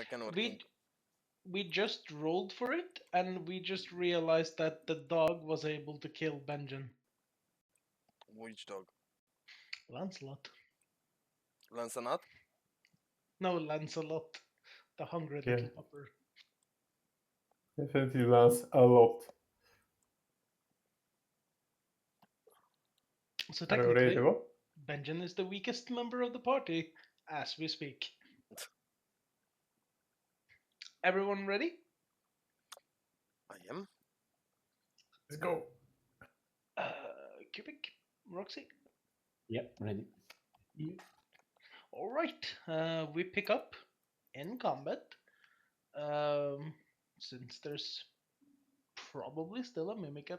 back and working. We just rolled for it, and we just realized that the dog was able to kill Benjen. Which dog? Lancelot. Lancelot? No, Lancelot, the hungry Yeah. little pupper. Definitely lands a lot. So Are you ready to technically, go? Benjen is the weakest member of the party as we speak. Everyone ready? I am. Let's go. Cubic, Roxy. Yep, ready. All right. We pick up in combat. Since there's probably still a mimic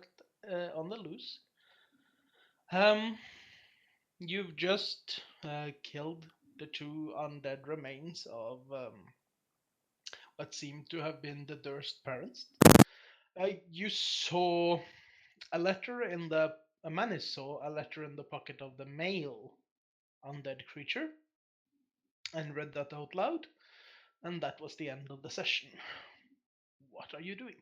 on the loose. You've just killed the two undead remains of what seemed to have been the Durst parents. You saw a letter in the Manis saw a letter in the pocket of the male undead creature and read that out loud, and that was the end of the session. What are you doing?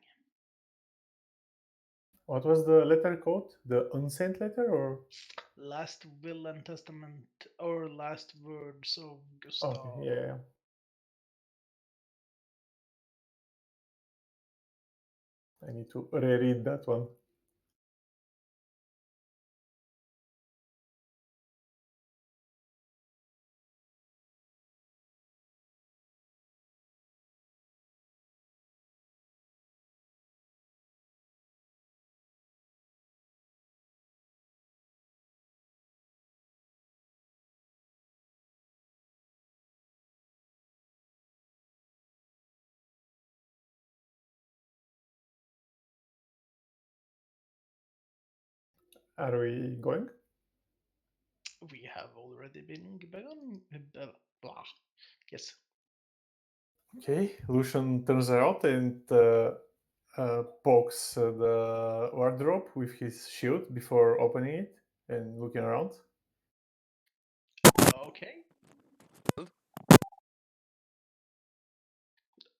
What was the letter called? The unsent letter or? Last will and testament, or last words of Gustav. Okay, yeah. I need to reread that one. Are we going? We have already been begun. Blah. Yes. Okay, Lucian turns around and pokes the wardrobe with his shield before opening it and looking around. Okay.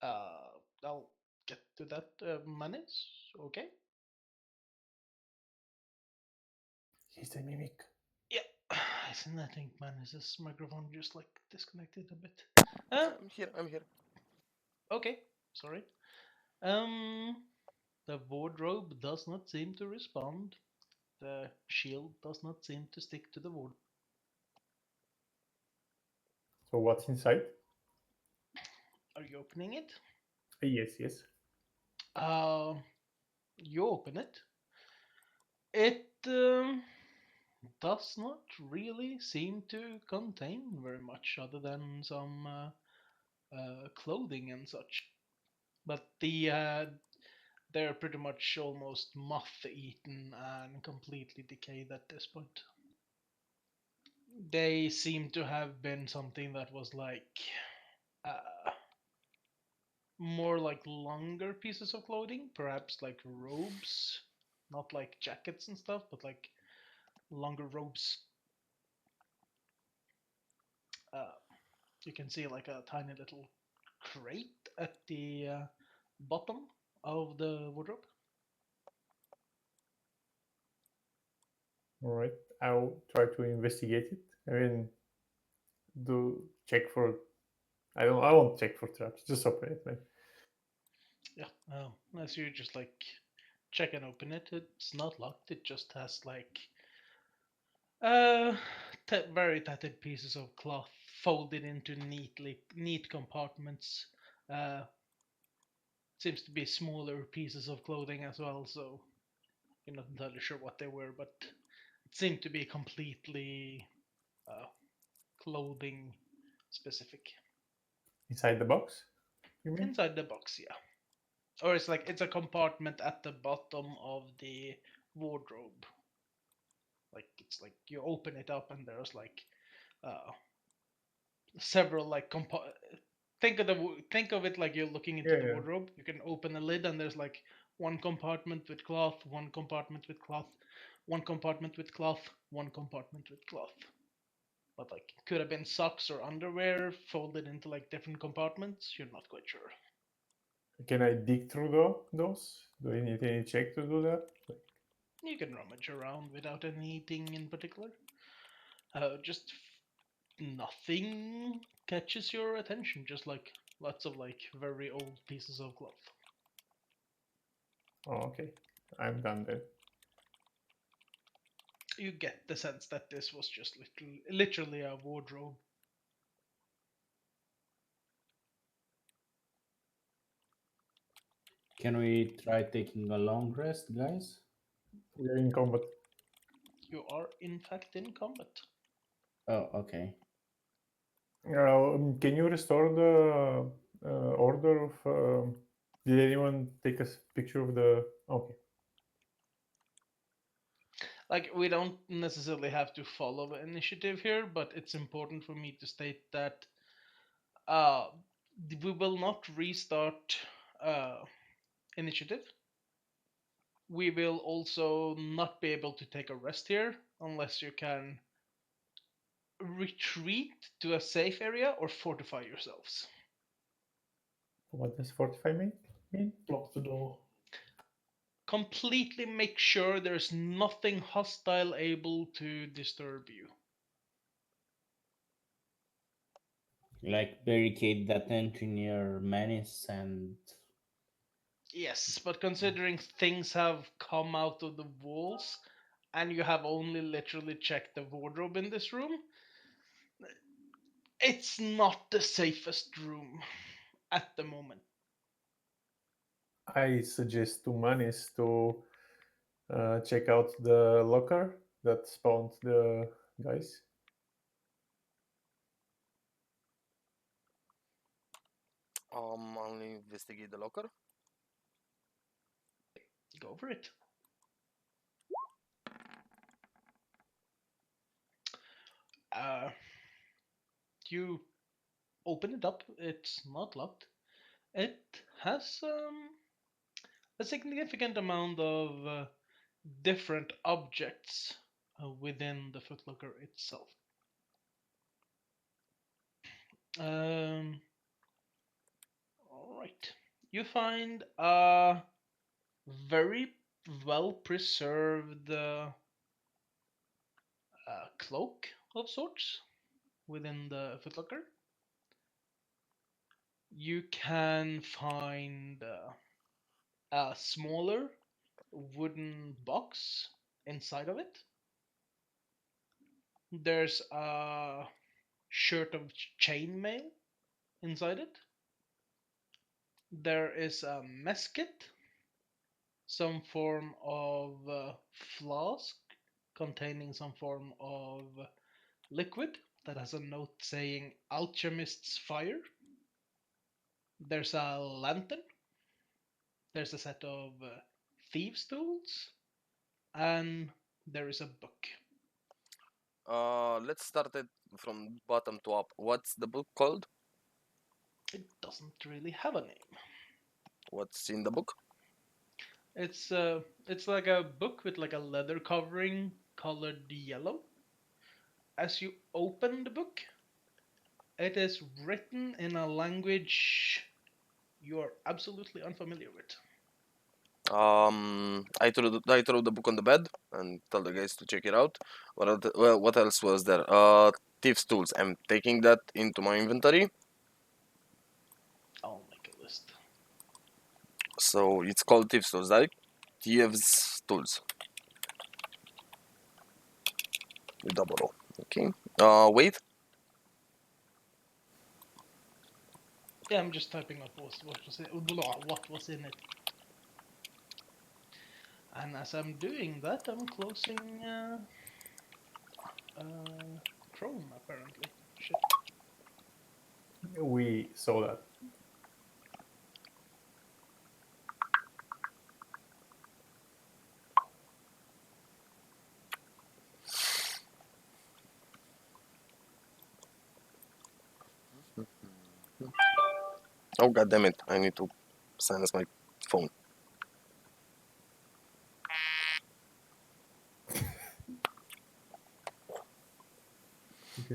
I'll get to that minutes. Okay. He's the mimic. Yeah. Isn't I think Manis's microphone just like disconnected a bit? I'm here. I'm here. Okay. Sorry. The wardrobe does not seem to respond. The shield does not seem to stick to the wardrobe. So what's inside? Are you opening it? Yes. Uh, you open it. It does not really seem to contain very much other than some clothing and such. But they're pretty much almost moth-eaten and completely decayed at this point. They seem to have been something that was like more like longer pieces of clothing, perhaps like robes, not like jackets and stuff, but like longer robes. Uh, you can see like a tiny little crate at the bottom of the wardrobe. All right, I'll try to investigate it. I mean, do check for. I won't check for traps. Just open it, man. Yeah, as you just like check and open it, it's not locked. It just has like uh very tattered pieces of cloth folded into neat compartments. Uh, seems to be smaller pieces of clothing as well, so you're not entirely sure what they were, but it seemed to be completely uh, clothing specific. Inside the box, you mean? Inside the box, yeah. Or it's like it's a compartment at the bottom of the wardrobe. Like it's like you open it up and there's like uh, several like think of it like you're looking into the Yeah. wardrobe. You can open a lid and there's like one compartment with cloth, one compartment with cloth, one compartment with cloth, one compartment with cloth. but like could have been socks or underwear folded into like different compartments. You're not quite sure. Can I dig through those? Do I need any check to do that? You can rummage around without anything in particular. Just nothing catches your attention. Just like lots of like very old pieces of cloth. Oh, okay. I'm done then. You get the sense that this was just literally a wardrobe. Can we try taking a long rest, guys? We're in combat. You are in fact in combat. Oh, okay. Can you restore the order of? Did anyone take a picture of the? Okay. Like we don't necessarily have to follow initiative here, but it's important for me to state that uh, we will not restart initiative. We will also not be able to take a rest here unless you can retreat to a safe area or fortify yourselves. What does fortify mean? Block the door. Completely make sure there's nothing hostile able to disturb you. Like barricade that entry near Menace and Yes, but considering things have come out of the walls and you have only literally checked the wardrobe in this room, it's not the safest room at the moment. I suggest to Manis to check out the locker that spawned the guys. I'll investigate the locker. Go for it. You open it up. It's not locked. It has a significant amount of different objects within the footlocker itself. All right. You find a very well preserved cloak of sorts within the footlocker. You can find a smaller wooden box inside of it. There's a shirt of chainmail inside it. There is a mess kit, some form of flask containing some form of liquid that has a note saying Alchemist's Fire. There's a lantern. There's a set of thieves' tools. And there is a book. Let's start it from bottom to up. What's the book called? It doesn't really have a name. What's in the book? It's like a book with like a leather covering colored yellow. As you open the book, it is written in a language you are absolutely unfamiliar with. I throw the book on the bed and tell the guys to check it out. What else was there? Thieves' tools. I'm taking that into my inventory. I'll make a list. So it's called thieves' tools, right? Thieves' tools. With double O. Okay. Wait. Yeah, I'm just typing up what was in it. And as I'm doing that, I'm closing Chrome apparently. Shit. We saw that. Oh god damn it! I need to silence my phone.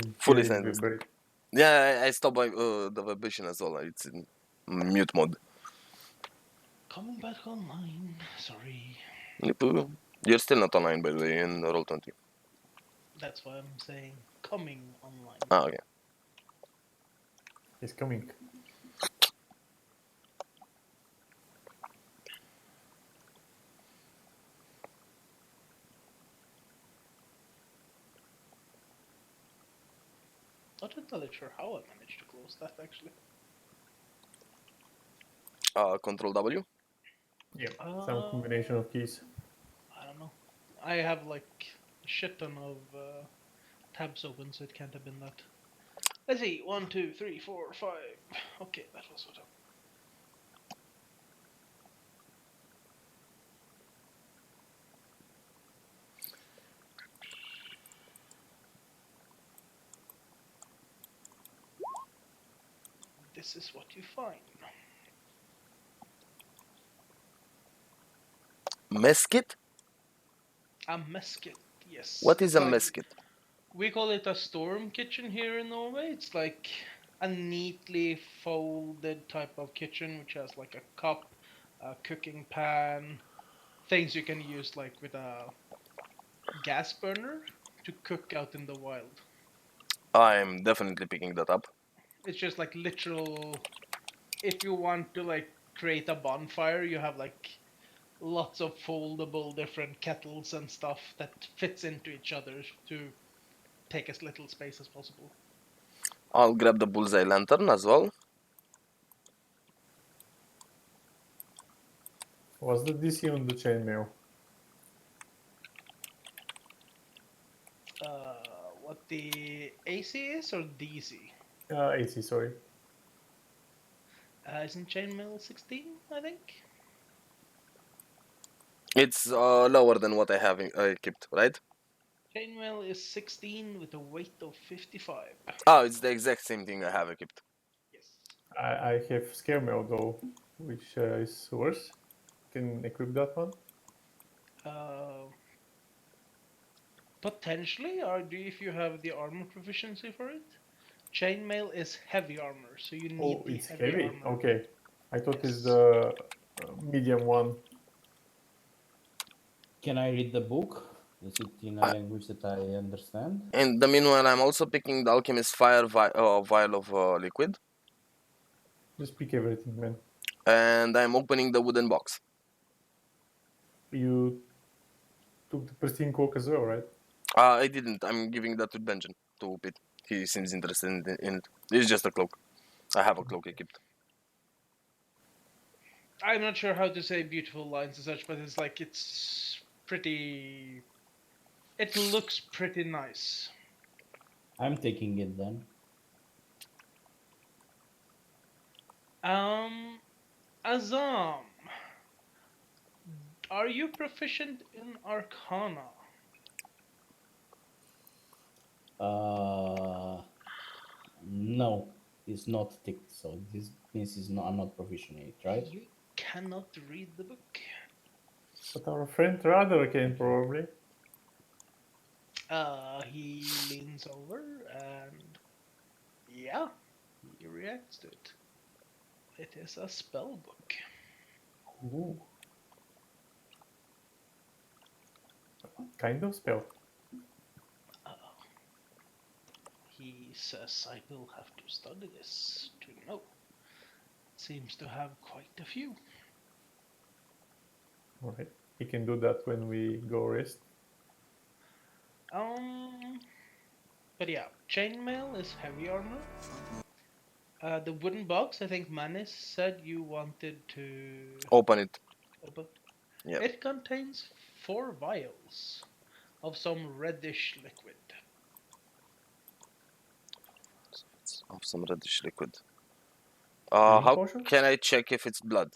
can Fully hear it silenced. vibrate. Yeah, I stopped the vibration as well. It's in mute mode. Coming back online. Sorry. Yep. You're still not online, by the way, in Roll20. That's why I'm saying coming online. Ah, okay. It's coming. Not entirely sure how I managed to close that actually. Control W. Yeah, some combination of keys. I don't know. I have like a shit ton of tabs open, so it can't have been that. Let's see. 1, 2, 3, 4, 5. Okay, that was what. This is what you find. Mess kit? A mess kit, yes. What is It's a like, mess kit? we call it a storm kitchen here in Norway. It's like a neatly folded type of kitchen, which has like a cup, a cooking pan, things you can use like with a gas burner to cook out in the wild. I'm definitely picking that up. It's just like literal. If you want to like create a bonfire, you have like lots of foldable different kettles and stuff that fits into each other to take as little space as possible. I'll grab the bullseye lantern as well. What's the DC on the chainmail? What the AC is or DC? AC, sorry. Isn't chainmail 16? I think. It's lower than what I have equipped, right? Chainmail is 16 with a weight of 55. Oh, it's the exact same thing I have equipped. Yes. I have scare mail though, which is worse. Can equip that one. Uh, Potentially, or do if you have the armor proficiency for it. Chainmail is heavy armor, so you need Oh, the it's heavy heavy. armor. Okay, I thought it's Yes. the medium one. Can I read the book? Is it in a language that I understand? In the meanwhile, I'm also picking the alchemist fire vial of liquid, Just pick everything, man. and I'm opening the wooden box. You took the pristine cloak as well, right? I didn't. I'm giving that to Benjamin to Pete. He seems interested in it. It's just a cloak. I have a cloak equipped. I'm not sure how to say beautiful lines and such, but it's like it's pretty. It looks pretty nice. I'm taking it then. Azam, are you proficient in Arcana? No, it's not ticked, so this means it's not, I'm not proficient in it, right? You cannot read the book. But our friend Radar can probably. He leans over and yeah, he reacts to it. It is a spell book. Ooh. Kind of spell. He says, I will have to study this to know. Seems to have quite a few. Alright. He can do that when we go rest. But yeah, chainmail is heavy armor. The wooden box, I think Manis said you wanted to Open it. open. Yeah. It contains 4 vials of some reddish liquid. Of some reddish liquid. Healing How potion? can I check if it's blood?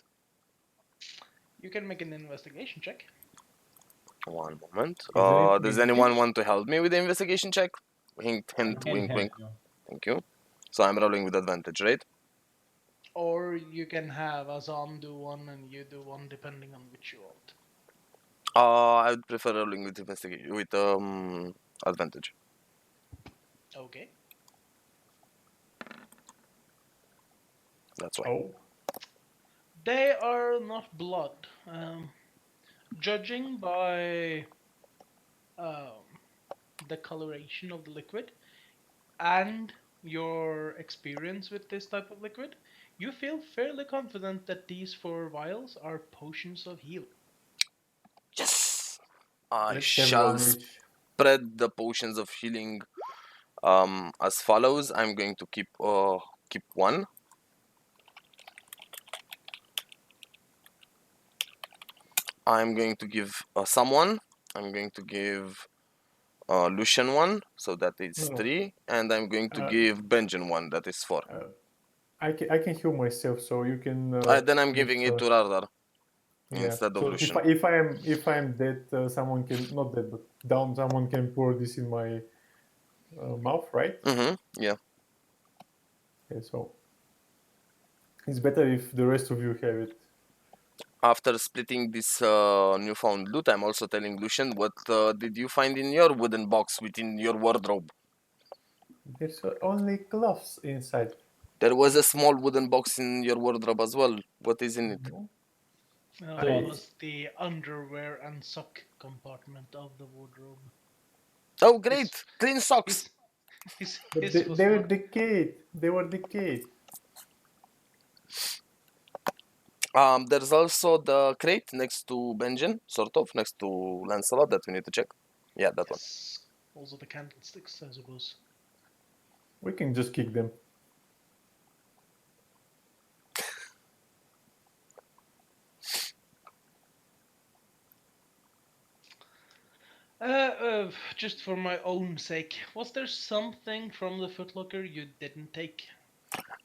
You can make an investigation check. One moment. Isn't it Does medicine? anyone want to help me with the investigation check? Hint, I hint, can wink, help wink. you. Thank you. So I'm rolling with advantage, right? Or you can have Azam do one and you do one depending on which you want. I would prefer rolling with advantage. Okay. That's why. Oh, They are not blood. Judging by um, the coloration of the liquid and your experience with this type of liquid, you feel fairly confident that these 4 vials are potions of healing. Yes! I let's have shall one each. spread the potions of healing as follows. I'm going to keep one. I'm going to give someone. I'm going to give Lucian one, so that is No, no. 3, and I'm going to Uh, give Benjamin one, that is 4. I can heal myself, so you can. Then I'm give, giving it to Rardar yeah. instead of So Lucian. if I'm dead, someone can not dead, but down. Someone can pour this in my mouth, right? Yeah. Okay, so it's better if the rest of you have it. After splitting this newfound loot, I'm also telling Lucian, what did you find in your wooden box within your wardrobe? There's only gloves inside. There was a small wooden box in your wardrobe as well. What is in it? No? That I- was the underwear and sock compartment of the wardrobe. Oh, great! Clean socks! But His was they were not. decayed. They were decayed. There's also the crate next to Benjen, sort of, next to Lancelot that we need to check. Yeah, that one. Yes. Also the candlesticks, I suppose. We can just kick them. Just for my own sake, was there something from the footlocker you didn't take?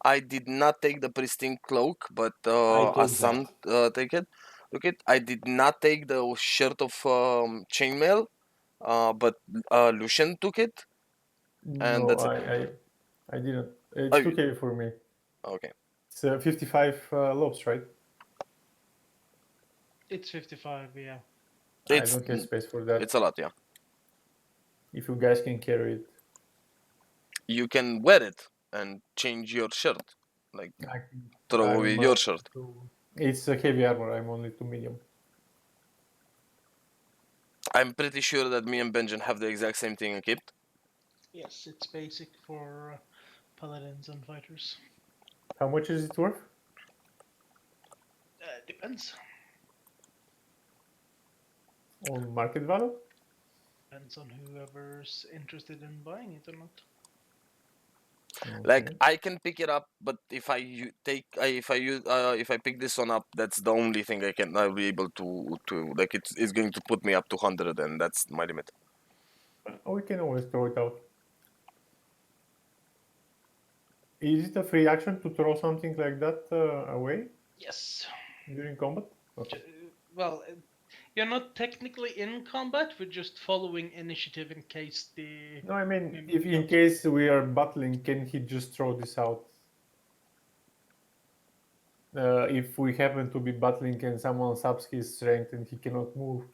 I did not take the pristine cloak, but I took Assam take it. Look it. I did not take the shirt of chainmail, but Lucian took it, and No, that's it. I didn't. It's Oh, too heavy for me. okay. It's 55 lobs, right? It's 55, yeah. I It's don't have space for that. it's a lot, yeah. If you guys can carry it, You can wear it and change your shirt, like I can. throw away I'm. your shirt. It's a heavy armor. I'm only 2 medium. I'm pretty sure that me and Benjen have the exact same thing equipped. Yes, it's basic for paladins and fighters. How much is it worth? Depends. On market value? Depends on whoever's interested in buying it or not. Like Okay. I can pick it up, but if I if I pick this one up, that's the only thing I'll be able to like it's going to put me up to 100, and that's my limit. We can always throw it out. Is it a free action to throw something like that away Yes. during combat? Okay. Well, you're not technically in combat, we're just following initiative in case the. No, I mean, member if in becomes- case we are battling, can he just throw this out? If we happen to be battling and someone subs his strength and he cannot move,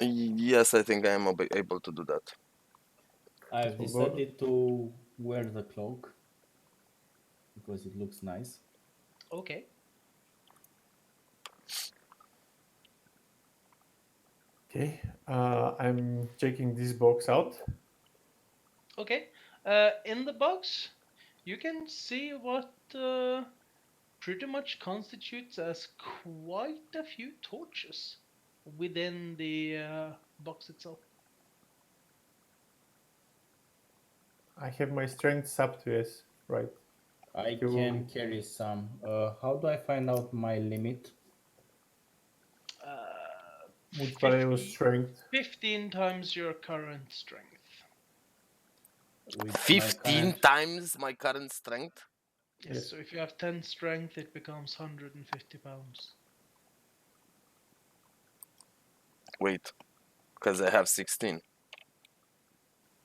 Yes, I think I am able to do that. I've so go. decided to wear the cloak because it looks nice. Okay. Okay, I'm checking this box out. Okay. In the box, you can see what pretty much constitutes as quite a few torches within the box itself. I have my strength up to S, right? I You- can carry some. How do I find out my limit? Multiplier 50 strength. 15 times your current strength. With my 15 current, times my current strength. Yes, Yes. so if you have 10 strength, it becomes 150 pounds. Wait, because I have 16.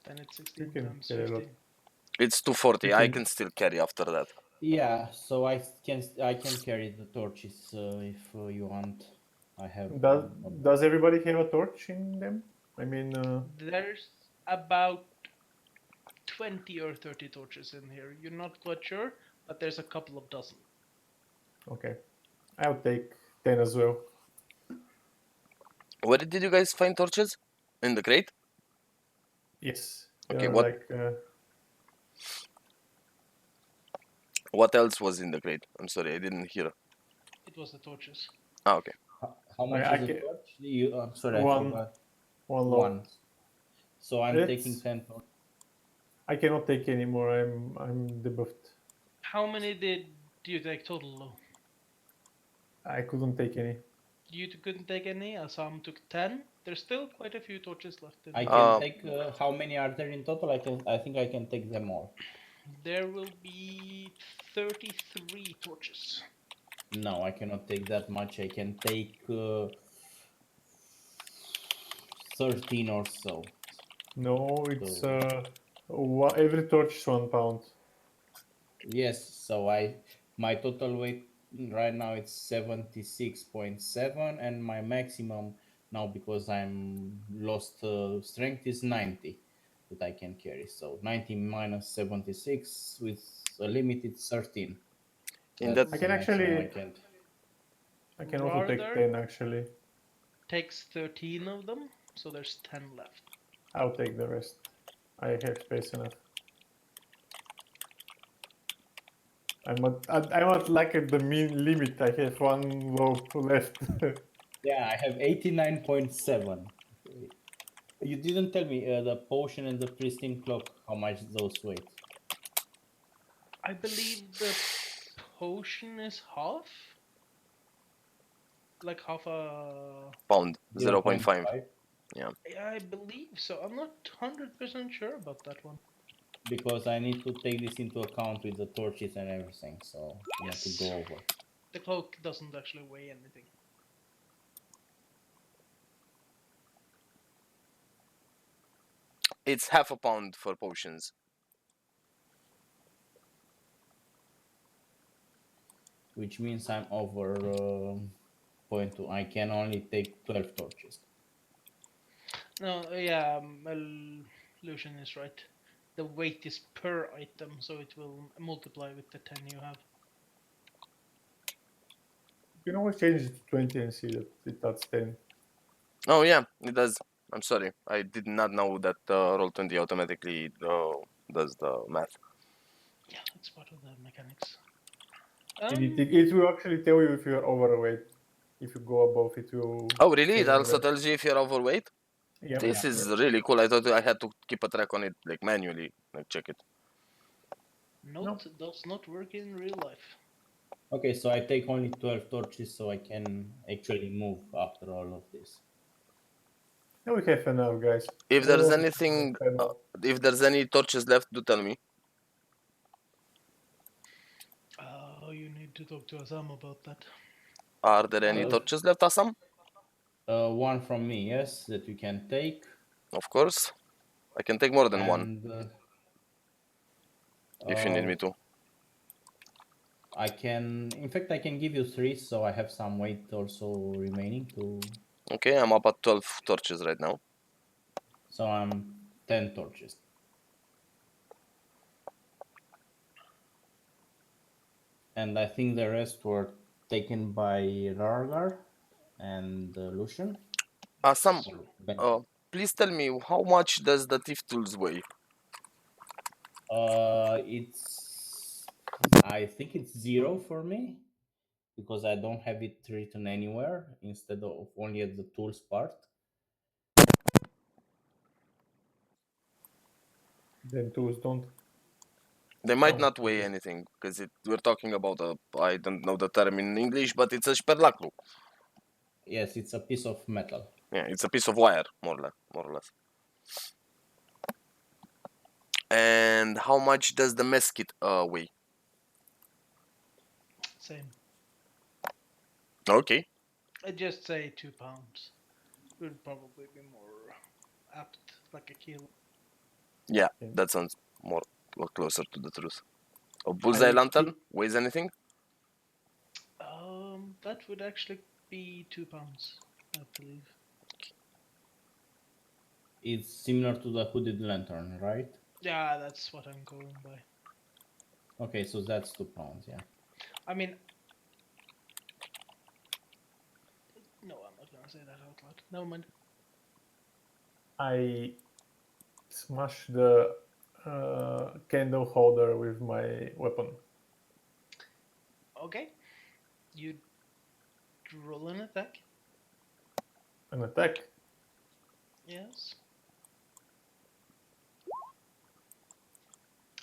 Then it's You 16 can times carry a lot. 50. It's 240. You I can- can still carry after that. yeah. So I can carry the torches if you want. I have Does everybody have a torch in them? I mean, There's about 20 or 30 torches in here. You're not quite sure, but there's a couple of dozen. okay. I'll take 10 as well. Where did you guys find torches? In the crate? Yes. Okay, They're what- like What else was in the crate? I'm sorry, I didn't hear. It was the torches. Ah, okay. how much I is ca- it torch? You sorry, I one forgot. one low. One. So I'm taking It's- 10 torch. I cannot take any more. I'm debuffed. How many did you take total, though? I couldn't take any. You couldn't take any. Assam took 10. There's still quite a few torches left in I here. can take. How many are there in total? I think I can take them all. There will be 33 torches. No, I cannot take that much. I can take 13 or so. No, it's So- every torch is 1 pound. Yes, so my total weight right now it's 76.7 and my maximum now because I'm lost strength is 90 that I can carry. So 90 minus 76 with a limit it's 13. In That's that- I can the maximum actually- I can. I can also take Rather 10 actually. takes 13 of them, so there's 10 left. I'll take the rest. I have space enough. I'm at like at the mean limit. I have 1 low left. Yeah, I have 89.7. You didn't tell me the potion and the pristine clock how much those weight. I believe the potion is half? Like half a... Pound, 0.5. Yeah, I believe so. I'm not 100% sure about that one. Because I need to take this into account with the torches and everything, so not to Yes. go over. The cloak doesn't actually weigh anything. It's half a pound for potions. Which means I'm over 0.2. I can only take 12 torches. No, yeah, Lucian is right. The weight is per item, so it will multiply with the 10 you have. You can always change it to 20 and see that it adds 10. Oh yeah, it does. I'm sorry, I did not know that Roll20 automatically does the math. Yeah, it's part of the mechanics. And it will actually tell you if you're overweight. If you go above, it will. Oh really? It say also that. tells you if you're overweight? Yeah. This Yeah. is really cool. I thought I had to keep a track on it, like manually, like check it. Note does not work in real life. Okay, so I take only 12 torches so I can actually move after all of this. Yeah, we have enough, guys. If We'll there's also anything, spend enough. if there's any torches left, do tell me. You need to talk to Asam about that. Are there any torches left, Assam? One from me, yes, that you can take. Of course. I can take more than one And if you need me to. I can, in fact, I can give you 3, so I have some weight also remaining to. Okay, I'm up at 12 torches right now. So I'm 10 torches. And I think the rest were taken by Rargar and Lucian. Assam, Or Ben. please tell me, how much does the thief tools weigh? I think it's 0 for me because I don't have it written anywhere instead of only at the tools part. Then tools don't. They might Oh, not weigh okay. anything because we're talking about I don't know the term in English, but it's a sperlacru. Yes, it's a piece of metal. Yeah, it's a piece of wire, more or less. And how much does the mess kit weigh? Same. Okay. I'd just say 2 pounds. Would probably be more apt, like a kilo. Yeah, Okay. that sounds more closer to the truth. A bullseye lantern weighs anything? That would actually be £2, I believe. It's similar to the hooded lantern, right? Yeah, that's what I'm going by. Okay, so that's £2, yeah. I mean, no, I'm not gonna say that out loud. Never mind. I smash the candle holder with my weapon. Okay. You roll an attack. An attack. Yes.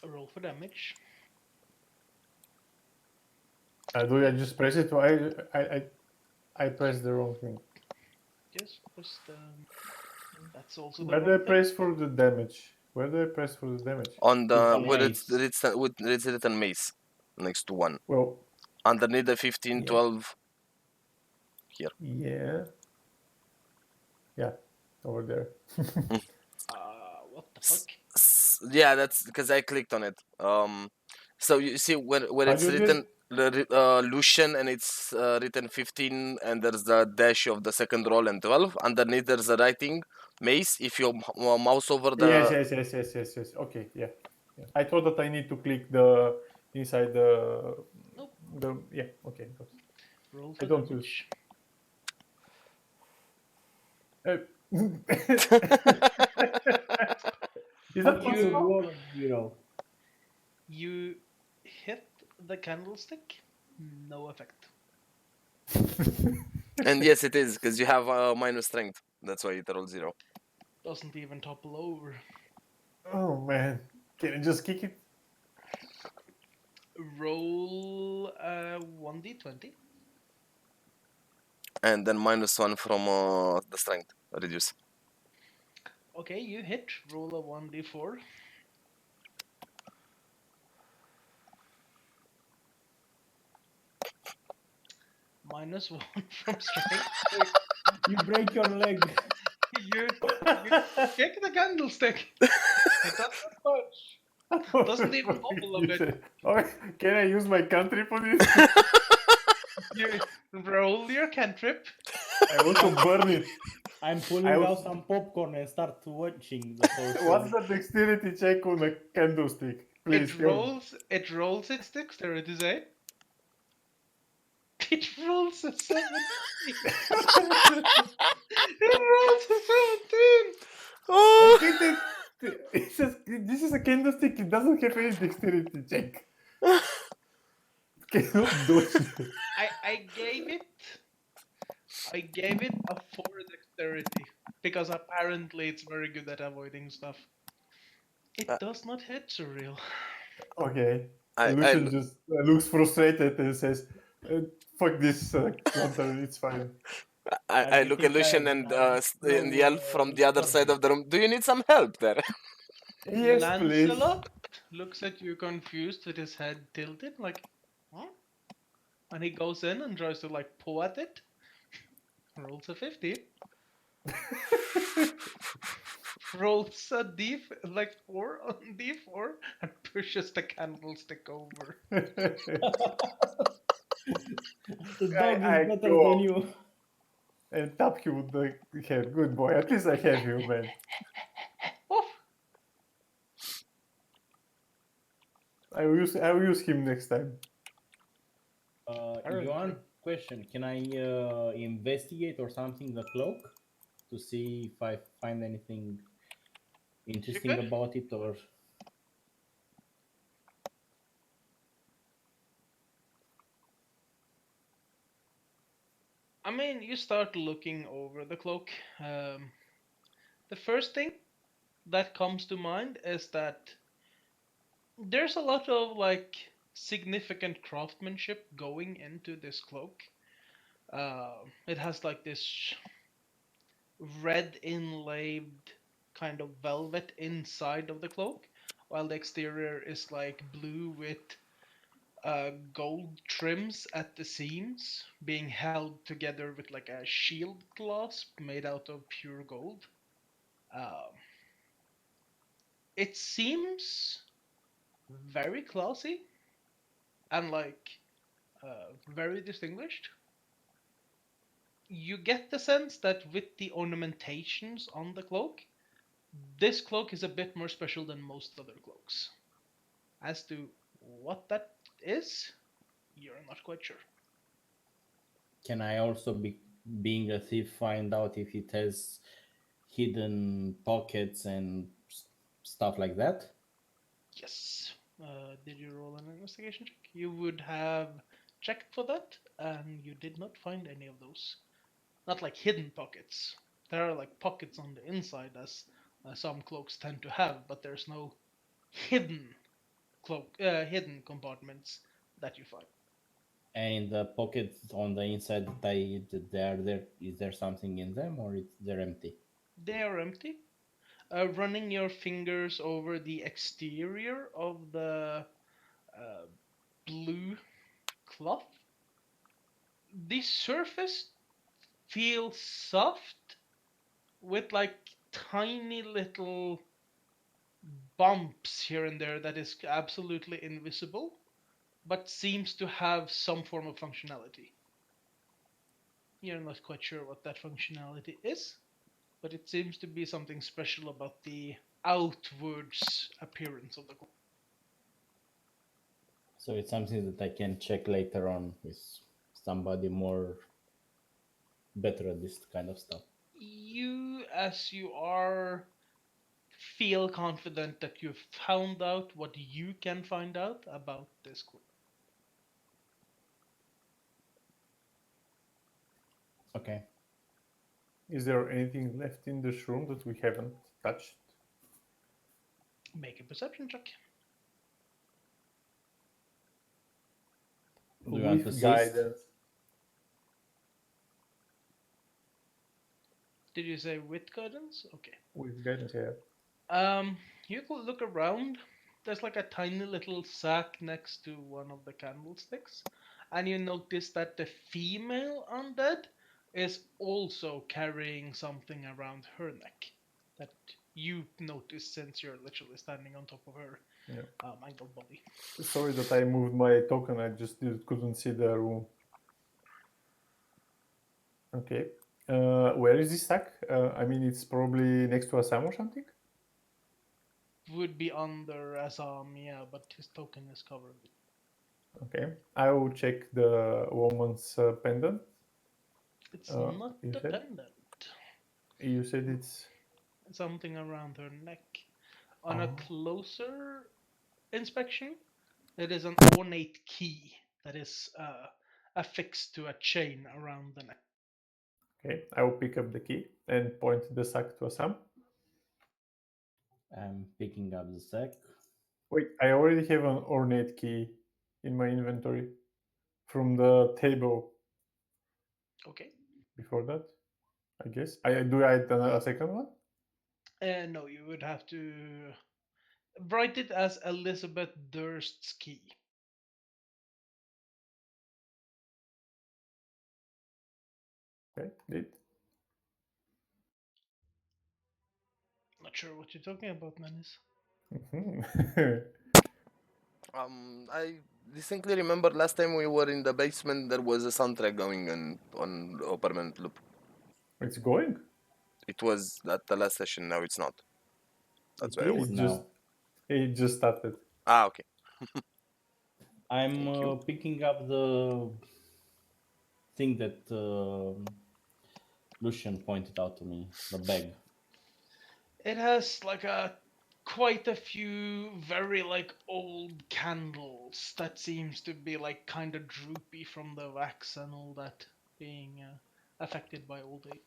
A roll for damage. Do I just press it? I pressed the wrong thing. Yes, just that's also the Where do I wrong thing. press for the damage? Where do I press for the damage? On the With where mace. it's written mace next to one. Well, Underneath the 15, Yeah. 12. yeah. Yeah, over there. What the fuck? Yeah, that's because I clicked on it. So you see where How it's do you written Lucian and it's written 15 and there's the dash of the second roll and 12. Underneath there's a writing mace. If you mouse over the Yes. Okay, yeah. I thought that I need to click the inside the Nope. yeah. Okay. Roll I for don't use. damage. Is that Okay, so possible? roll a 0. You hit the candlestick. No effect. and yes, it is because you have minus strength. That's why it rolls 0. Doesn't even topple over. Oh man, can I just kick it? Roll 1d20. And then -1 from the strength reduce. Okay, you hit. Roll a 1d4. -1 from strength. You break your leg. You kick the candlestick. It doesn't touch. Doesn't even bubble a bit. Oh, can I use my country for this? You roll your cantrip. I want to burn it. I'm pulling out some popcorn and start watching the whole show. What's the dexterity check on a candlestick? Please It tell me. rolls. It rolls its dexterity save. It rolls a 7. It rolls a 17. I think that this is a candlestick. It doesn't have any dexterity check. Cannot dodge it. I gave it a 4 dexterity because apparently it's very good at avoiding stuff. It does not hit Surreal. Okay. I Lucian just looks frustrated and says, "Fuck this lantern. It's fine." I look at Lucian and yell from the other side of the room. Do you need some help there? Yes, please. Lancelot looks at you confused with his head tilted, like, what? And he goes in and tries to like pull at it. Rolls a 50. Rolls a like 4 on d4 and pushes the candlestick over. The dog I is better go than you. and tap you with the head. Good boy. At least I have you, man. Oof. I will use him next time. Johan, question: can I investigate or something the cloak to see if I find anything interesting could. about it, or I mean, you start looking over the cloak. The first thing that comes to mind is that there's a lot of like significant craftsmanship going into this cloak. It has like this red inlaid kind of velvet inside of the cloak, while the exterior is like blue with gold trims at the seams, being held together with like a shield clasp made out of pure gold. Um, it seems very classy and like very distinguished. You get the sense that with the ornamentations on the cloak, this cloak is a bit more special than most other cloaks. As to what that is, you're not quite sure. Can I also being a thief, find out if it has hidden pockets and stuff like that? Yes. Did you roll an investigation check? You would have checked for that, and you did not find any of those. Not like hidden pockets. There are like pockets on the inside, as some cloaks tend to have, but there's no hidden hidden compartments that you find. And in the pockets on the inside that they are there, is there something in them or they're empty? They are empty. Running your fingers over the exterior of the uh, blue cloth, the surface feels soft with like tiny little bumps here and there that is absolutely invisible, but seems to have some form of functionality. You're not quite sure what that functionality is, but it seems to be something special about the outwards appearance of the cloth. So it's something that I can check later on with somebody more better at this kind of stuff. You, as you are, feel confident that you've found out what you can find out about this cloak. Okay. Is there anything left in this room that we haven't touched? Make a perception check. Do you want to With assist? guidance. Did you say with guidance? Okay. With guidance, yeah. You could look around. There's like a tiny little sack next to one of the candlesticks, and you notice that the female undead is also carrying something around her neck that you notice since you're literally standing on top of her Yeah. mangled body. Sorry that I moved my token. I just couldn't see the room. Okay. Where is this sack? I mean, it's probably next to a Sam or something. Would be under Assam, yeah, but his token is covered. Okay. I will check the woman's pendant. It's not you a said? pendant. You said it's Something around her neck. On a closer inspection, it is an ornate key that is affixed to a chain around the neck. okay. I will pick up the key and point the sack to a Sam. I'm picking up the sack. Wait, I already have an ornate key in my inventory from the table Okay. before that. I guess. I add a second one. No, you would have to write it as Elizabeth Durst's key. Okay, did. Not sure what you're talking about, Menace. Mhm. I distinctly remember last time we were in the basement, there was a soundtrack going on permanent loop. It's going. It was at the last session. Now it's not. That's It why I is was. now. It just started. Ah, okay. I'm Thank you. picking up the thing that Lucian pointed out to me, the bag. It has like a quite a few very like old candles that seems to be like kind of droopy from the wax and all that being affected by old age.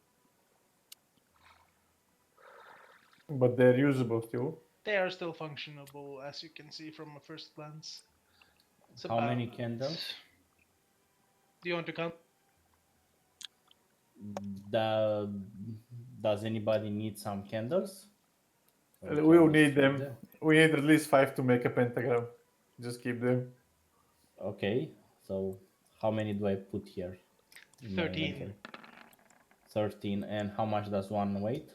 But they're usable still. They are still functionable, as you can see from a first glance. It's How many about. candles? Do you want to count? Da- does anybody need some candles? Or We can will just need keep them. We need at least 5 to make a pentagram. Just keep them. Okay, so how many do I put here in my 13. inventory? 13. And how much does one weight?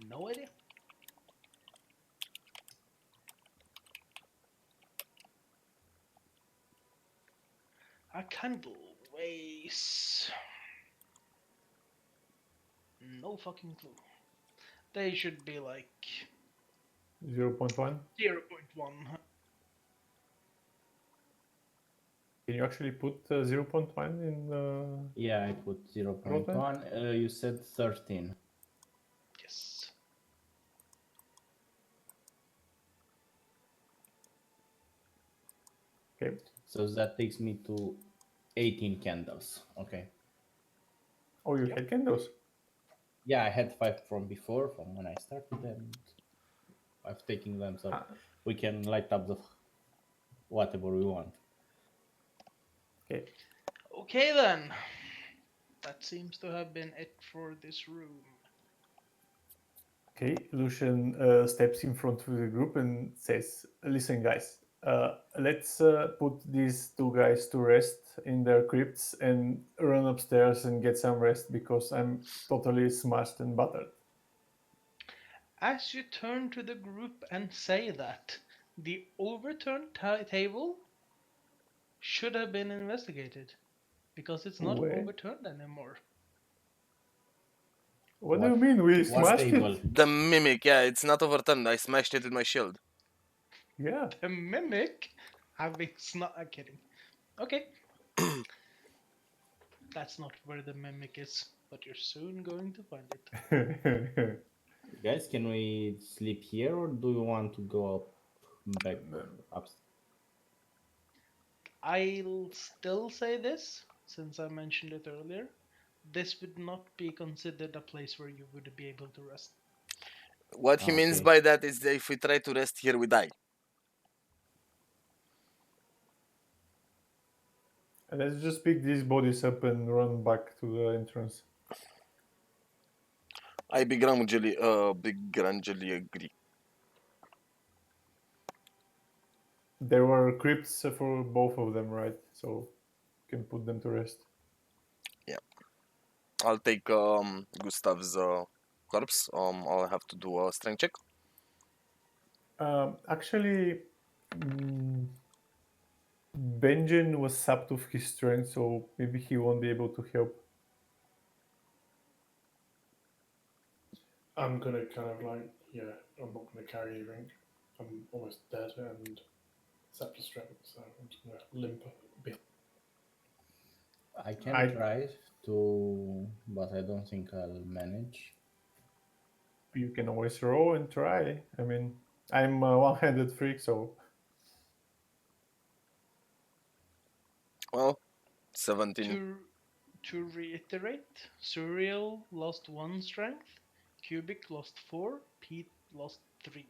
No idea. A candle weighs No fucking clue. They should be like 0.1. 0.1. Can you actually put 0.1 in Yeah, I put 0.1. roadmap? You said 13. Yes. Okay. So that takes me to 18 candles. Okay. Oh, you Yep. had candles. Yeah, I had 5 from before, from when I started, and I've taken them, so Ah, we can light up the whatever we want. okay. Okay then. That seems to have been it for this room. Okay. Lucian steps in front of the group and says, "Listen, guys. Let's put these two guys to rest in their crypts and run upstairs and get some rest because I'm totally smashed and battered." As you turn to the group and say that, the overturned table should have been investigated because it's not Where? overturned anymore. What do you mean? We What smashed table? it? The mimic, yeah, it's not overturned. I smashed it with my shield. Yeah. The mimic having not. I'm kidding. Okay, that's not where the mimic is, but you're soon going to find it. Guys, can we sleep here, or do you want to go up back up? I'll still say this, since I mentioned it earlier. This would not be considered a place where you would be able to rest. What he means Okay. by that is that if we try to rest here, we die. Let's just pick these bodies up and run back to the entrance. I begrudgingly agree. There were crypts for both of them, right? So you can put them to rest. I'll take Gustav's corpse. I'll have to do a strength check. Actually, mm, Benjen was sapped of his strength, so maybe he won't be able to help. I'm gonna kind of like, yeah, I'm not gonna carry anything. I'm almost dead and sapped to strength, so I'm just gonna limp a bit. I can I- try to, but I don't think I'll manage. You can always roll and try. I mean, I'm a one-handed freak, so Well, 17. To reiterate, Suriel lost 1 strength, Cubic lost 4, Pete lost 3.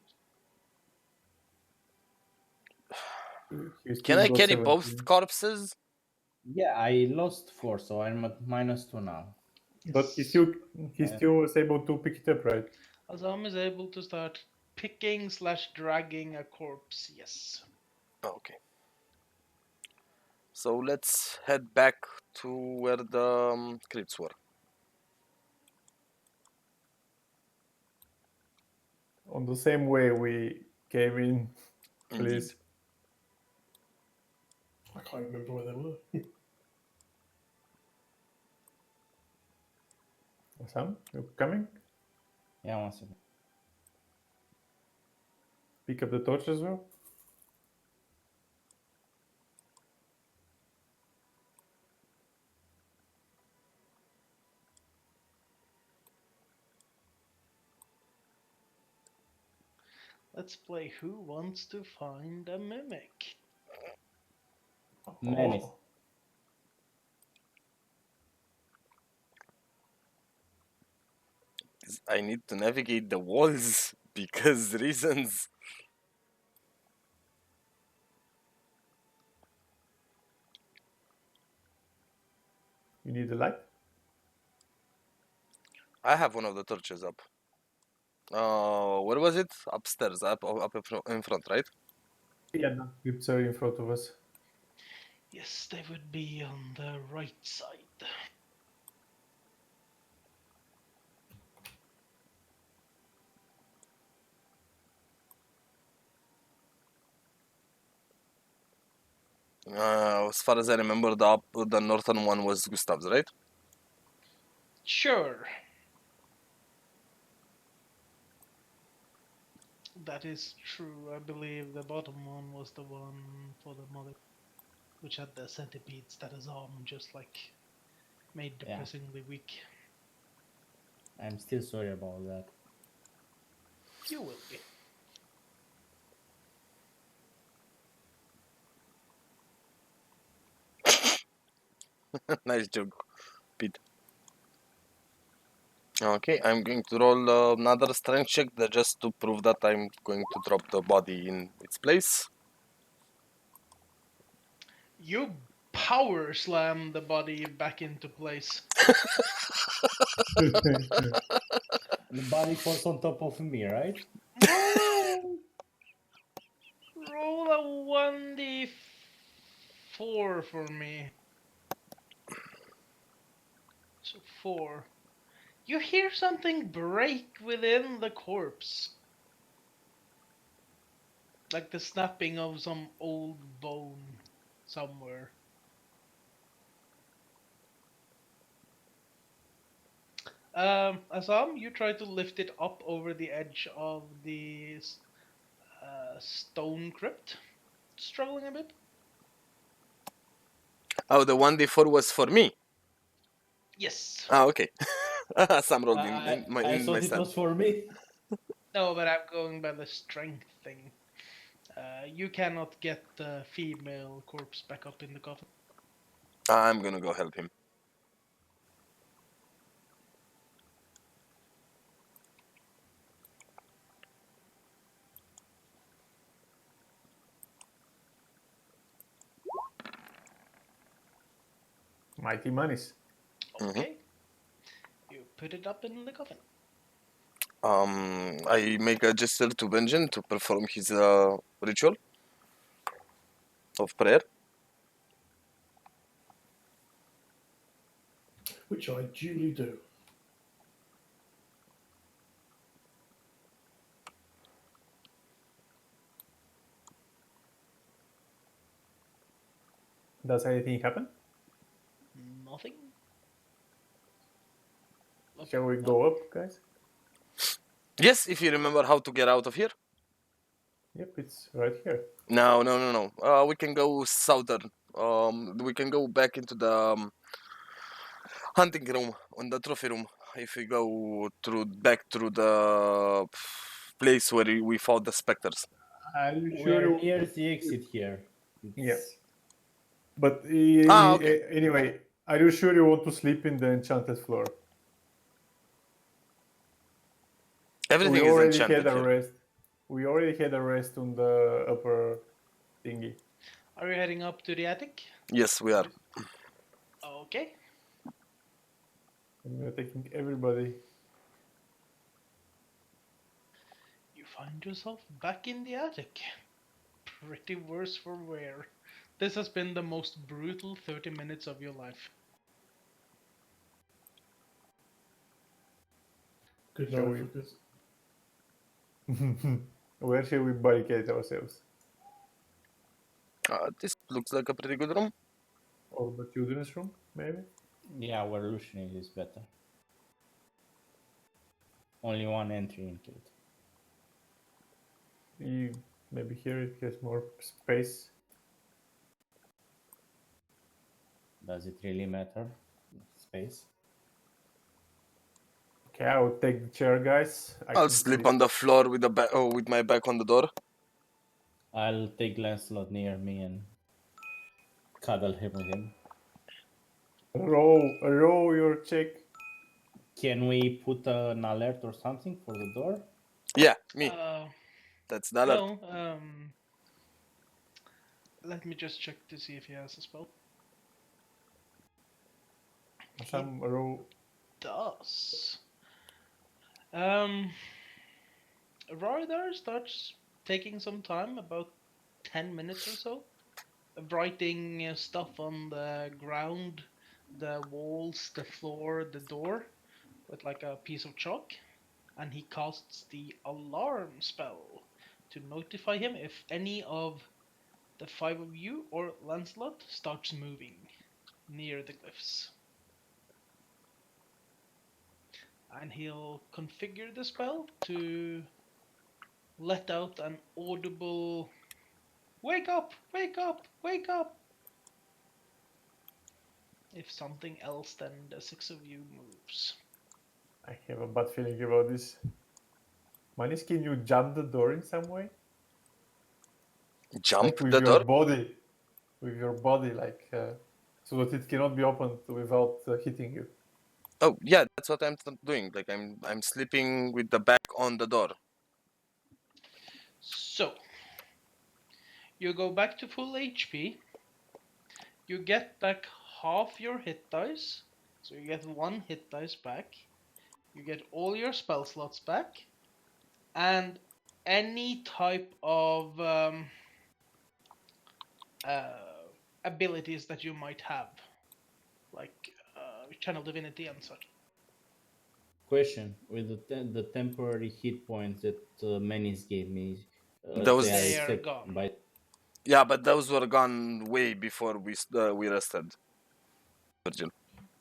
he Can still I got carry 17. both corpses? Yeah, I lost 4, so I'm at -2 now. But he Yes. still was able to pick it up, right? Azam is able to start picking/dragging a corpse, yes. Okay. So let's head back to where the crypts were. On the same way we came in, Indeed. please. I can't remember where they were. Sam, you coming? Yeah, 1 second. Pick up the torch as well. Let's play Who Wants to Find a Mimic? Menace. Oh, I need to navigate the walls because reasons. you need a light? I have one of the torches up. Where was it? Upstairs, up in front, right? Yeah, no. It's in front of us. Yes, they would be on the right side. As far as I remember, the northern one was Gustav's, right? Sure. That is true. I believe the bottom one was the one for the mother, which had the centipedes that his arm just like made Yeah. depressingly weak. I'm still sorry about that. You will be. Nice joke, Pete. Okay, I'm going to roll another strength check just to prove that I'm going to drop the body in its place. You power slam the body back into place. The body falls on top of me, right? Roll a 1d4 for me. So 4. You hear something break within the corpse. Like the snapping of some old bone somewhere. Assam, you try to lift it up over the edge of the stone crypt. Struggling a bit. Oh, the 1d4 was for me. Yes. Ah, okay. Some rolled I in my thought it stand. was for me. No, but I'm going by the strength thing. You cannot get the female corpse back up in the coffin. I'm gonna go help him. Mighty Manis. Okay. You put it up in the coffin. I make a gesture to Benjamin to perform his ritual of prayer. Which I duly do. Does anything happen? Nothing. Shall we go up, guys? Yes, if you remember how to get out of here. Yep, it's right here. No. We can go southern. We can go back into the hunting room, on the trophy room. If we go back through the place where we fought the specters. Are you We're sure? near the exit here. Yeah. It's, But Okay. anyway, are you sure you want to sleep in the enchanted floor? Everything We is already enchanted had a here. rest. We already had a rest on the upper thingy. Are you heading up to the attic? Yes, we are. Okay. And we're taking everybody. You find yourself back in the attic. Pretty worse for wear. This has been the most brutal 30 minutes of your life. Good Shall night, we? fuckers. Where shall we barricade ourselves? This looks like a pretty good room. Or the children's room, maybe? yeah, where Lucian is better. Only one entry into it. Maybe here it has more space. Does it really matter? Space? Okay, I will take the chair, guys. I'll sleep on the floor with with my back on the door. I'll take Lancelot near me and cuddle him with him. Row your check. Can we put an alert or something for the door? Yeah, me. That's the alert. No, let me just check to see if he has a spell. Some row. Does. Radar starts taking some time, about 10 minutes or so, writing stuff on the ground, the walls, the floor, the door, with like a piece of chalk, and he casts the alarm spell to notify him if any of the 5 of you or Lancelot starts moving near the glyphs. And he'll configure the spell to let out an audible "Wake up! Wake up! Wake up!" if something else than the 6 of you moves. I have a bad feeling about this. Manis, can you jump the door in some way? Jump Like with the your door? body. With your body, like so that it cannot be opened without hitting you. Oh yeah, that's what I'm doing. Like I'm sleeping with the back on the door. So, you go back to full HP. You get back half your hit dice. So you get 1 hit dice back. You get all your spell slots back. And any type of abilities that you might have. Like Channel Divinity and such. Question: with the temporary hit points that Menis gave me, they are They Those are affected gone. by. yeah, but those were gone way before we rested. Virgil.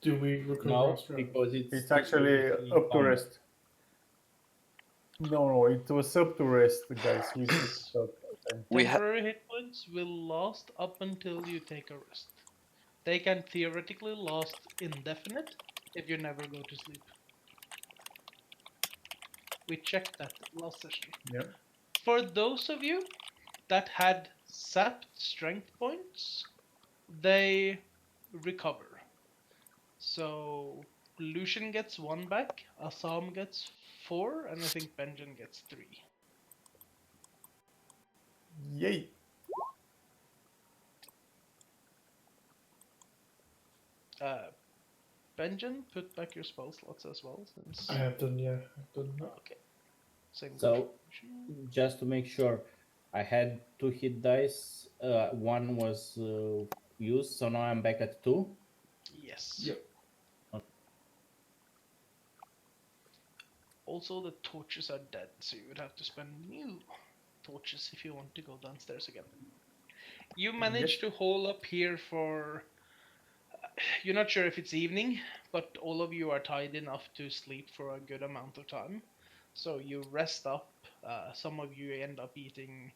Do we recover our No, strength? because it's It's actually technically up to combat. rest. No, it was up to rest, guys. We took time. We Temporary hit points will last up until you take a rest. They can theoretically last indefinite if you never go to sleep. We checked that last session. Yeah. For those of you that had sapped strength points, they recover. So Lucian gets 1 back, Assam gets 4, and I think Benjen gets 3. Yay. Benjen, put back your spell slots as well, since. I have done, yeah, I've done that. Okay. Same goes So, for Lucian. just to make sure, I had 2 hit dice. One was used, so now I'm back at 2. Yes. Yep. Also, the torches are dead, so you would have to spend new torches if you want to go downstairs again. You managed to hole up here for. You're not sure if it's evening, but all of you are tired enough to sleep for a good amount of time. So you rest up. Some of you end up eating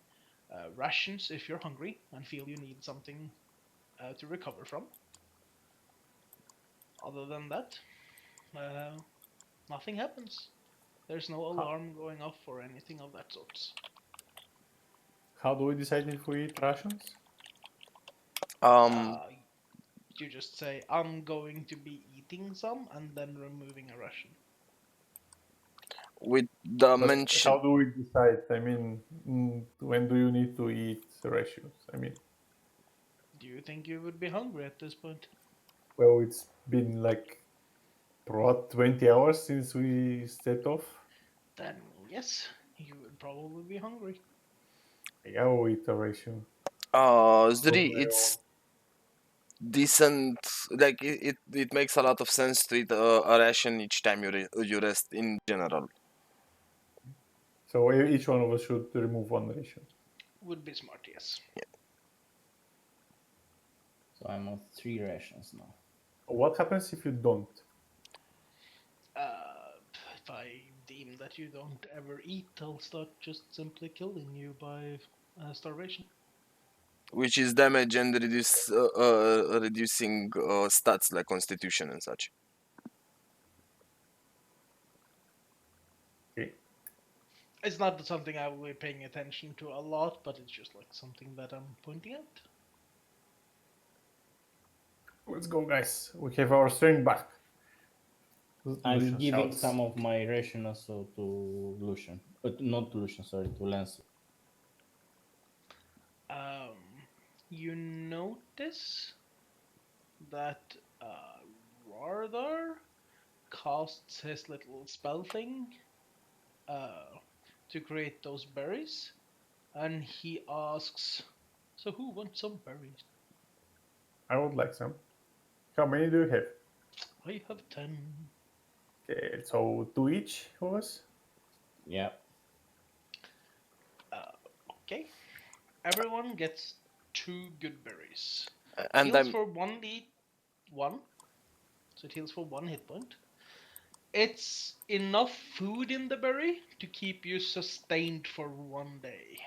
rations if you're hungry and feel you need something to recover from. Other than that, nothing happens. There's no alarm going off or anything of that sort. How do we decide if we eat rations? um You just say, I'm going to be eating some, and then removing a ration. with the But mention how do we decide? I mean, when do you need to eat rations? I mean, Do you think you would be hungry at this point? well, it's been like about 20 hours since we set off. Then, yes, you would probably be hungry. Yeah, we'll eat a ration. Zri, it's decent. Like it makes a lot of sense to eat a ration each time you rest in general. So each one of us should remove 1 ration. Would be smart, yes. So I'm on 3 rations now. What happens if you don't? If I deem that you don't ever eat, I'll start just simply killing you by starvation. Which is damage and reducing stats like constitution and such. Okay. It's not something I will be paying attention to a lot, but it's just like something that I'm pointing out. Let's go, guys. We have our strength back. I'm Lucian giving shouts. some of my ration also to Lucian. Not to Lucian, sorry, to Lance. You notice that Rardar casts his little spell thing to create those berries, and he asks, "So who wants some berries?" I would like some. How many do you have? I have 10. Okay, so 2 each of us? Yeah. Okay. Everyone gets 2 good berries. And Heals I'm for 1d1, so it heals for 1 hit point. It's enough food in the berry to keep you sustained for 1 day.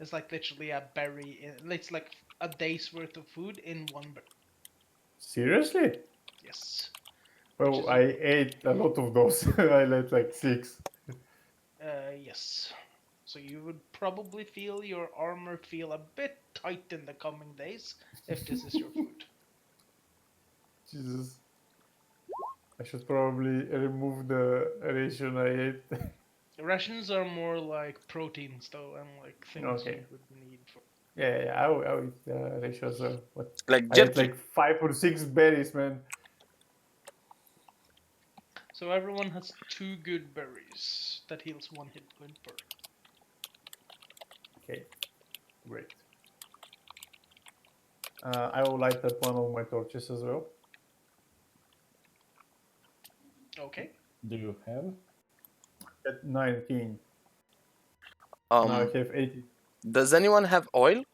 It's like literally a berry. It's like a day's worth of food in one berry. Seriously? Yes. Well, is- I ate a lot of those. I ate like 6. Yes. So you would probably feel your armor feel a bit tight in the coming days if this is your food. Jesus. I should probably remove the ration I ate. Rations are more like proteins though, and like things Okay. you would need for. Yeah, I'll eat the ration as well. But Like I ate jerky. like 5 or 6 berries, man. So everyone has 2 good berries that heals 1 hit point per. Okay, great. I will light up one of my torches as well. Okay. Do you have? At 19. Now I have 80. Does anyone have oil?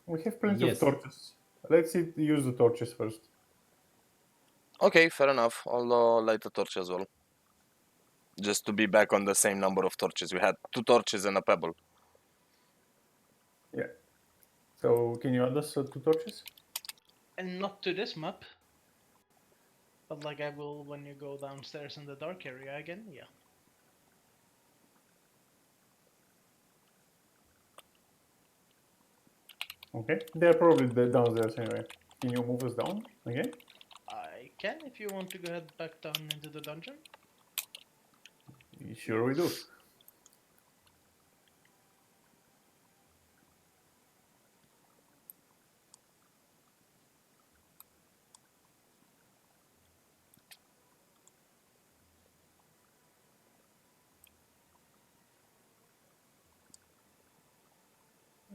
We have plenty Yes. of torches. Let's use the torches first. Okay, fair enough. I'll light a torch as well. Just to be back on the same number of torches. We had 2 torches and a pebble. Yeah. So can you add us 2 torches? And not to this map. But like I will when you go downstairs in the dark area again, yeah. Okay. They're probably downstairs anyway. Can you move us down again? I can if you want to go ahead back down into the dungeon. Sure we do.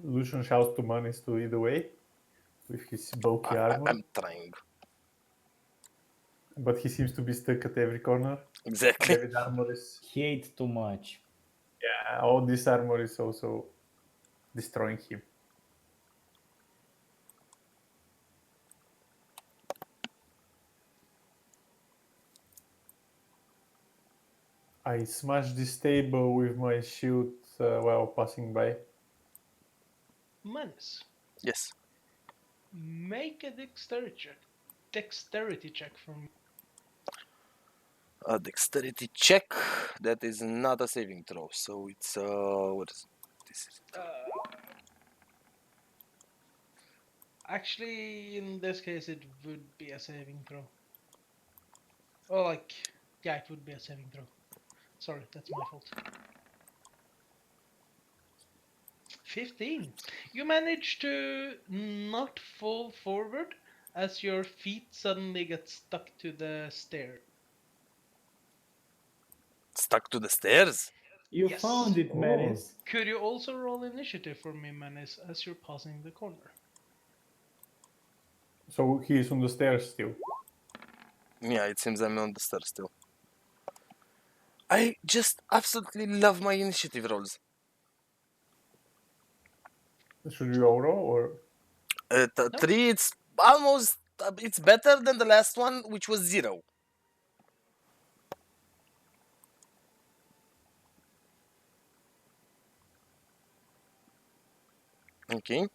Lucian shouts to Manis to lead the way with his bulky armor, I'm trying. but he seems to be stuck at every corner. Exactly. David armor is... He ate too much. Yeah, all this armor is also destroying him. I smashed this table with my shield while passing by. Menace. Yes. Make a dexterity check. Dexterity check for me. A dexterity check. That is not a saving throw. So it's what is this? Actually, in this case, it would be a saving throw. Oh, like, yeah, it would be a saving throw. Sorry, that's my fault. 15. You manage to not fall forward as your feet suddenly get stuck to the stair. Stuck to the stairs. You Yes. found it, Oh. Menace. Could you also roll initiative for me, Menace, as you're passing the corner? So he is on the stairs still. Yeah, it seems I'm on the stairs still. I just absolutely love my initiative rolls. Should we all roll or? At 3, it's almost, it's better than the last one, which was 0. Okay.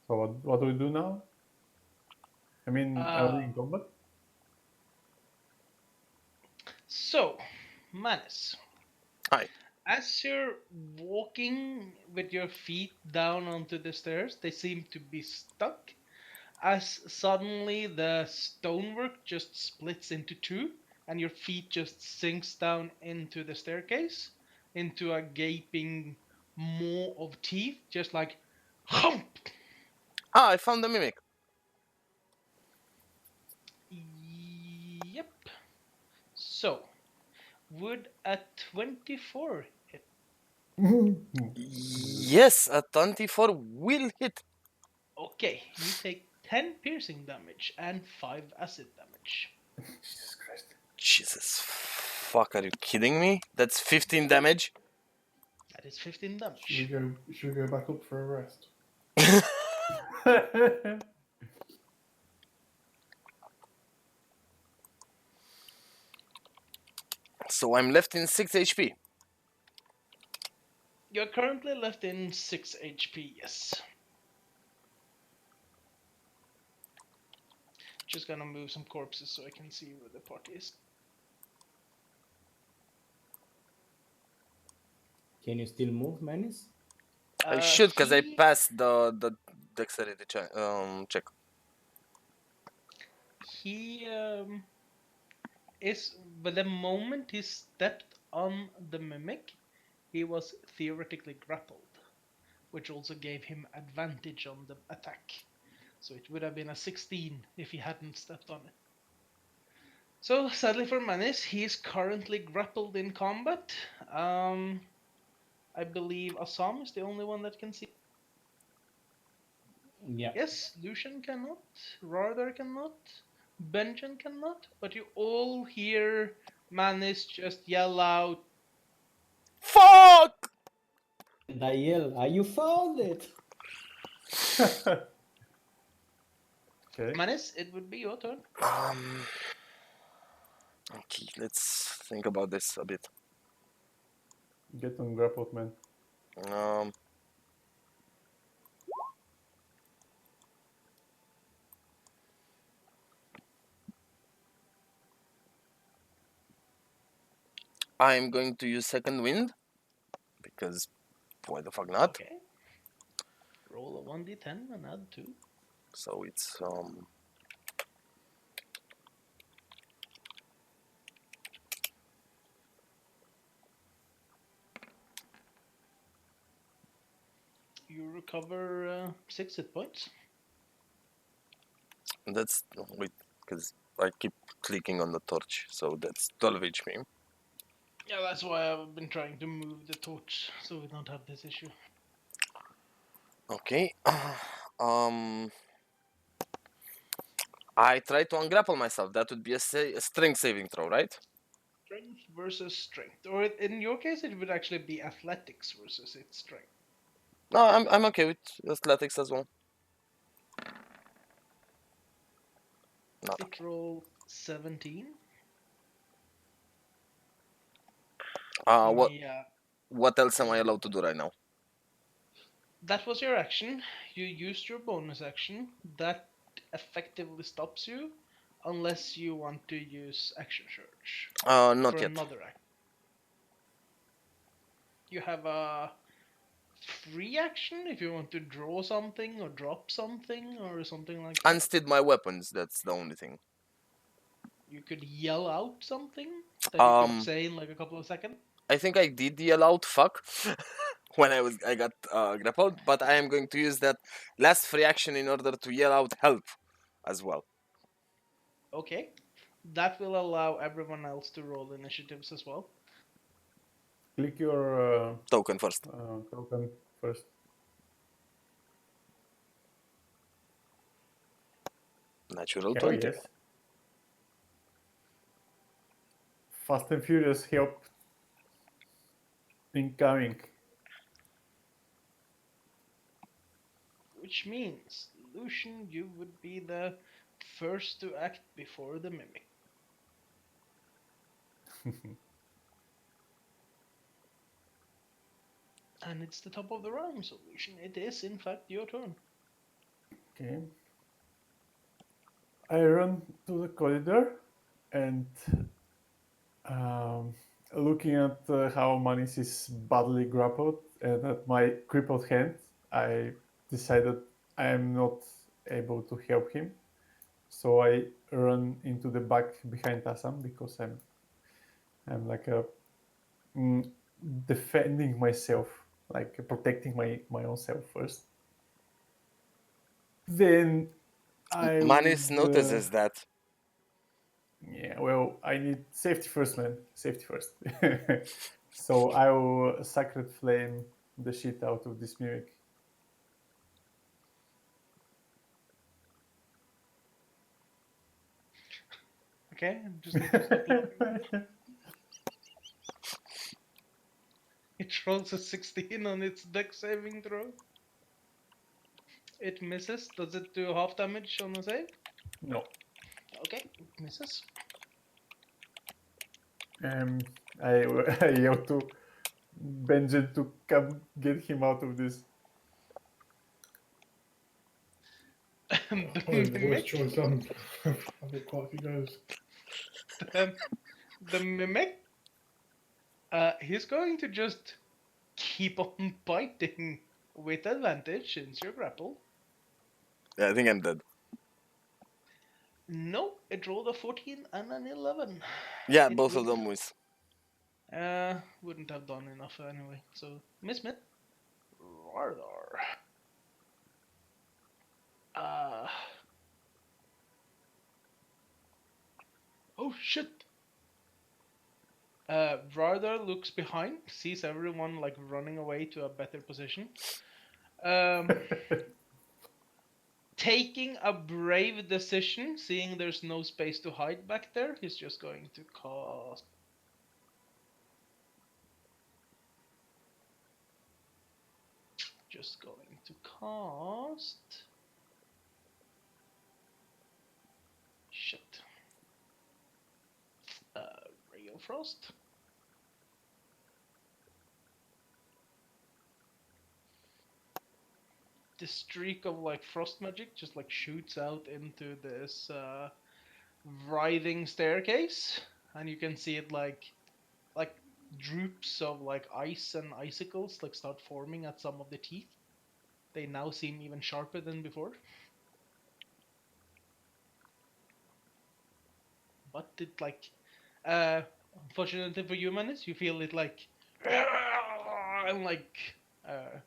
So what do we do now? I mean, are we in combat? So, Manus. Hi. As you're walking with your feet down onto the stairs, they seem to be stuck. As suddenly the stonework just splits into 2, and your feet just sinks down into the staircase, into a gaping maw of teeth, just like hump. Ah, I found the mimic. Yep. So, would a 24 hit? Yes, a 24 will hit. Okay, you take 10 piercing damage and 5 acid damage. Jesus Christ. Jesus fuck, are you kidding me? That's 15 damage. That is 15 damage. Should we go back up for a rest? So I'm left in 6 HP. You're currently left in 6 HP, yes. Just gonna move some corpses so I can see where the party is. Can you still move, Menace? I should, because I He passed the dexterity check. he is, but the moment he stepped on the mimic, he was theoretically grappled, which also gave him advantage on the attack. So it would have been a 16 if he hadn't stepped on it. So sadly for Manis, he is currently grappled in combat. I believe Assam is the only one that can see. Yeah. Yes, Lucian cannot, Rardar cannot, Benjen cannot, but you all hear Manis just yell out, Fuck! And I yell, "Ah, you found it!" Okay. Manis, it would be your turn. Okay, let's think about this a bit. Get on grappled, man. I'm going to use second wind because why the fuck not? Okay. Roll a 1d10 and add 2. So it's You recover 6 hit points. that's wait, because I keep clicking on the torch, so that's 12 HP. Yeah, that's why I've been trying to move the torch so we don't have this issue. Okay. I try to ungrapple myself. That would be a strength saving throw, right? Strength versus strength. Or in your case, it would actually be athletics versus its strength. No, I'm okay with athletics as well. Not It rolled 17. What Yeah, what else am I allowed to do right now? that was your action. You used your bonus action. That effectively stops you unless you want to use action surge Not for yet. another action. You have a free action if you want to draw something or drop something or something like that. Unstead my weapons. That's the only thing. You could yell out something that you could say in like a couple of seconds. I think I did yell out "fuck" when I got grappled, but I am going to use that last free action in order to yell out "help" as well. Okay. That will allow everyone else to roll initiatives as well. Click your Token first. token first. Natural Hell 20. yes. Fast and Furious help incoming. Which means, Lucian, you would be the first to act before the mimic. And it's the top of the round, so Lucian, it is in fact your turn. Okay. I run to the corridor and looking at how Manis is badly grappled and at my crippled hand, I decided I am not able to help him. So I run into the back behind Assam because I'm like a defending myself, like protecting my own self first. Then I Manis would notices that. yeah, well, I need safety first, man. Safety first. So I will sacred flame the shit out of this mimic. Okay, I just need to stop laughing. It rolls a 16 on its dex saving throw. It misses. Does it do half damage on the save? No. Okay, it misses. I I yell to Benjen to come get him out of this. The Always mimic. choice on how the quality goes. The mimic. He's going to just keep on biting with advantage since you're grappled. Yeah, I think I'm dead. No, it rolled a 14 and an 11. Yeah, It both of would- them miss. Wouldn't have done enough anyway. So, miss. Rardar. Oh shit! Rardar looks behind, sees everyone like running away to a better position. Taking a brave decision, seeing there's no space to hide back there, he's just going to cast. Just going to cast. Shit. Ray of Frost. This streak of like frost magic just like shoots out into this writhing staircase, and you can see it like droops of like ice and icicles like start forming at some of the teeth. They now seem even sharper than before. But it like unfortunately for humans, you feel it like and like uh,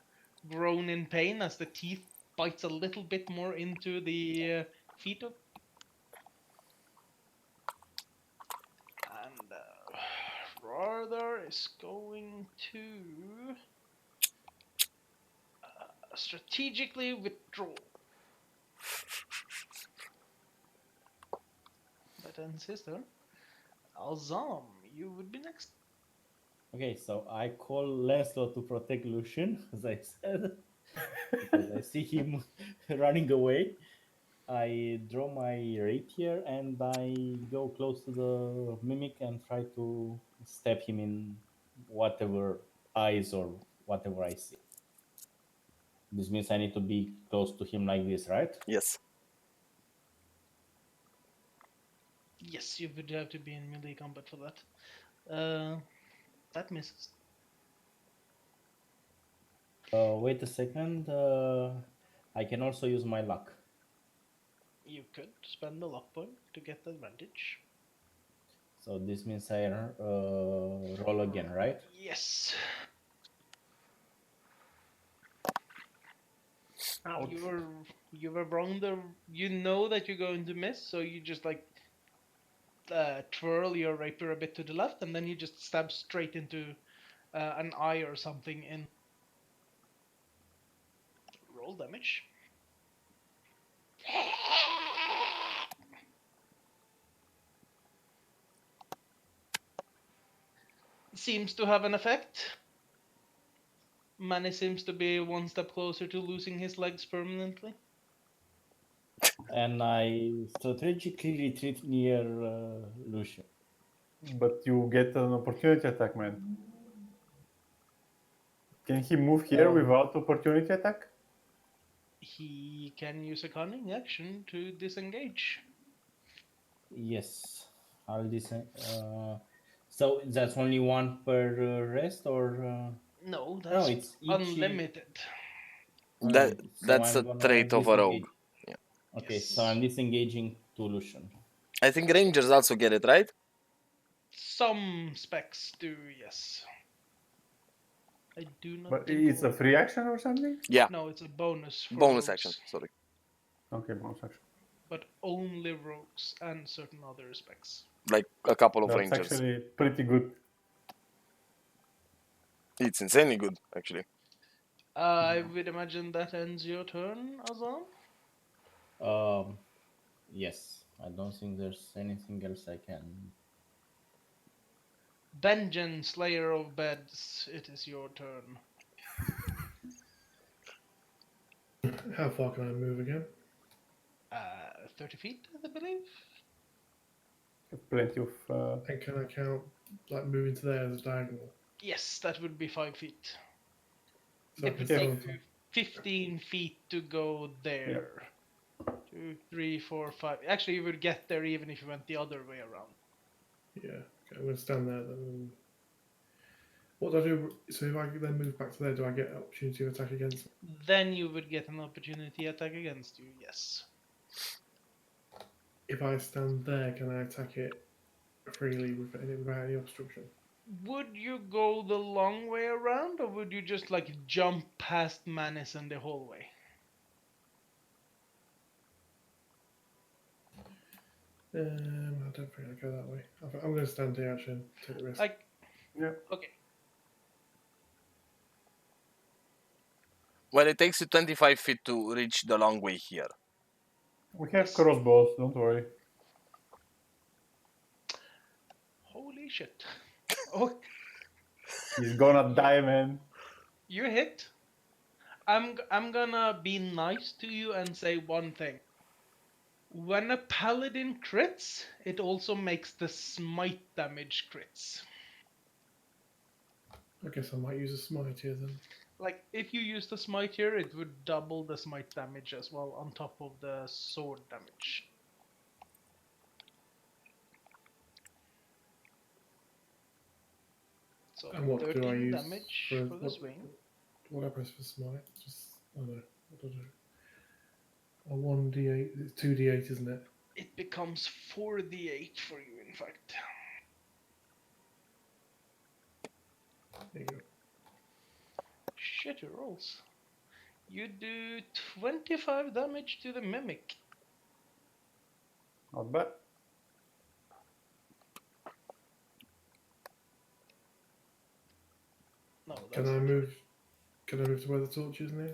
groan in pain as the teeth bites a little bit more into the feet of. And Rardar is going to strategically withdraw. That ends his turn. Alzam, you would be next. Okay, so I call Lancelot to protect Lucian, as I said, because I see him running away. I draw my rapier and I go close to the mimic and try to stab him in whatever eyes or whatever I see. This means I need to be close to him like this, right? Yes. Yes, you would have to be in melee combat for that. That misses. Wait a second. I can also use my luck. You could spend the luck point to get advantage. So this means I roll again, right? Yes. Ouch. You were wrong. You know that you're going to miss, so you just like twirl your rapier a bit to the left, and then you just stab straight into an eye or something in. Roll damage. Seems to have an effect. Manny seems to be one step closer to losing his legs permanently. And I strategically retreat near Lucian. But you get an opportunity attack, man. Can he move here without opportunity attack? He can use a cunning action to disengage. Yes, I'll so that's only one per rest, or No, no? that's It's each. unlimited. So That's I'm a gonna trait of a rogue. disengage. Yeah. Okay, so Yes. I'm disengaging to Lucian. I think rangers also get it, right? Some specs do, yes. I do not But think. it's a free action or something? Yeah. No, it's a bonus for Bonus rogues, action. Sorry. Okay, bonus action. but only rogues and certain other specs. Like a couple of That's rangers. actually pretty good. It's insanely good, actually. I would imagine that ends your turn, Azam. Yes, I don't think there's anything else I can. Benjen, Slayer of Beds, it is your turn. How far can I move again? 30 feet, I believe. Have plenty of. And can I count like moving to there as a diagonal? Yes, that would be 5 feet. So I It can would stand take on top. you 15 feet to go there. 2, 3, 4, 5. Actually, you would get there even if you went the other way around. Yeah, okay, I'm going to stand there then. What do I do? So if I then move back to there, do I get an opportunity to attack against me? Then you would get an opportunity attack against you, yes. If I stand there, can I attack it freely without any obstruction? Would you go the long way around, or would you just like jump past Manus in the hallway? I don't think I'd go that way. I'm going to stand here actually and take the risk. Like, Yeah. okay, Well, it takes you 25 feet to reach the long way here. We have Yes. crossbows, don't worry. holy shit. Oh, He's gonna die, man. you hit. I'm gonna be nice to you and say one thing. When a paladin crits, it also makes the smite damage crits. I guess I might use a smite here then. Like, if you use the smite here, it would double the smite damage as well on top of the sword damage. So And what do I 13 use damage for the swing. What I press for smite? Just I don't know. What do I do? A 1d8. It's 2d8, isn't it? It becomes 4d8 for you, in fact. There you go. Shitty rolls. You do 25 damage to the mimic. Not bad. No, that's Can I not move? Can I move to where the torch is now?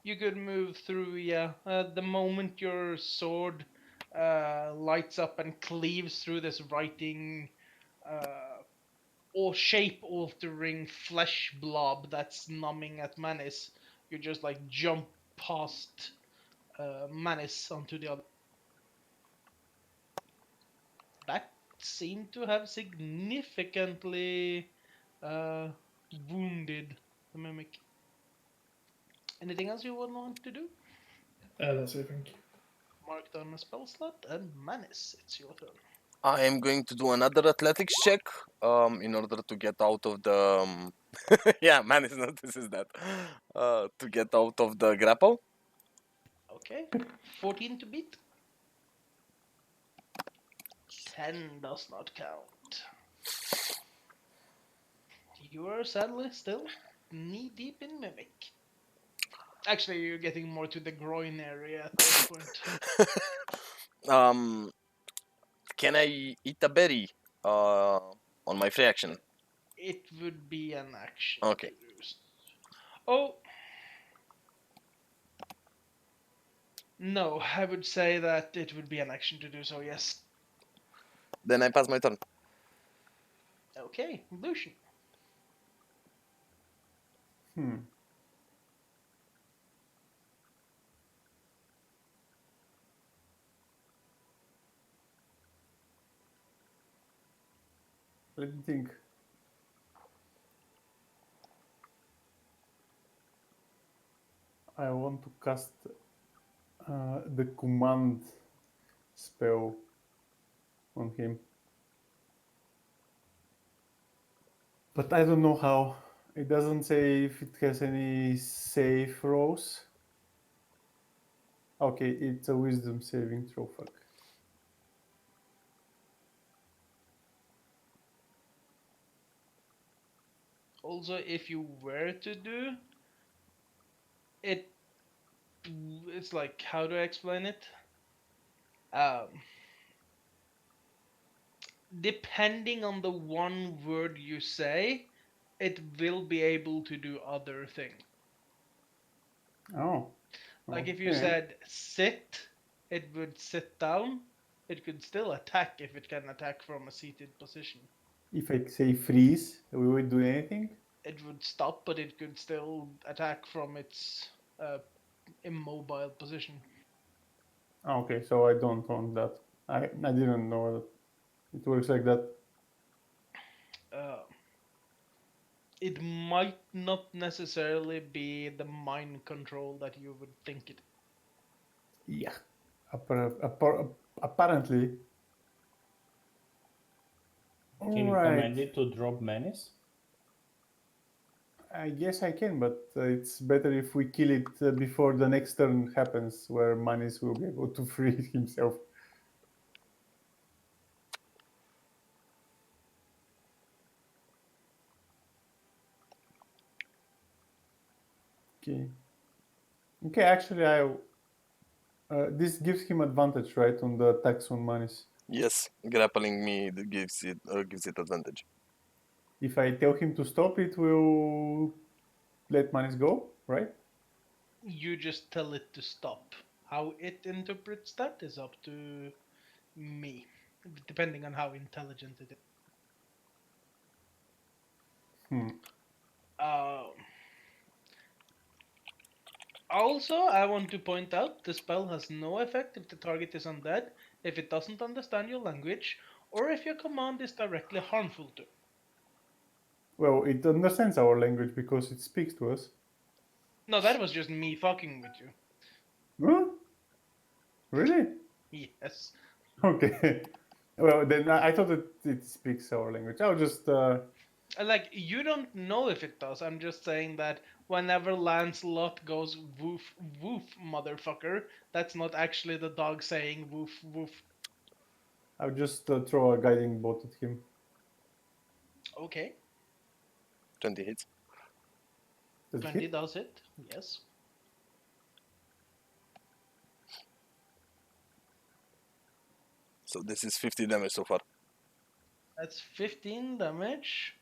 You could move through, yeah. The moment your sword lights up and cleaves through this writing or shape altering flesh blob that's numbing at Manus, you just like jump past Manus onto the other. That seemed to have significantly wounded the mimic. Anything else you would want to do? That's it. Thank you. Mark down a spell slot, and Manus, it's your turn. I am going to do another athletics check in order to get out of the yeah, man is not this is that to get out of the grapple. Okay, 14 to beat. 10 does not count. You are sadly still knee deep in Mimic. Actually, you're getting more to the groin area at this point. Can I eat a berry on my free action? It would be an action. Okay. To do. Oh! No, I would say that it would be an action to do so, yes. Then I pass my turn. Okay, Lucian. Let me think. I want to cast the command spell on him. But I don't know how. It doesn't say if it has any save throws. Okay, it's a wisdom saving throw. Fuck. Also, if you were to do it, it's like, how do I explain it? Depending on the one word you say, it will be able to do other things. Oh. Like if you okay. said sit, it would sit down. It could still attack if it can attack from a seated position. If I say freeze, we would do anything? It would stop, but it could still attack from its immobile position. Okay, so I don't want that. I didn't know that it works like that. It might not necessarily be the mind control that you would think it. Yeah. Apparently. Can you Alright. command it to drop menace? I guess I can, but it's better if we kill it before the next turn happens, where Manis will be able to free himself. Okay. Okay, actually, this gives him advantage, right, on the attacks on Manis. Yes, grappling me gives it advantage. If I tell him to stop, it will let Manis go, right? You just tell it to stop. How it interprets that is up to me, depending on how intelligent it is. Hmm. Also, I want to point out the spell has no effect if the target is undead, if it doesn't understand your language, or if your command is directly harmful to. Well, it understands our language because it speaks to us. No, that was just me fucking with you. Huh? Really? Yes. Okay. Well, then I thought that it speaks our language. I'll just. Like, you don't know if it does. I'm just saying that whenever Lancelot goes woof, woof, motherfucker, that's not actually the dog saying woof, woof. I'll just throw a guiding bolt at him. Okay. 20 hits. Does it 20 hit? does it. Yes. So this is 50 damage so far. That's 15 damage.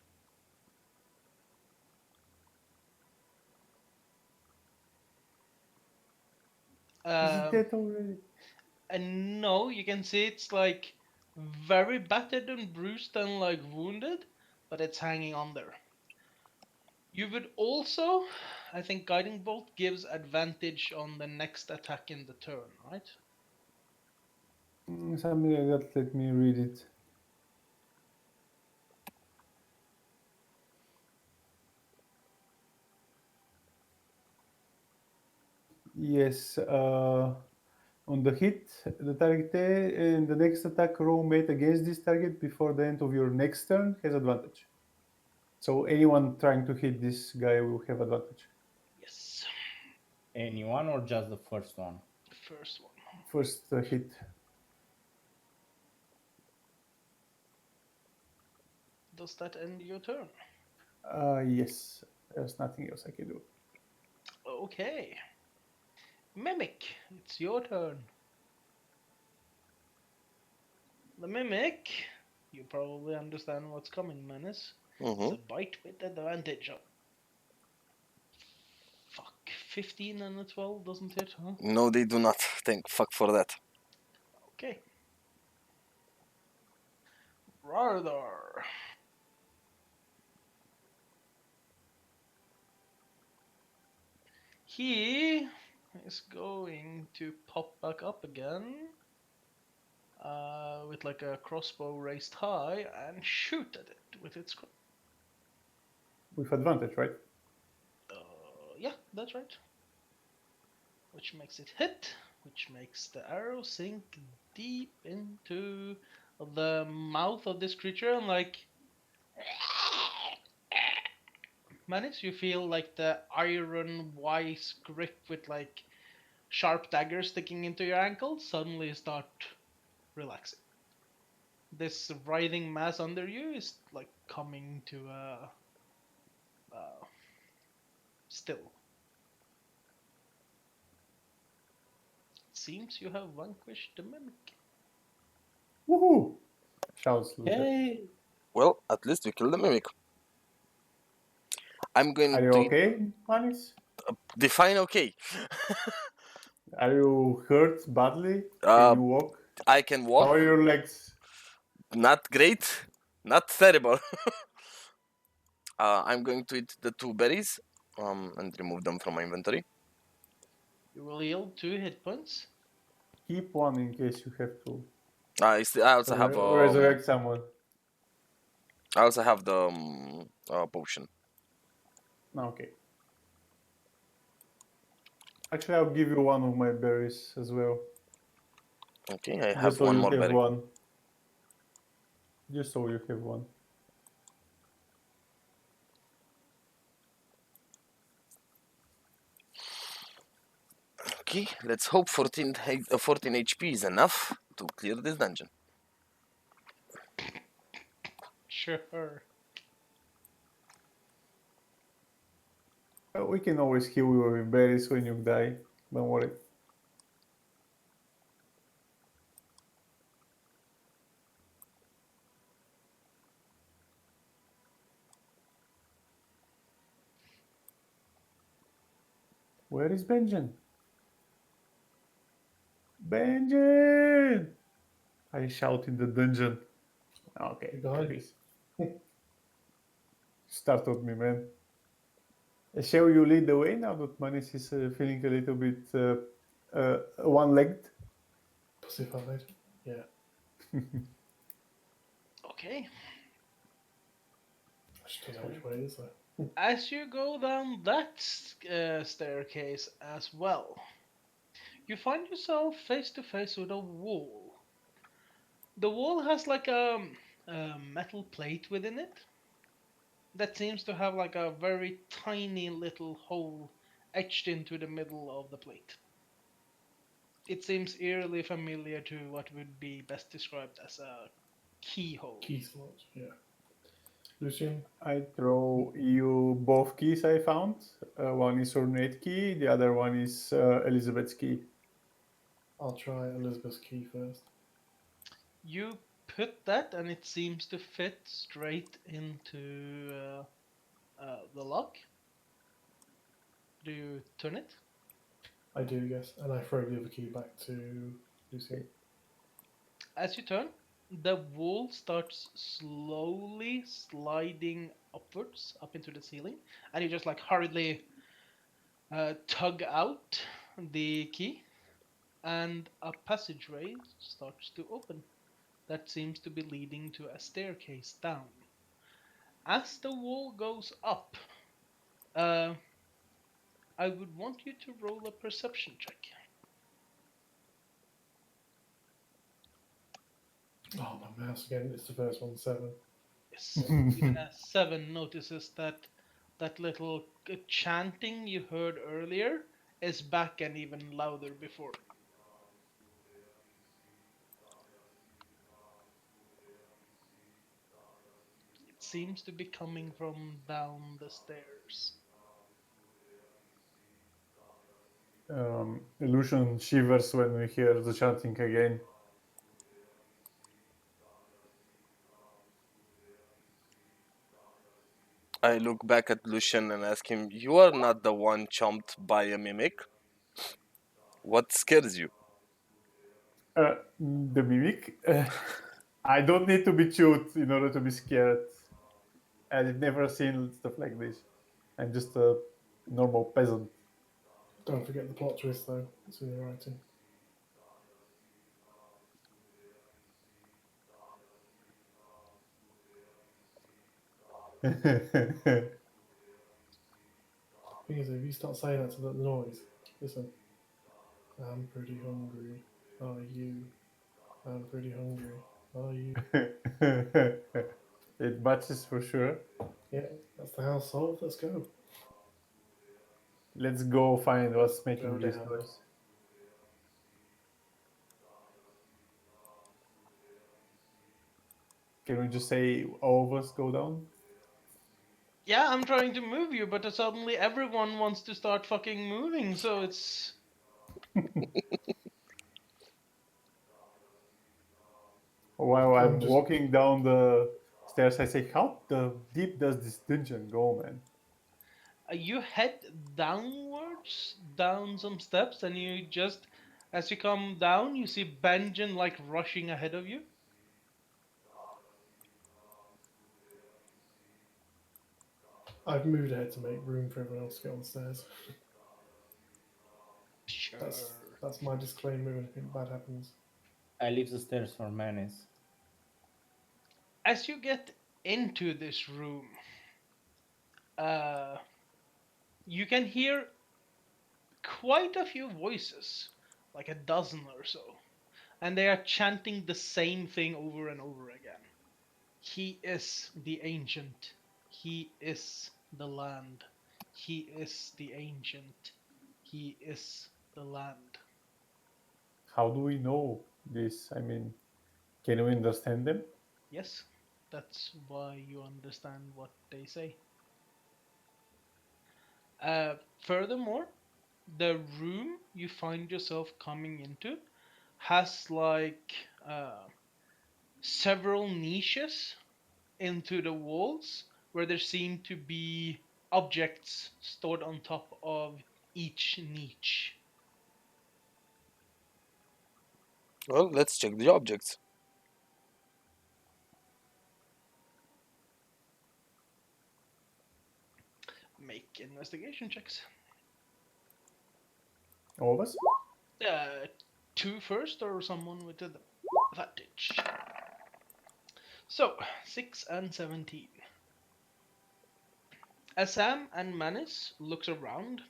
Is it dead already? And no, you can see it's like very battered and bruised and like wounded, but it's hanging on there. You would also, I think Guiding Bolt gives advantage on the next attack in the turn, right? Something like that. Let me read it. Yes. On the hit, the target and the next attack roll made against this target before the end of your next turn has advantage. So anyone trying to hit this guy will have advantage. Yes. Anyone or just the first one? First one. First hit. Does that end your turn? Yes. There's nothing else I can do. Okay. Mimic, it's your turn. The Mimic, you probably understand what's coming, Menace. It's a bite with advantage. Fuck, 15 and a 12 doesn't hit, huh? No, they do not. Thank fuck for that. Okay. Rardar. He is going to pop back up again with like a crossbow raised high and shoot at it with its. With advantage, right? Yeah, that's right. Which makes it hit, which makes the arrow sink deep into the mouth of this creature and like. Manage, you feel like the iron wise grip with like sharp daggers sticking into your ankle suddenly start relaxing. This writhing mass under you is like coming to still. It seems you have vanquished the mimic. Woohoo! Shouts Luther. Hey! Well, at least we killed the mimic. I'm going Are you to okay, Manis? define okay. Are you hurt badly? Can you walk? I can walk. How are your legs? Not great, not terrible. I'm going to eat the 2 berries and remove them from my inventory. You will heal 2 hit points. Keep one in case you have to I also have resurrect someone. the potion. Okay. Actually, I'll give you one of my berries as well. Okay, I Just have so one you more have berry. one. Just so you have one. Okay, let's hope 14 HP is enough to clear this dungeon. Sure. We can always heal you with berries when you die. Don't worry. Where is Benjen? Benjen! I shout in the dungeon. Okay, Behind there you. is. Startled me, man. Shall you lead the way now that Manis is feeling a little bit one-legged? Pussified. Yeah. Okay. I just don't know which way it is though. As you go down that staircase as well, you find yourself face to face with a wall. The wall has like a metal plate within it that seems to have like a very tiny little hole etched into the middle of the plate. It seems eerily familiar to what would be best described as a keyhole. Key slot. Yeah. Lucian. I throw you both keys I found. One is ornate key, the other one is Elizabeth's key. I'll try Elizabeth's key first. You put that, and it seems to fit straight into the lock. Do you turn it? I do, yes, and I throw the other key back to Lucian. As you turn, the wall starts slowly sliding upwards, up into the ceiling, and you just like hurriedly tug out the key, and a passageway starts to open that seems to be leading to a staircase down. As the wall goes up, uh, I would want you to roll a perception check. Oh, my mouse again. It's the first one, 7. Yes, even a 7 notices that that little chanting you heard earlier is back and even louder before. It seems to be coming from down the stairs. Illusion shivers when we hear the chanting again. I look back at Lucian and ask him, "You are not the one chomped by a mimic. What scares you?" The mimic. I don't need to be chewed in order to be scared. I've never seen stuff like this. I'm just a normal peasant. Don't forget the plot twist, though. It's in the writing. Thing is, if you start saying that to the noise, listen. I'm pretty hungry. Are you? I'm pretty hungry. Are you? It matches for sure. Yeah, that's the house solved. Let's go. Let's go find what's making Go this down. noise. Can we just say all of us go down? Yeah, I'm trying to move you, but suddenly everyone wants to start fucking moving, so it's. While I'm I'm just. walking down the stairs, I say, how deep does this dungeon go, man? You head downwards, down some steps, and you just. As you come down, you see Benjen like rushing ahead of you. I've moved ahead to make room for everyone else to get on the stairs. That's my disclaimer if anything bad happens. I leave the stairs for Manis. As you get into this room, uh, you can hear quite a few voices, like a dozen or so, and they are chanting the same thing over and over again. He is the ancient. He is the land. He is the ancient. He is the land. How do we know this? I mean, can we understand them? Yes, that's why you understand what they say. Furthermore, the room you find yourself coming into has like several niches into the walls where there seem to be objects stored on top of each niche. Well, let's check the objects. Make investigation checks. All of us? Uh, two first, or someone with an advantage. So, 6 and 17. As Sam and Manis looks around,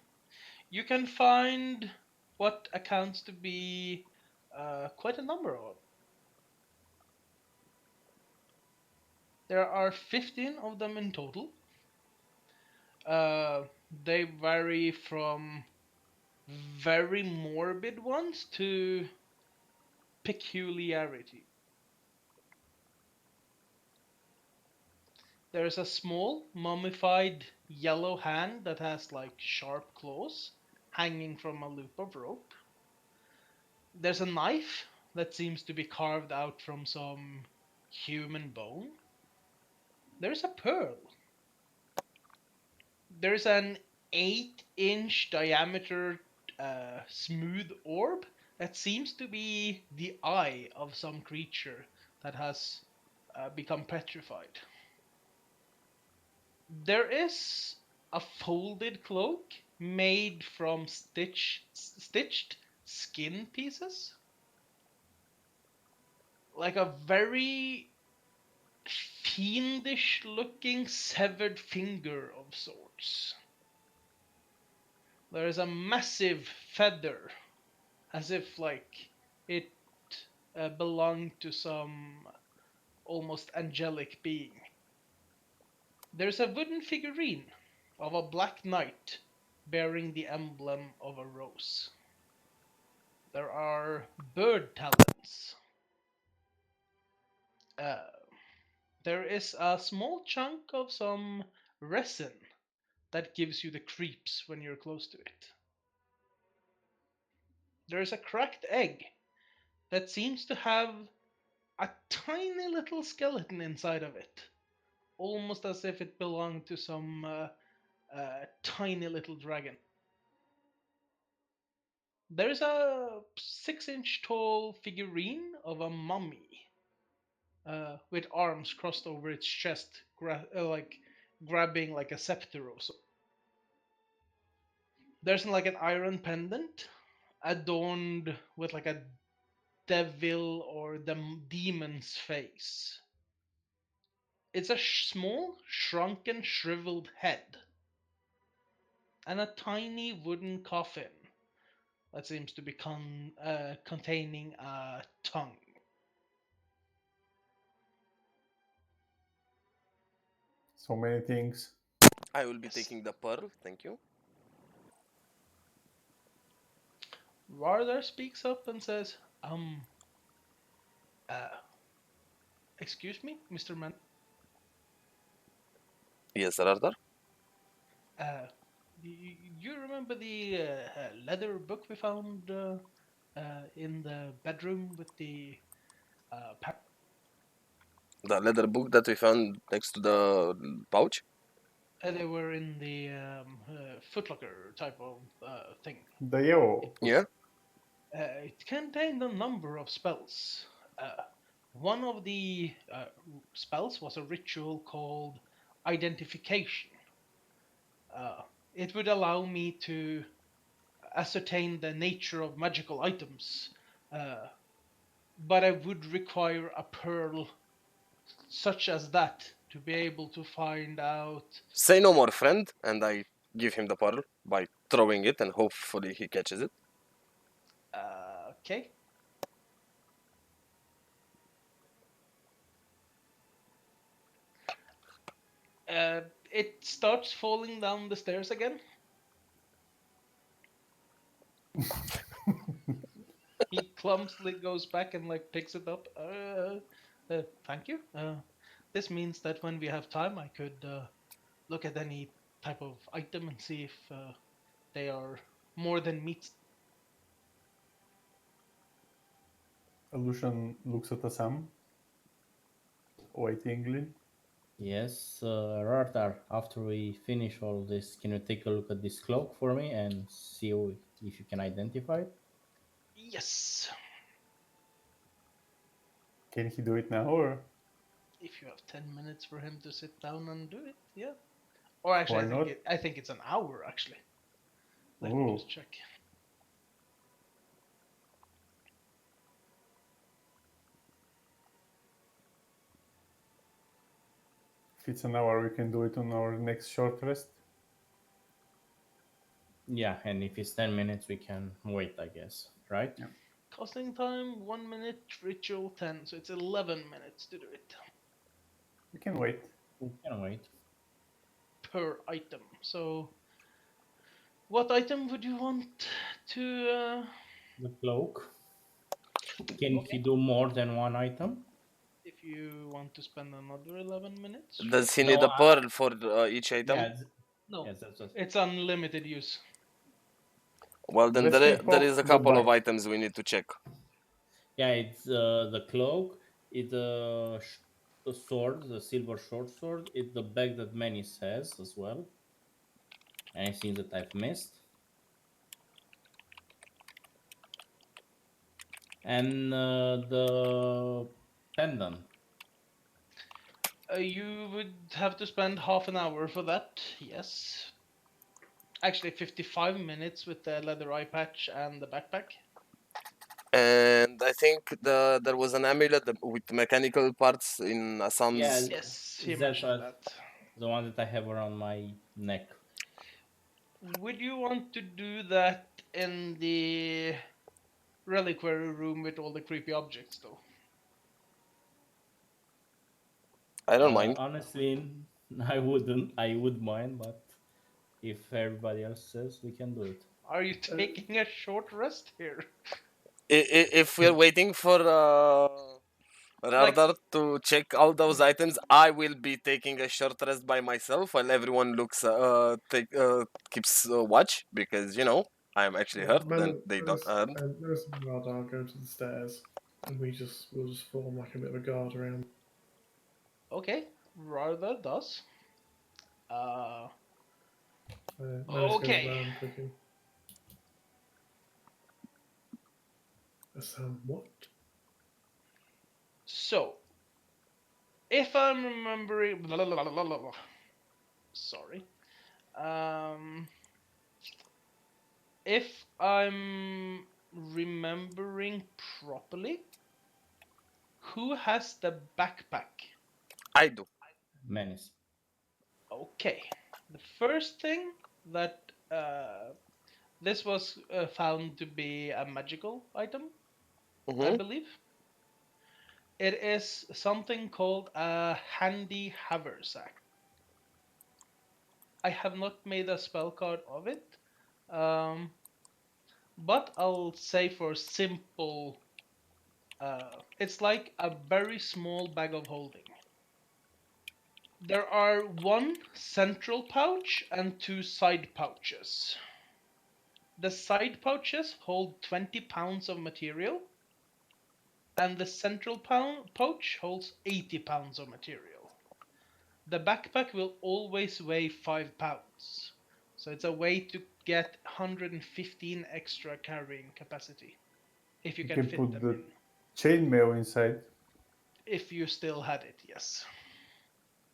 you can find what accounts to be quite a number of them. There are 15 of them in total. They vary from very morbid ones to peculiarity. There's a small, mummified yellow hand that has like sharp claws hanging from a loop of rope. There's a knife that seems to be carved out from some human bone. There's a pearl. There's an 8-inch diameter smooth orb that seems to be the eye of some creature that has become petrified. There is a folded cloak made from stitched skin pieces, like a very fiendish looking severed finger of sorts. There is a massive feather, as if like it belonged to some almost angelic being. There's a wooden figurine of a black knight bearing the emblem of a rose. There are bird talons. Uh, there is a small chunk of some resin that gives you the creeps when you're close to it. There is a cracked egg that seems to have a tiny little skeleton inside of it, almost as if it belonged to some tiny little dragon. There's a 6-inch tall figurine of a mummy with arms crossed over its chest, like grabbing like a scepter or so. There's like an iron pendant adorned with like a devil or the demon's face. It's a small, shrunken, shriveled head and a tiny wooden coffin that seems to be containing a tongue. So many things. I will be Yes. taking the pearl, thank you. Vardar speaks up and says, uh, excuse me, Mr. Man. Yes, Radar. Uh, you remember the leather book we found in the bedroom with the uh, The leather book that we found next to the pouch. they were in the footlocker type of thing. The yellow. Yeah. It contained a number of spells. One of the spells was a ritual called identification. Uh, it would allow me to ascertain the nature of magical items, but I would require a pearl such as that to be able to find out. Say no more, friend, and I give him the pearl by throwing it, and hopefully he catches it. Okay. It starts falling down the stairs again. He clumsily goes back and like picks it up. Thank you. This means that when we have time, I could look at any type of item and see if they are more than meets. Lucian looks at Assam, waitingly. Yes, Rartar, after we finish all this, can you take a look at this cloak for me and see if you can identify it? Yes. Can he do it now or If you have 10 minutes for him to sit down and do it, yeah. Or actually, why not? I think it's an hour actually. Let me Ooh. just check. If it's an hour, we can do it on our next short rest. Yeah, and if it's 10 minutes, we can wait, I guess, right? Yeah. Casting time 1 minute, ritual 10, so it's 11 minutes to do it We can wait. We can wait. per item. So, what item would you want to? The cloak. Can Okay. he do more than one item? If you want to spend another 11 minutes, sure. Does he No, need a pearl for each item? Yeah, No, yes, that's what. it's unlimited use. Well, then Let's think there of is a the couple of back. items we need to check. Yeah, it's the cloak, it's the sword, the silver short sword, it's the bag that Manis has as well. Anything that I've missed. And the pendant. You would have to spend half an hour for that, yes. Actually, 55 minutes with the leather eye patch and the backpack. And I think there was an amulet with mechanical parts in Assam's. Yeah, Yes, he that's mentioned what, that. the one that I have around my neck. Would you want to do that in the reliquary room with all the creepy objects, though? I don't mind. Honestly, I wouldn't. I would mind, but if everybody else says, we can do it. Are you taking a short rest here? If we're waiting for Radar to check all those items, I will be taking a short rest by myself while everyone looks keeps watch, because I'm actually hurt. Then they don't hurt. Manus and Radar go to the stairs, and we'll just form like a bit of a guard around. Okay, rather does. Manus Okay. goes around cooking. What? So, if I'm remembering, sorry, if I'm remembering properly, who has the backpack? I do. Menace. Okay, the first thing that this was found to be a magical item, I Mm-hmm. believe. It is something called a handy haversack. I have not made a spell card of it, um, but I'll say for simple, it's like a very small bag of holding. There are one central pouch and two side pouches. The side pouches hold 20 pounds of material, and the central pouch holds 80 pounds of material. The backpack will always weigh 5 pounds, so it's a way to get 115 extra carrying capacity if you You can can fit put them the in. chainmail inside. If you still had it, yes.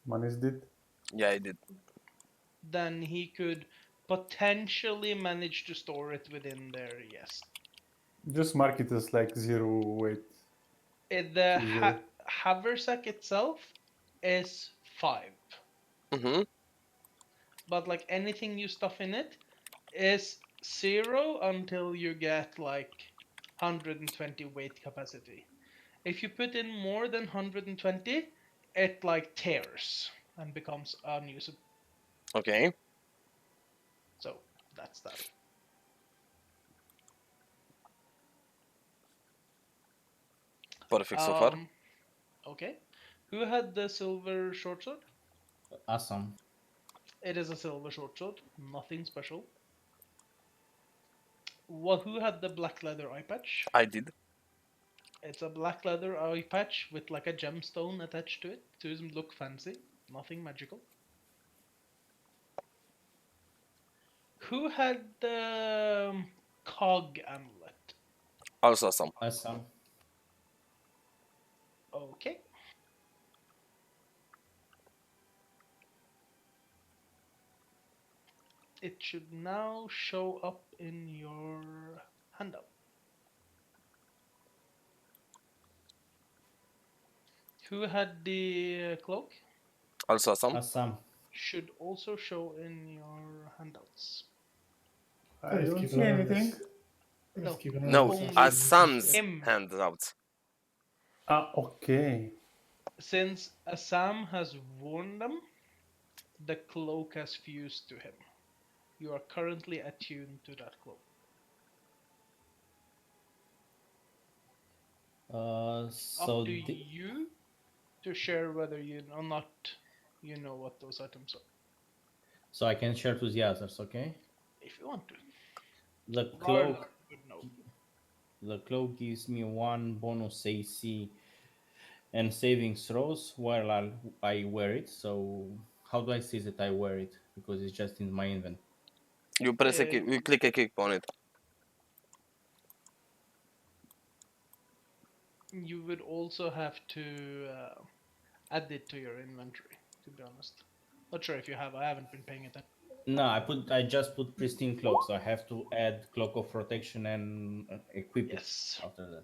Manis did. Yeah, I did. Then he could potentially manage to store it within there, yes. Just mark it as like 0 weight. The Zero. haversack itself is 5, Mm-hmm. but like anything you stuff in it is 0 until you get like 120 weight capacity. If you put in more than 120, it like tears and becomes unusable. Okay. So that's that. Perfect so far. Okay. Who had the silver short sword? Awesome. It is a silver short sword, nothing special. Well, who had the black leather eye patch? I did. It's a black leather eye patch with like a gemstone attached to it to look fancy, nothing magical. Who had the cog amulet? Also some. Awesome. Okay. It should now show up in your handout. Who had the cloak? Also some. Awesome. Should also show in your handouts. I Let's don't keep see an eye on anything. this. Let's No, keep an eye on No, this only after Assam's him. handouts. Okay. Since Assam has worn them, the cloak has fused to him. You are currently attuned to that cloak. So Up to you to share whether you or not you know what those items are, so I can share to the others, okay? if you want to. The Varla cloak would know. the cloak gives me 1 bonus AC and saving throws while I wear it. So how do I see that I wear it? Because it's just in my inventory. You press you click a kick on it. You would also have to add it to your inventory, to be honest. Not sure if you have, I haven't been paying attention. No, I just put pristine cloak, so I have to add cloak of protection and equip Yes. it after that.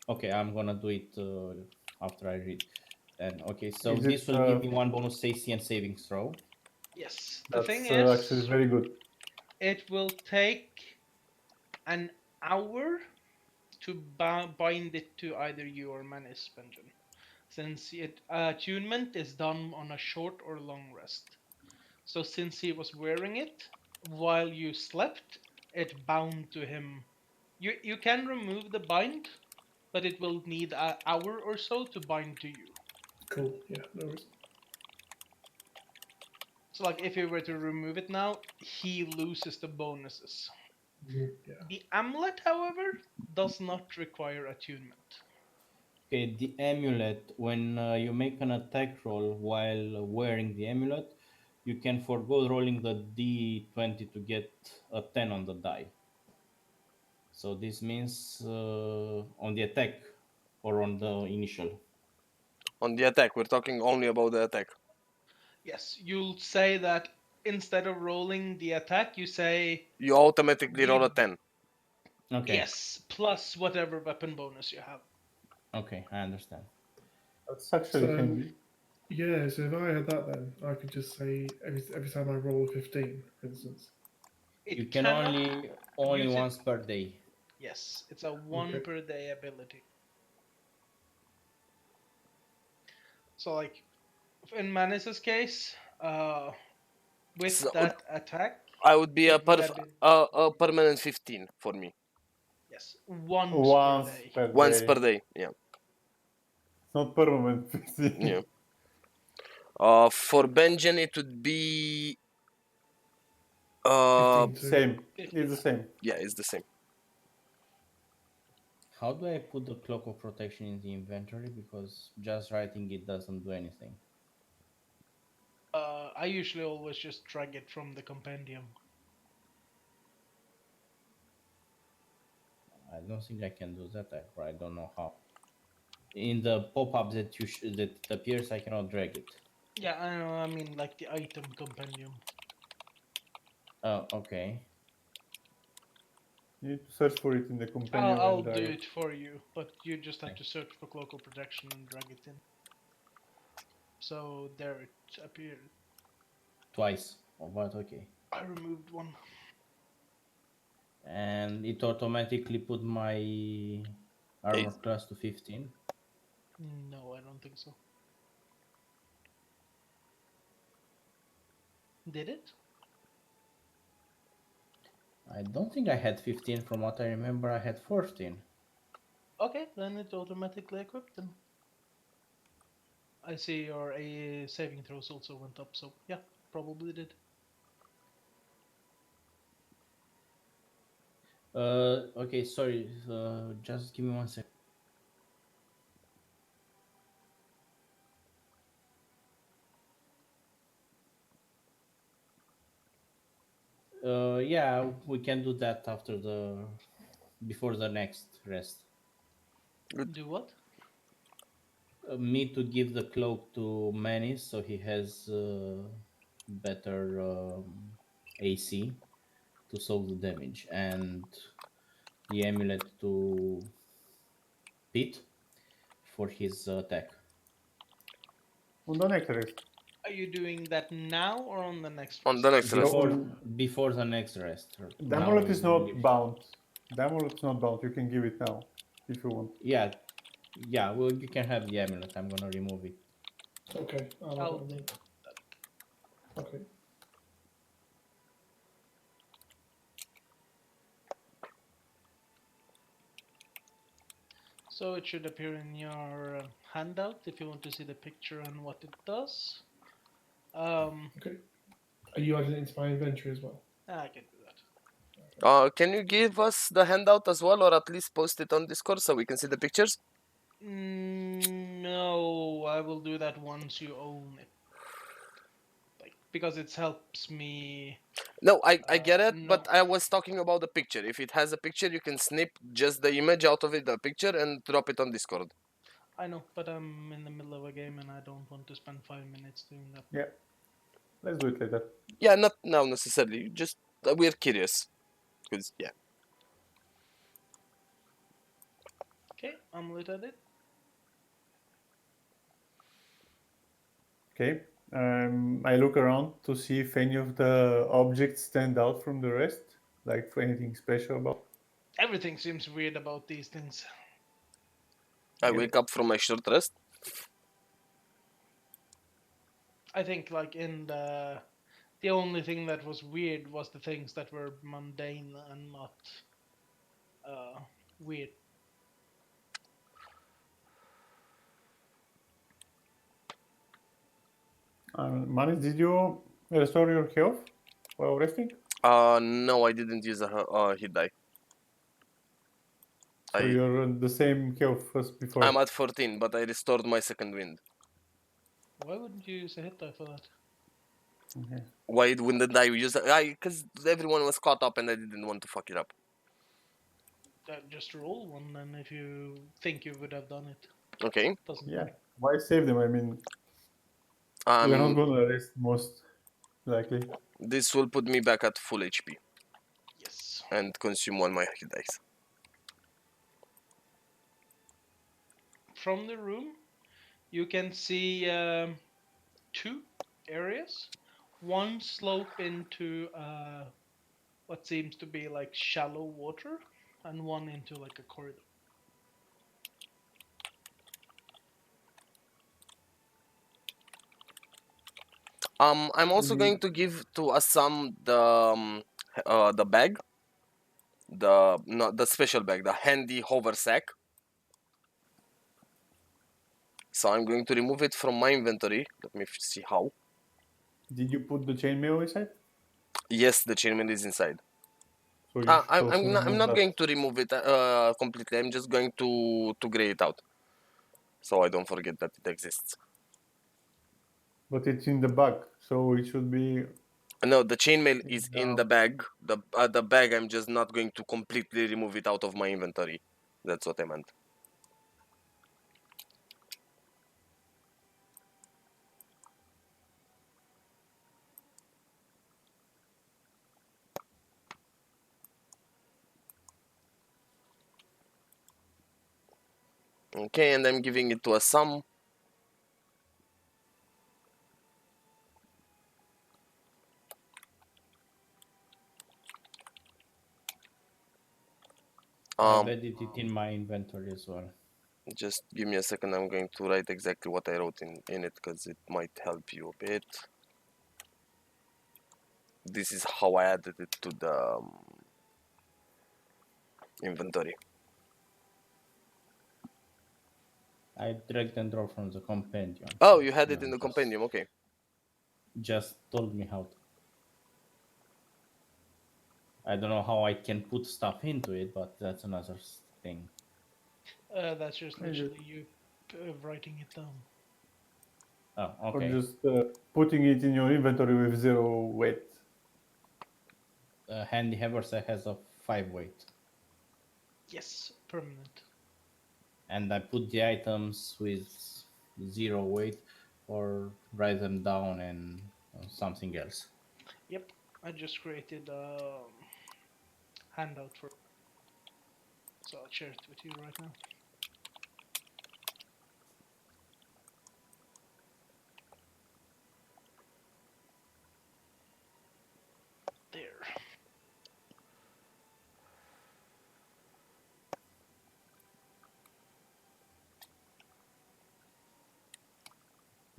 Okay, I'm gonna do it after I read. And okay, so Is this it? will give me 1 bonus AC and saving throw. Yes. The thing That's is, actually very good. it will take an hour to bind it to either you or Manis, Benjamin, since attunement is done on a short or long rest. So since he was wearing it while you slept, it bound to him. You can remove the bind, but it will need an hour or so to bind to you. Cool. Yeah, no worries. So like if you were to remove it now, he loses the bonuses. Yeah. The amulet, however, does not require attunement. Okay, the amulet. When you make an attack roll while wearing the amulet, you can forgo rolling the d20 to get a 10 on the die. So this means on the attack or on the initial. On the attack, we're talking only about the attack. Yes, you'll say that instead of rolling the attack, you say You automatically roll a Give- 10. Okay. yes, plus whatever weapon bonus you have. Okay, I understand. That's actually So handy. yeah, so if I had that, then I could just say every time I roll a 15, for instance. You It can cannot only use it. once per day. Yes, it's a one Okay. per day ability. So like in Manis's case, with So that attack, I would be it would have been a permanent 15 for me. yes, once per Once day. per Once day. per day. Yeah. It's not permanent. Yeah. For Benjen, it would be 15 too. Same. 50. It's the same. yeah, it's the same. How do I put the cloak of protection in the inventory? Because just writing it doesn't do anything. I usually always just drag it from the compendium. I don't think I can do that, or I don't know how. In the pop-up that that it appears, I cannot drag it. Yeah, I know. I mean, like the item compendium. Oh, okay. You need to search for it in the companion I'll and do it for you, but you just have Okay. to search for local protection and drag it in. So there it appeared. Twice. Oh, but okay. I removed one. And it automatically put my armor Eight. class to 15. No, I don't think so. Did it? I don't think I had 15. From what I remember, I had 14. Okay, then it automatically equipped them. I see your A saving throws also went up, so yeah, probably did. Okay, sorry. Just give me 1 second. Yeah, we can do that after before the next rest. Do what? Me to give the cloak to Manis so he has better AC to solve the damage, and the amulet to Pete for his attack. on the next rest. Are you doing that now or on the next On the rest? next rest. Before the next rest. The Now amulet we is will not leave. bound. The amulet is not bound. You can give it now if you want. Yeah, yeah. Well, you can have the amulet. I'm gonna remove it. Okay, I'll I'll have it take then. Okay. So it should appear in your handout if you want to see the picture and what it does. Okay. Are you adding it into my inventory as well? I can do that. Can you give us the handout as well, or at least post it on Discord so we can see the pictures? No, I will do that once you own it. Like because it helps me. No, I get it, No, but I was talking about the picture. If it has a picture, you can snip just the image out of it, the picture, and drop it on Discord. I know, but I'm in the middle of a game and I don't want to spend 5 minutes doing that. Yeah. Let's do it later. Yeah, not now necessarily. Just we're curious, because yeah. Okay, I'm lit at it. Okay. I look around to see if any of the objects stand out from the rest, like for anything special about. Everything seems weird about these things. I Yeah. wake up from my short rest. I think like in the only thing that was weird was the things that were mundane and not weird. Manis, did you restore your health while resting? No, I didn't use a hit die. So you're on the same health as before. I'm at 14, but I restored my second wind. Why wouldn't you use a hit die for that? Okay. Why wouldn't I use it? Because everyone was caught up and I didn't want to fuck it up. Just roll one, and if you think you would have done it, Okay. doesn't Yeah. matter. Why save them? I mean, we're not Um, gonna rest most likely. this will put me back at full HP Yes. and consume one my hit dice. From the room, you can see two areas. One slope into what seems to be like shallow water, and one into like a corridor. I'm also going to give to Assam the bag, the not the special bag, the handy hover sack. So I'm going to remove it from my inventory. Let me see how. Did you put the chainmail inside? Yes, the chainmail is inside. So you should I'm also I'm not, I'm remove not that. going to remove it completely. I'm just going to gray it out, so I don't forget that it exists. But it's in the bag, so it should be. No, the chainmail is in No. the bag. The bag, I'm just not going to completely remove it out of my inventory. That's what I meant. Okay, and I'm giving it to a sum. I've Um, added it in my inventory as well. just give me a second. I'm going to write exactly what I wrote in it because it might help you a bit. This is how I added it to the inventory. I dragged and dropped from the compendium. Oh, So you had you it in know, the compendium. Okay. just told me how to. I don't know how I can put stuff into it, but that's another thing. That's just I just, literally you writing it down. Oh, or okay. just putting it in your inventory with 0 weight. Handy haversack has a 5 weight, Yes, permanent. and I put the items with 0 weight, or write them down and something else. Yep, I just created a handout for. So I'll share it with you right now. There.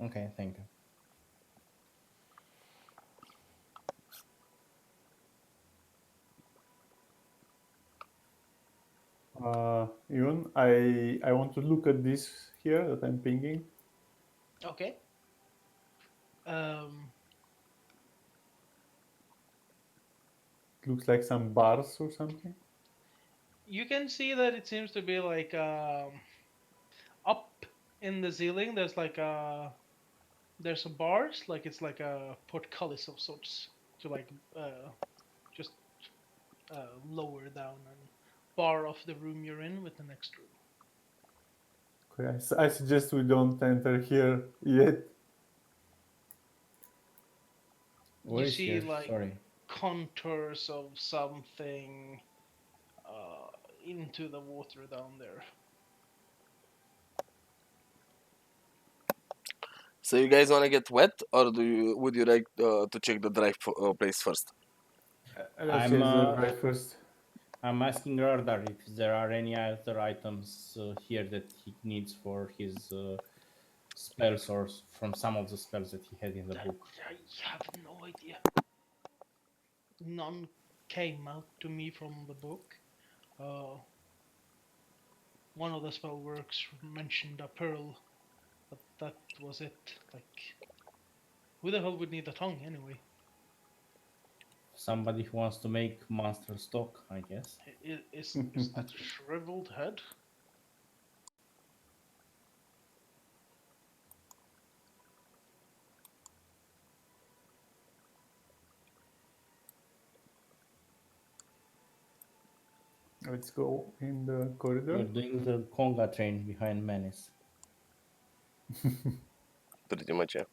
Okay, thank you. Even I want to look at this here that I'm pinging. Okay. Um, It looks like some bars or something. you can see that it seems to be like up in the ceiling. There's some bars, like it's like a portcullis of sorts to like just lower down and bar off the room you're in with the next room. Okay, I suggest we don't enter here yet. Where You is see here? like Sorry. contours of something uh, into the water down there. So you guys want to get wet, or would you like to check the dry place first? Let's I'm change the uh, drive first. I'm asking Radar if there are any other items here that he needs for his spells, or from some of the spells that he had in the That book. I have no idea. None came out to me from the book. Uh, one of the spell works mentioned a pearl, but that was it. Like, who the hell would need a tongue anyway? Somebody who wants to make monster stock, I guess. Is that a shriveled head? Let's go in the corridor. You're doing the conga train behind Menace. Pretty much, yeah.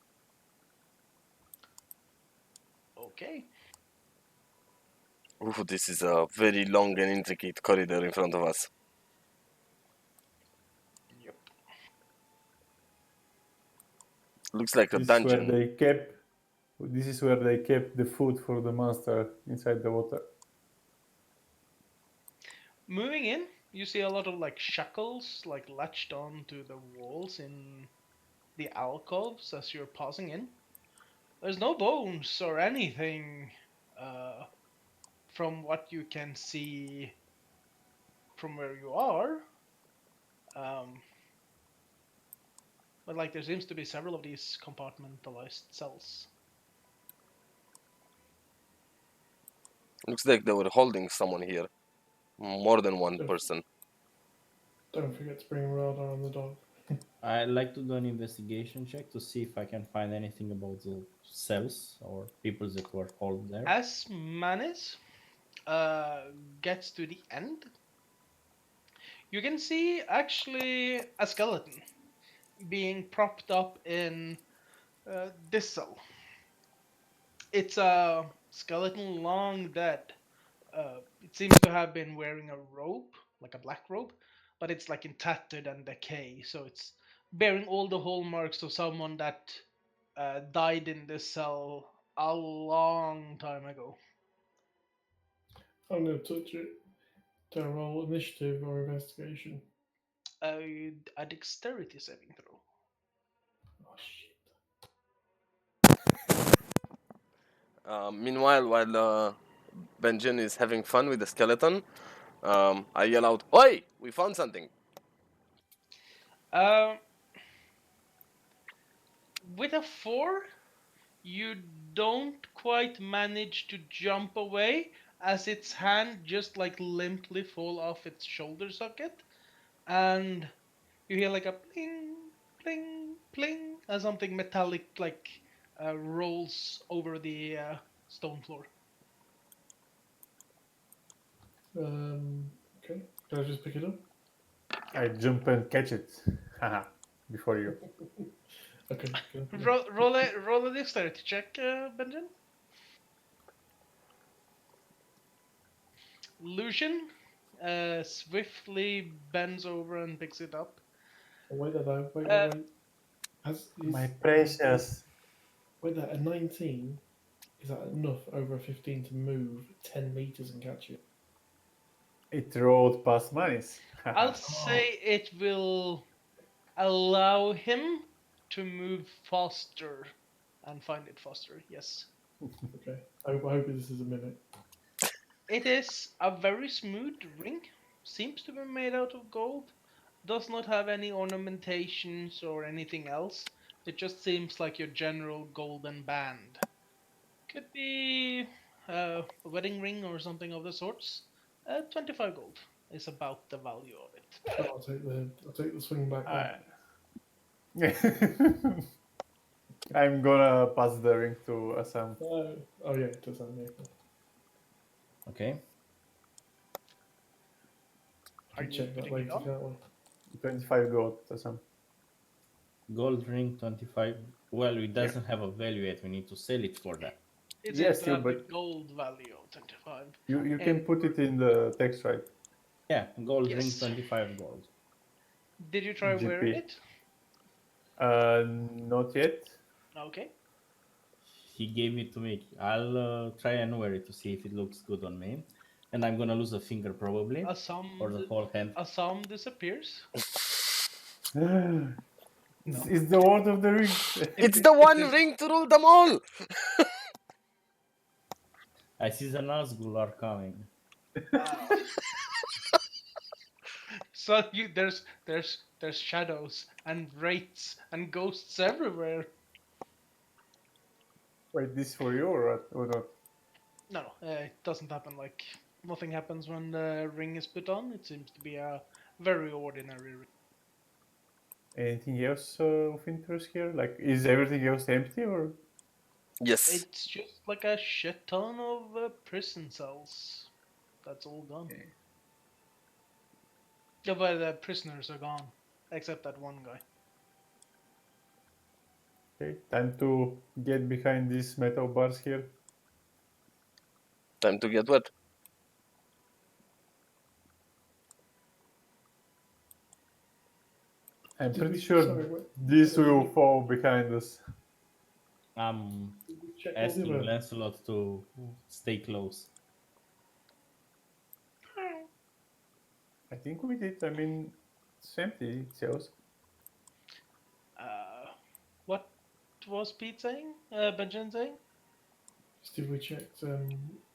Okay. Ooh, this is a very long and intricate corridor in front of us. Yep. Looks like a This is where dungeon. they kept. This is where they kept the food for the monster inside the water. Moving in, you see a lot of like shackles like latched onto the walls in the alcoves as you're passing in. There's no bones or anything uh, from what you can see from where you are. Um, but like there seems to be several of these compartmentalized cells. Looks like they were holding someone here. More than one Don't, person. don't forget to bring Radar on the dog. I'd like to do an investigation check to see if I can find anything about the cells or people that were held there. As Manis gets to the end, you can see actually a skeleton being propped up in this cell. It's a skeleton long dead. It seems to have been wearing a robe, like a black robe, but it's like in tattered and decay, so it's bearing all the hallmarks of someone that died in this cell a long time ago. I'm going to touch it. Do I roll initiative or investigation? A dexterity saving throw. Oh, shit. Meanwhile, while Benjin is having fun with the skeleton, I yell out, "Oi! We found something!" Um, with a 4, you don't quite manage to jump away as its hand just like limply fall off its shoulder socket, and you hear like a pling, pling, pling as something metallic like rolls over the stone floor. Okay. Can I just pick it up? I jump and catch it. Haha. Before you. Okay. Can I Roll a dexterity check, Benjamin. Lucian swiftly bends over and picks it up. wait that out. Wait, Uh, wait, wait. My precious. Wait that a 19, is that enough over a 15 to move 10 meters and catch it? It rolled past mice. I'll say it will allow him to move faster and find it faster. Yes. Okay. I hope this is a minute. It is a very smooth ring. Seems to be made out of gold. Does not have any ornamentations or anything else. It just seems like your general golden band. Could be a wedding ring or something of the sorts. 25 gold is about the value of it. Oh, I'll take the swing back then. I'm gonna pass the ring to Assam. Oh yeah, it does that. Yeah. Okay. Are Can you check that putting it later, on? can't we? 25 gold, Assam. Gold ring 25. Well, it doesn't have a value yet. We need to sell it for that. It seems Yes, to you, have the but gold value of 25. you can And put it in the text, right? Yeah, gold ring yes. 25 gold. Did you try wearing GP. it? Not yet. Okay. He gave me to make. I'll try and wear it to see if it looks good on me. And I'm gonna lose a finger probably, or the whole hand. A sum disappears. it's, No. it's the word of the rings. It's the one ring to rule them all. I see the Nazgul are coming. So there's shadows and wraiths and ghosts everywhere. Wait, this for you or not? No, it doesn't happen. Like nothing happens when the ring is put on. It seems to be a very ordinary ring. Anything else of interest here? Like, is everything else empty or? Yes. It's just like a shit ton of prison cells. That's all gone. Yeah, but the prisoners are gone, except that one guy. Okay, time to get behind these metal bars here. Time to get wet. I'm Did pretty we- sure sorry, what- this will fall behind us. I'm Did we check all the asking other? Lancelot to stay close. I think we did. I mean, it's empty, it shows. What was Pete saying? Benjamin saying? Did we check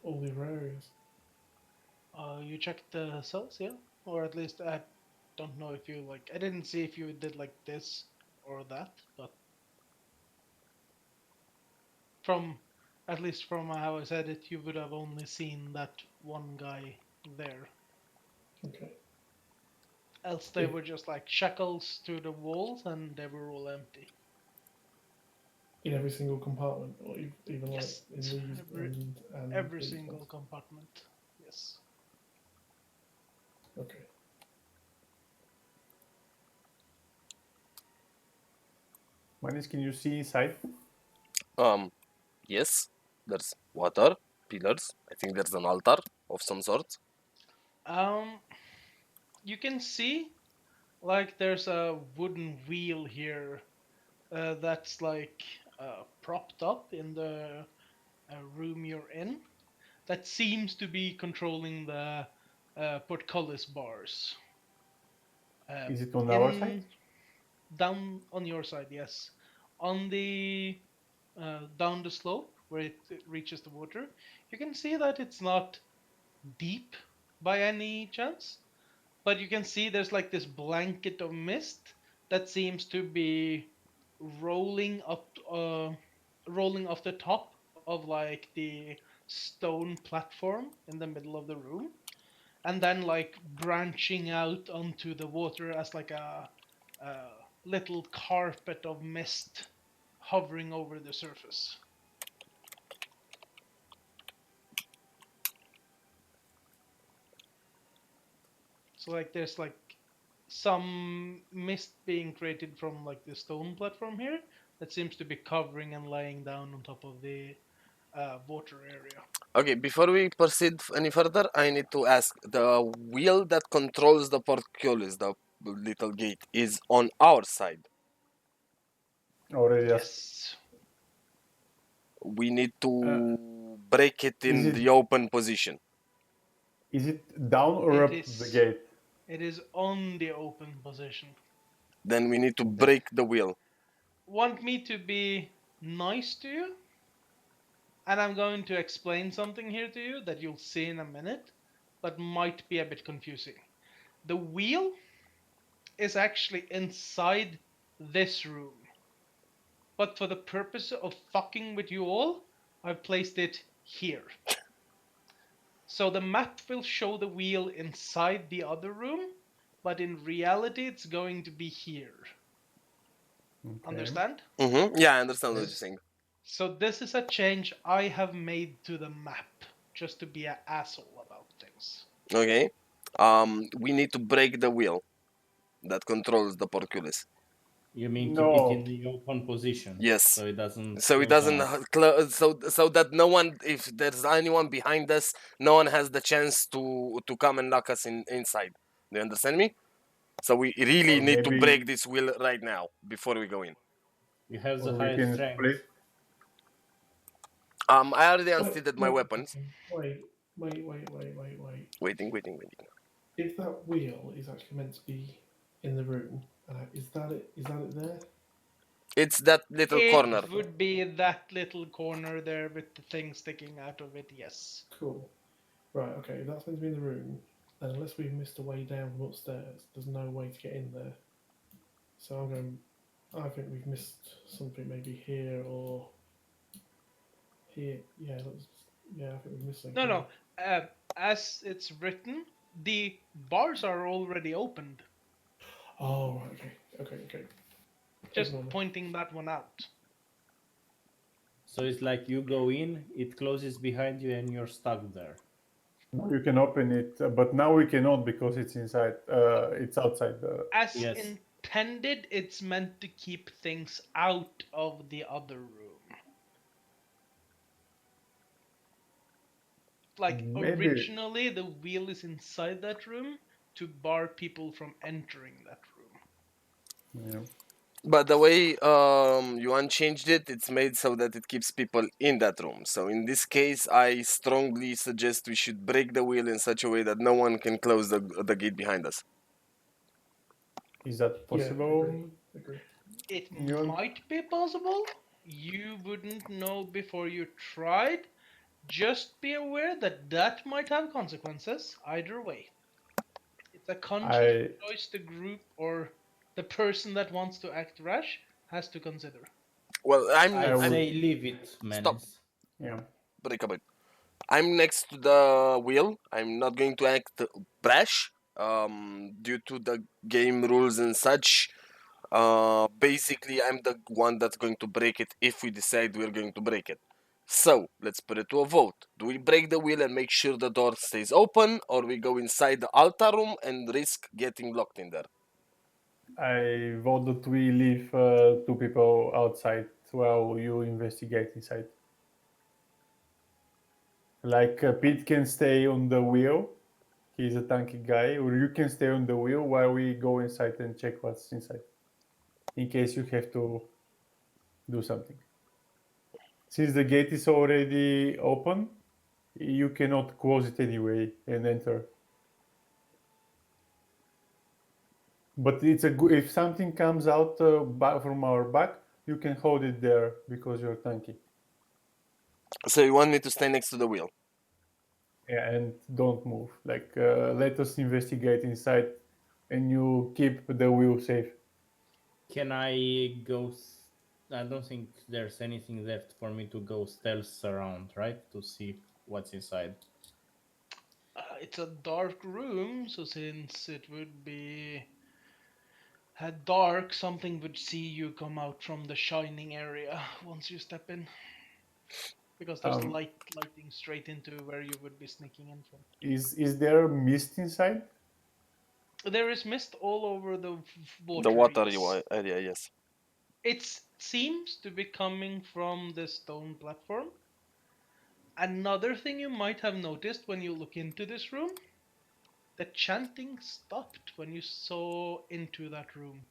all the other areas? You checked the cells, yeah? Or at least I don't know if you like. I didn't see if you did like this or that, but from at least from how I said it, you would have only seen that one guy there. Okay. Else they If- were just like shackles to the walls and they were all empty. In every single compartment, or even Yes, like in these and every these single ones? compartment. Yes. Okay. Manis, can you see inside? Yes. There's water, pillars. I think there's an altar of some sort. You can see Like there's a wooden wheel here that's like propped up in the room you're in that seems to be controlling the portcullis bars. Is it on our side? In down on your side, yes. On the down the slope where it reaches the water, you can see that it's not deep by any chance, but you can see there's like this blanket of mist that seems to be rolling up, rolling off the top of like the stone platform in the middle of the room, and then like branching out onto the water as like a little carpet of mist hovering over the surface. So like there's like some mist being created from like the stone platform here that seems to be covering and laying down on top of the water area. Okay, before we proceed any further, I need to ask: the wheel that controls the portcullis, the little gate, is on our side. Already asked. Yes. We need to break it in is it- the open position. Is it down or It up the is. gate? It is on the open position. Then we need to break the wheel. Want me to be nice to you? And I'm going to explain something here to you that you'll see in a minute, but might be a bit confusing. The wheel is actually inside this room, but for the purpose of fucking with you all, I've placed it here. So the map will show the wheel inside the other room, but in reality it's going to be here. Okay. Understand? Yeah, I understand what you're Yes. saying. So this is a change I have made to the map, just to be an asshole about things. Okay. We need to break the wheel that controls the portcullis. You mean keep it in No. the open position Yes. so it doesn't So it close doesn't on us. so that no one, if there's anyone behind us, no one has the chance to come and lock us inside. Do you understand me? So we really Or need to maybe, break this wheel right now before we go in. You have the or we highest can strength. split. I already Wait, unsteaded my weapons. wait. Waiting. If that wheel is actually meant to be in the room, is that it? Is that it there? It's that little corner. It would be that little corner there with the thing sticking out of it, yes. Cool. Right, okay, if that's meant to be in the room, then unless we've missed a way down from upstairs, there's no way to get in there. So I think we've missed something maybe here or here. Yeah, I think we've missed something. No, no. As it's written, the bars are already opened. Oh, right, okay. Just Ignore me. pointing that one out. So it's like you go in, it closes behind you, and you're stuck there. Now you can open it, but now we cannot because it's inside. It's outside. As Yes. intended, it's meant to keep things out of the other room. Like, Maybe. originally, the wheel is inside that room to bar people from entering that room. Yeah. But the way you unchanged it, it's made so that it keeps people in that room. So in this case, I strongly suggest we should break the wheel in such a way that no one can close the gate behind us. Is that possible? Yeah, agree. It You're- might be possible. You wouldn't know before you tried. Just be aware that that might have consequences either way. It's a conscious choice the group or the person that wants to act rash has to consider. Well, I will- say leave it, Menace. Yeah. break a bit. I'm next to the wheel. I'm not going to act brash due to the game rules and such. Basically, I'm the one that's going to break it if we decide we're going to break it. So, let's put it to a vote. Do we break the wheel and make sure the door stays open, or we go inside the altar room and risk getting locked in there? I vote that we leave two people outside while you investigate inside. Like Pete can stay on the wheel He's a tanky guy, or you can stay on the wheel while we go inside and check what's inside, in case you have to do something. Since the gate is already open, you cannot close it anyway and enter. But it's a good if something comes out back from our back, you can hold it there because you're tanky. So you want me to stay next to the wheel? Yeah, and don't move. Like let us investigate inside, and you keep the wheel safe. Can I go? I don't think there's anything left for me to go stealth around, right? To see what's inside. It's a dark room, so since it would be dark, something would see you come out from the shining area once you step in, because there's Um, lighting straight into where you would be sneaking in from. is there mist inside? There is mist all over the The water, water yes. area, yes. It seems to be coming from the stone platform. Another thing you might have noticed when you look into this room, the chanting stopped when you saw into that room.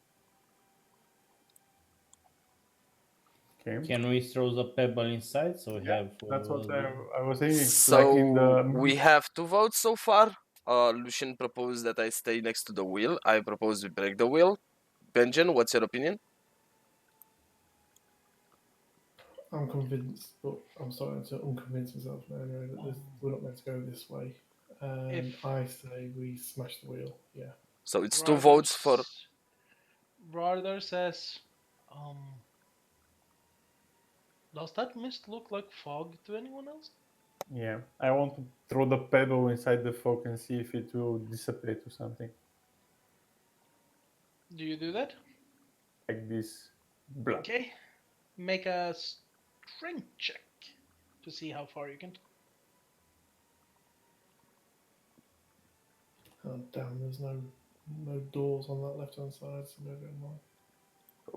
Okay. Can we throw the pebble inside so we Yeah, have? that's what I was thinking. Like in So the we have two votes so far. Lucian proposed that I stay next to the wheel. I propose we break the wheel. Benjamin, what's your opinion? I'm convinced, but I'm starting to unconvince myself now anyway that we're not meant to go this way. If And I say we smash the wheel. Yeah. So it's two Rather, votes for. Rather says, um, does that mist look like fog to anyone else? yeah, I want to throw the pebble inside the fog and see if it will dissipate to something Do you do that? like this. Blah. Okay. Make a strength check to see how far you can. Oh damn! There's no doors on that left hand side, so maybe I'm wrong.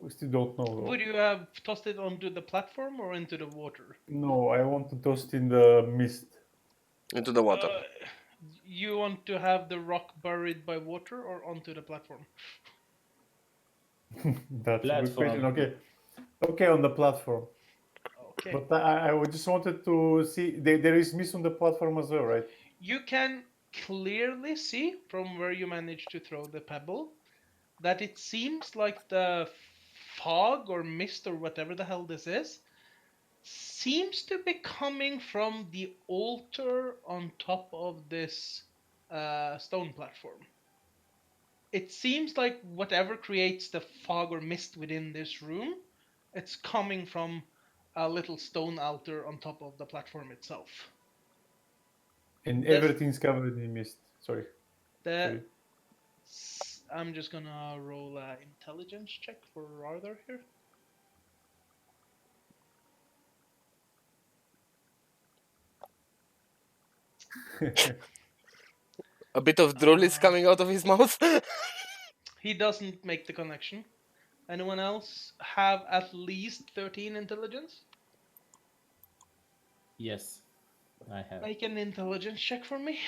We still don't know though. Would you have tossed it onto the platform or into the water? No, I want to toss it in the mist. Into the water. Uh, you want to have the rock buried by water or onto the platform? That's a good question. Platform. Okay, okay, on the platform. Okay. But I just wanted to see there is mist on the platform as well, right? You can clearly see from where you managed to throw the pebble that it seems like the fog or mist or whatever the hell this is seems to be coming from the altar on top of this stone platform. It seems like whatever creates the fog or mist within this room, it's coming from a little stone altar on top of the platform itself. And The everything's covered in mist. Sorry, the sorry. I'm just gonna roll an intelligence check for Arthur here. A bit of drool is coming out of his mouth. He doesn't make the connection. Anyone else have at least 13 intelligence? Yes, I have. Make an intelligence check for me.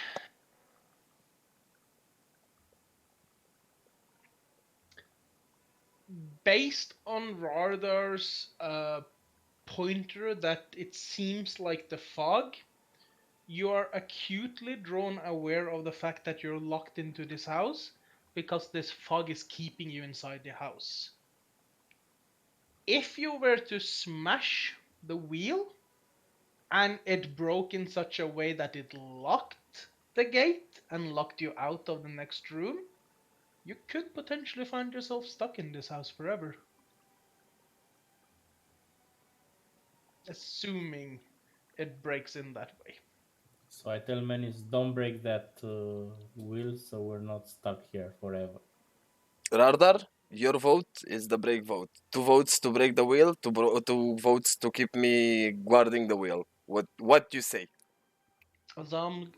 Based on Rardar's pointer that it seems like the fog, you are acutely drawn aware of the fact that you're locked into this house because this fog is keeping you inside the house. If you were to smash the wheel and it broke in such a way that it locked the gate and locked you out of the next room, you could potentially find yourself stuck in this house forever. Assuming it breaks in that way. So I tell Menis, don't break that wheel, so we're not stuck here forever. Radar, your vote is the break vote. Two votes to break the wheel, two votes to keep me guarding the wheel. What do you say? Azam,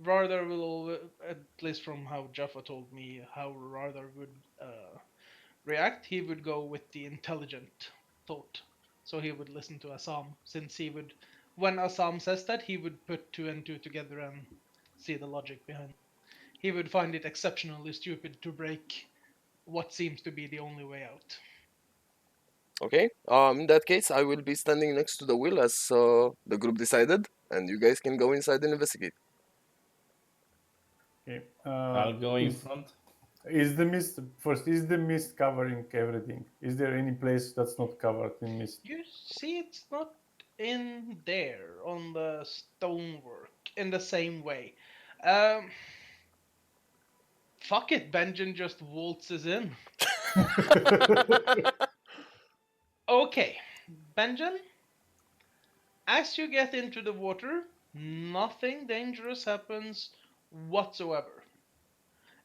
Rardar will, at least from how Jaffa told me how Rardar would react, he would go with the intelligent thought. So he would listen to Assam, since he would, when Assam says that, he would put two and two together and see the logic behind it. He would find it exceptionally stupid to break what seems to be the only way out. Okay. In that case, I will be standing next to the wheel as the group decided, and you guys can go inside and investigate. Okay. I'll go in Is front. is the mist first? Is the mist covering everything? Is there any place that's not covered in mist? You see, it's not in there on the stonework in the same way. Um, Fuck it, Benjamin just waltzes in. Okay, Benjamin, as you get into the water, nothing dangerous happens whatsoever.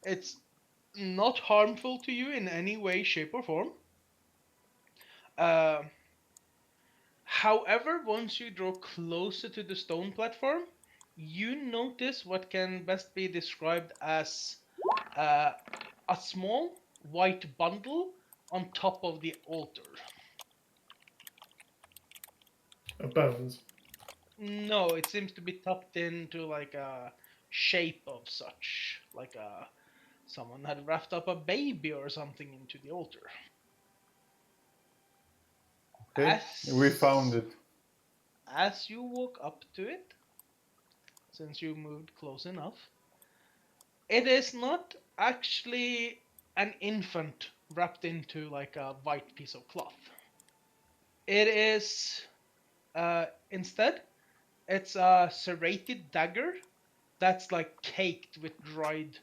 It's not harmful to you in any way, shape, or form. Uh, However, once you draw closer to the stone platform, you notice what can best be described as uh, a small white bundle on top of the altar. Bones. No, it seems to be tucked into like a shape of such, like someone had wrapped up a baby or something into the altar. Okay, we found As it. as you walk up to it, since you moved close enough, it is not actually an infant wrapped into like a white piece of cloth. It is instead it's a serrated dagger that's like caked with dried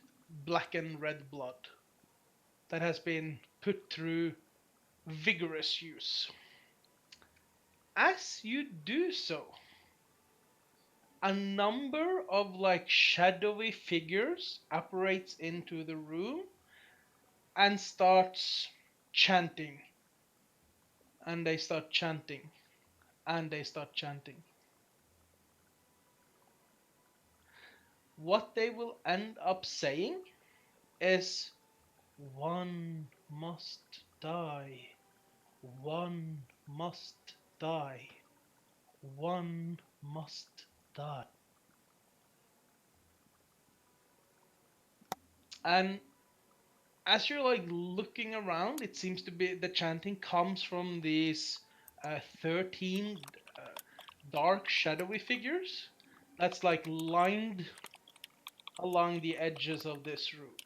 black and red blood that has been put through vigorous use. As you do so, a number of like shadowy figures apparates into the room and starts chanting, and they start chanting, and they start chanting. What they will end up saying is, one must die, one must die, one must die. And as you're like looking around, it seems to be the chanting comes from these 13 dark, shadowy figures that's like lined along the edges of this room.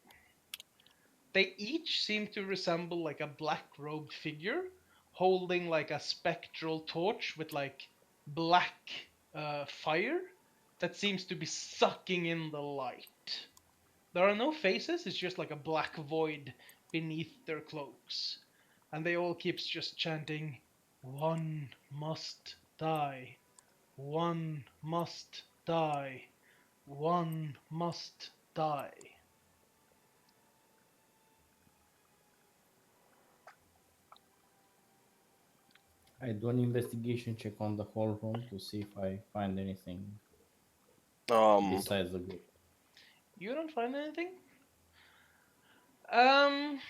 They each seem to resemble like a black robed figure holding like a spectral torch with like black fire that seems to be sucking in the light. There are no faces, it's just like a black void beneath their cloaks. And they all keep just chanting, one must die, one must die, one must die. I do an investigation check on the whole room to see if I find anything Um, besides the group. You don't find anything? Um,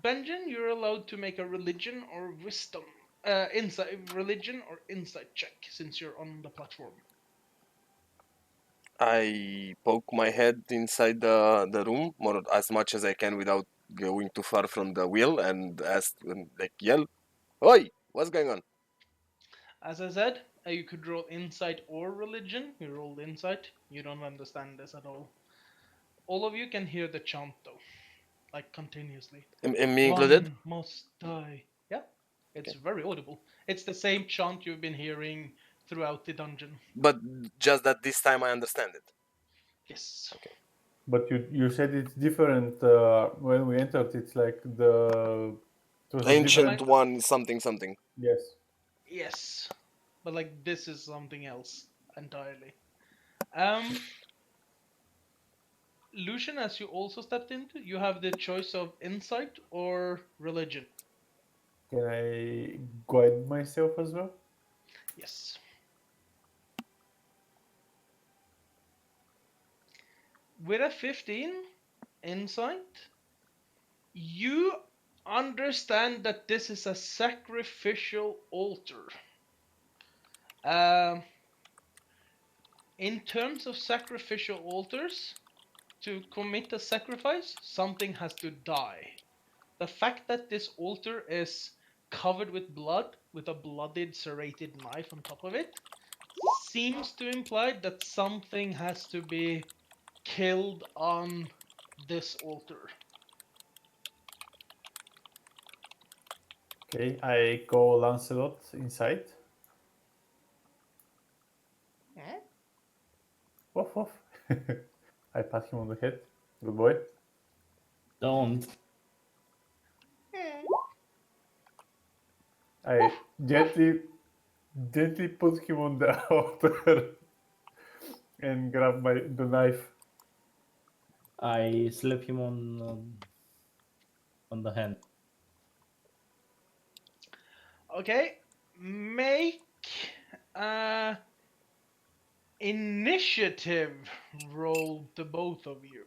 Benjamin, you're allowed to make a religion or wisdom, religion or insight check since you're on the platform. I poke my head inside the room more as much as I can without going too far from the wheel and ask and like yell, "Oi, what's going on?" As I said, you could roll insight or religion. You rolled insight. You don't understand this at all. All of you can hear the chant though, like continuously. And me included. One must die. Yeah, it's Okay. very audible. It's the same chant you've been hearing throughout the dungeon. But just that this time I understand it. Yes. But you said it's different when we entered. It's like it was a Ancient different. Like, one, something, something. Yes. yes, but like this is something else entirely. Um, Lucian, as you also stepped into, you have the choice of insight or religion. Can I guide myself as well? Yes. With a 15 insight, you understand that this is a sacrificial altar. Um, In terms of sacrificial altars, to commit a sacrifice, something has to die. The fact that this altar is covered with blood, with a bloodied serrated knife on top of it, seems to imply that something has to be killed on this altar. Okay, I call Lancelot inside. Hmm? Woof woof. I pat him on the head. Good boy. Don't. I gently put him on the altar and grab the knife. I slap him on the hand. Okay, make initiative roll to both of you.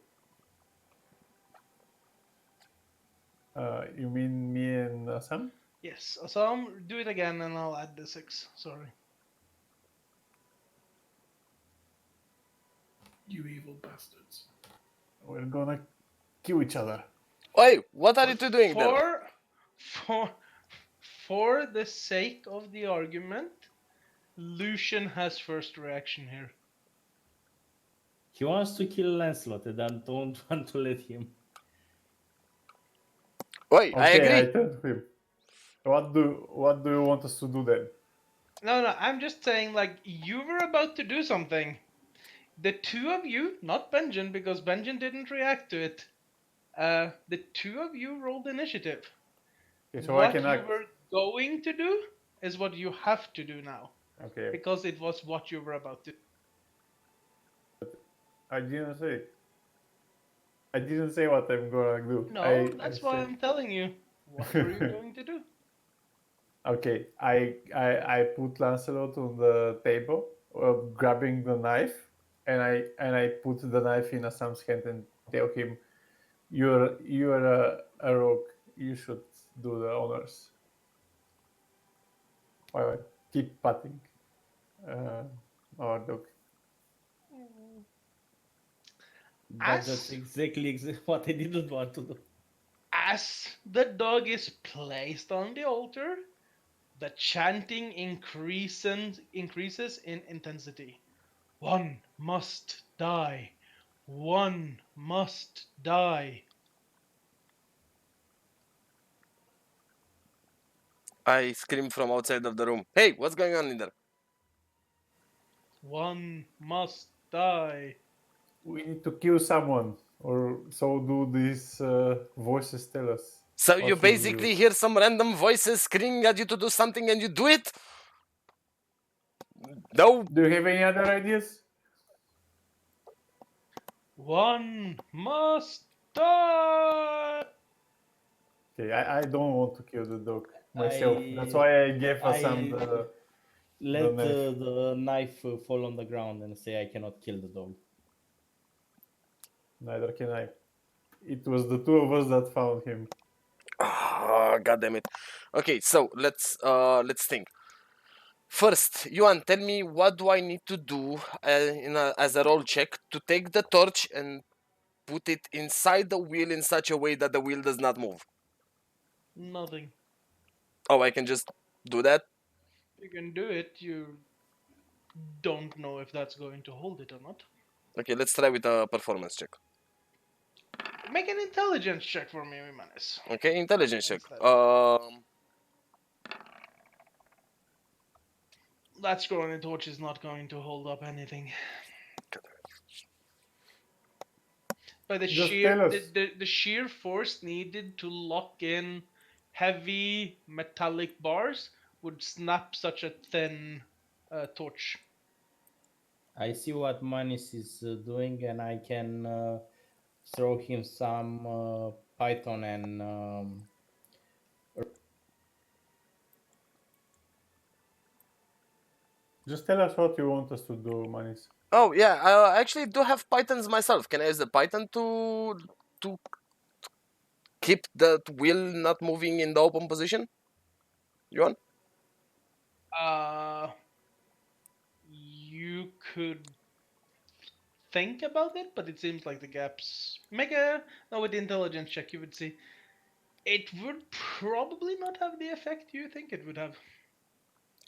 You mean me and Sam? Yes, Assam, do it again and I'll add the 6. Sorry. You evil bastards. We're gonna kill each other. Oi, what are you two doing there? For the sake of the argument, Lucian has first reaction here. He wants to kill Lancelot, and I don't want to let him. Oi, I Okay, I agree. turn to him. What do you want us to do then? No, I'm just saying, like, you were about to do something. The two of you, not Benjen, because Benjen didn't react to it. The two of you rolled initiative. Okay, so I What can you act. were going to do is what you have to do now, Okay, because it was what you were about to. I didn't say. I didn't say what I'm gonna do. No, I that's why said. I'm telling you. What were you going to do? Okay, I put Lancelot on the table, grabbing the knife, and I put the knife in Sam's hand and tell him, "You're a rogue. You should do the honors." While I keep patting uh, our dog. But that's As exactly what I didn't want to do. as the dog is placed on the altar, the chanting increases in intensity. One must die. One must die. I scream from outside of the room. Hey, what's going on in there? One must die. We need to kill someone, or so do these voices tell us. So What you should we basically do? hear some random voices screaming at you to do something and you do it? No. Do you have any other ideas? One must die. Okay, I don't want to kill the dog myself. That's I why I gave Sam I the let knife. the knife fall on the ground and say I cannot kill the dog. Neither can I. It was the two of us that found him. God damn it. Okay, so let's think. First, Yuan, tell me what do I need to do as a roll check to take the torch and put it inside the wheel in such a way that the wheel does not move? Nothing. Oh, I can just do that? You can do it. You don't know if that's going to hold it or not. Okay, let's try with a performance check. Make an intelligence check for me, Mimanis. Okay, intelligence check. Instead. That scrolling torch is not going to hold up anything. By the Just tell us. the sheer force needed to lock in heavy metallic bars would snap such a thin torch. I see what Manis is doing, and I can throw him some Python and Just tell us what you want us to do, Manis. Oh yeah, I actually do have pythons myself. Can I use the python to keep the wheel not moving in the open position? Yuan? Uh, you could think about it, but it seems like the gaps. With the intelligence check, you would see it would probably not have the effect you think it would have.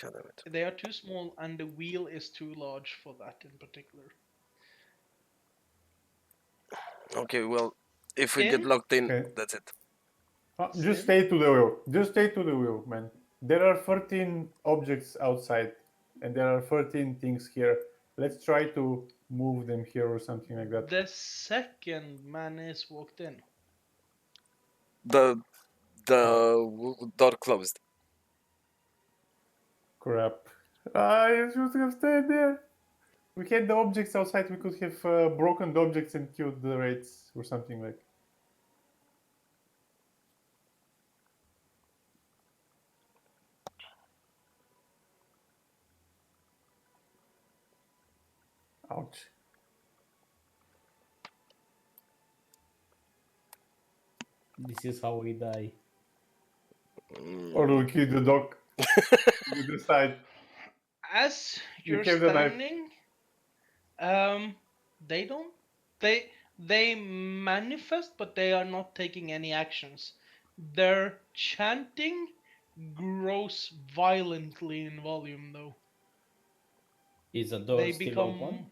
God damn it. They are too small, and the wheel is too large for that in particular. Okay, well, if we get Finn, locked in, Okay. that's it. Just Finn, stay to the wheel. Just stay to the wheel, man. There are 13 objects outside, and there are 13 things here. Let's try to move them here or something like that. the second man is walked in. The door closed. Crap. I should have stayed there. We had the objects outside. We could have broken the objects and killed the raids or something like. Ouch. This is how we die. Or we'll kill the dog. You decide. As You you're have the knife. standing, um, they don't. They manifest, but they are not taking any actions. Their chanting grows violently in volume, though. Is the door They still open? become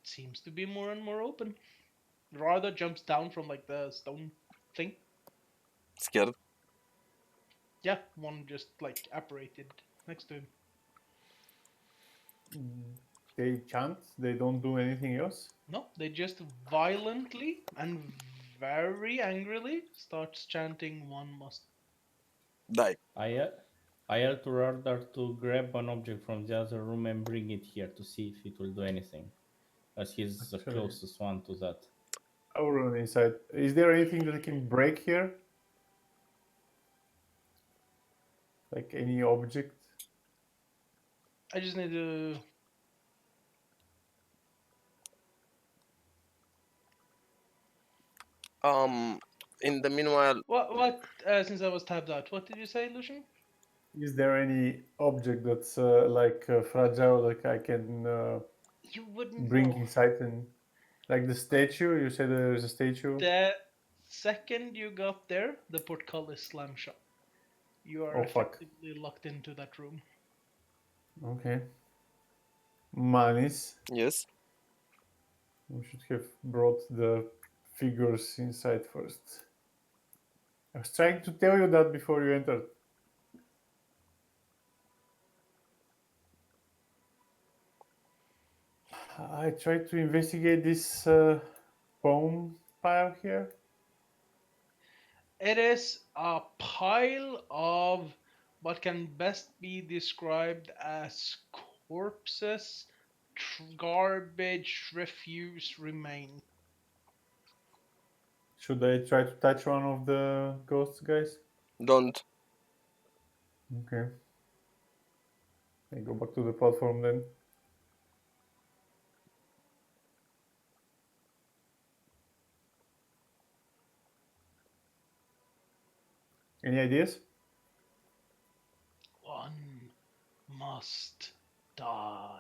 seems to be more and more open. Rather jumps down from like the stone thing. Scared. Yeah, one just like apparated next to him. They chant. They don't do anything else. No, they just violently and very angrily starts chanting one must. Die. I had to order to grab an object from the other room and bring it here to see if it will do anything, as he's the Actually, closest one to that. I'll run inside. Is there anything that I can break here? Like any object? I just need to. In the meanwhile, What? Since I was tabbed out, what did you say, Lucian? Is there any object that's fragile, like I can You wouldn't bring know. inside and like the statue? You said there's a statue. The second you got there, the portcullis slam shut. You are Oh fuck. effectively locked into that room. Okay. Manis. yes. We should have brought the figures inside first. I was trying to tell you that before you entered. I tried to investigate this bone pile here. It is a pile of what can best be described as corpses, garbage, refuse, remain. Should I try to touch one of the ghosts, guys? Don't. Okay. I go back to the platform then. Any ideas? One must die.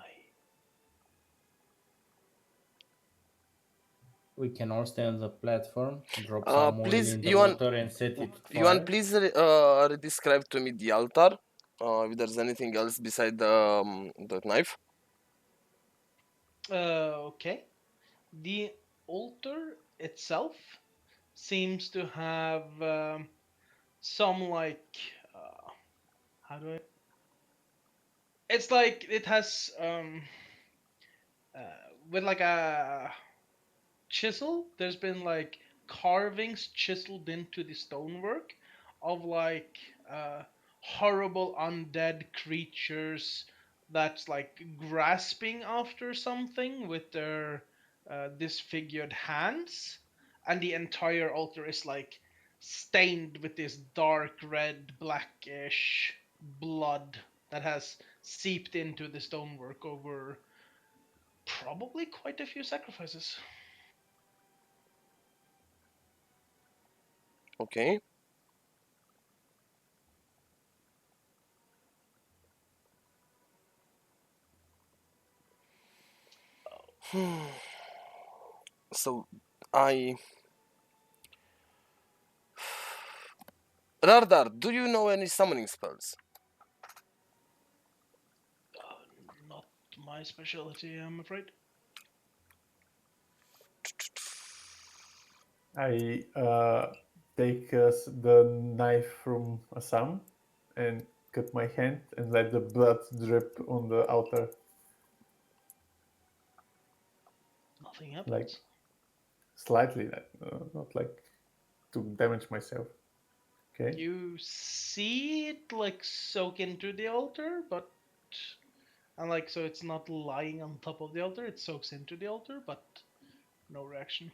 We can all stay on the platform, drop some oil Please, in the Yuan, water, and set it Yuan, fire. please describe to me the altar. If there's anything else beside the knife. Okay. The altar itself seems to have some like how do I? It's like it has with like a chisel. There's been like carvings chiseled into the stonework of like horrible undead creatures that's like grasping after something with their disfigured hands, and the entire altar is like stained with this dark red blackish blood that has seeped into the stonework over probably quite a few sacrifices. Okay. So I Radar, do you know any summoning spells? Not my specialty, I'm afraid. I take the knife from Assam and cut my hand and let the blood drip on the altar. Nothing Like happens. slightly, not like to damage myself. Okay. You see it like soak into the altar, but and like so it's not lying on top of the altar, it soaks into the altar, but no reaction.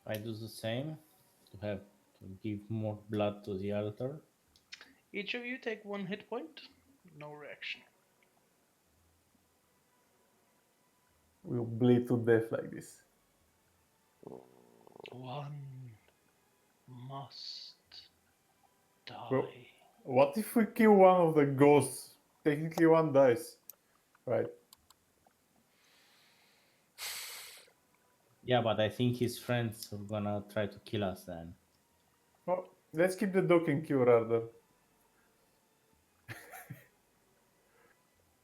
I do the same to have to give more blood to the altar. Each of you take 1 hit point, no reaction. We'll bleed to death like this. One must Bro, die. what if we kill one of the ghosts? Technically, one dies, right? Yeah, but I think his friends are gonna try to kill us then. Well, let's keep the dog and kill rather.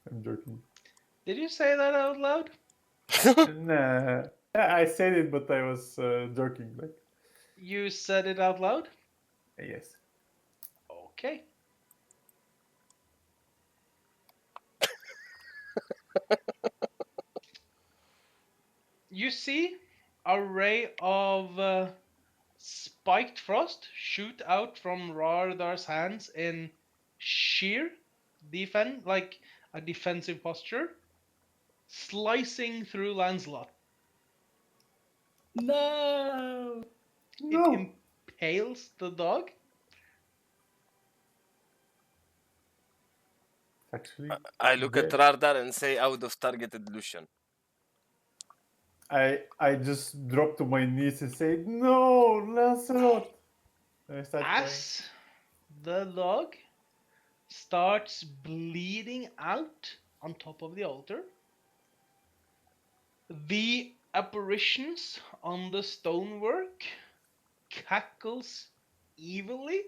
I'm joking. Did you say that out loud? Nah, yeah, I said it, but I was joking. Like, You said it out loud? yes. Okay. You see a ray of spiked frost shoot out from Rardar's hands in sheer like a defensive posture, slicing through Lancelot. No! It No. impales the dog. Actually, I look at dead. Radar and say out of targeted Lucian. I just dropped to my knees and say, "No, Lancelot!" And I start crying. As the dog starts bleeding out on top of the altar, the apparitions on the stonework cackles evilly,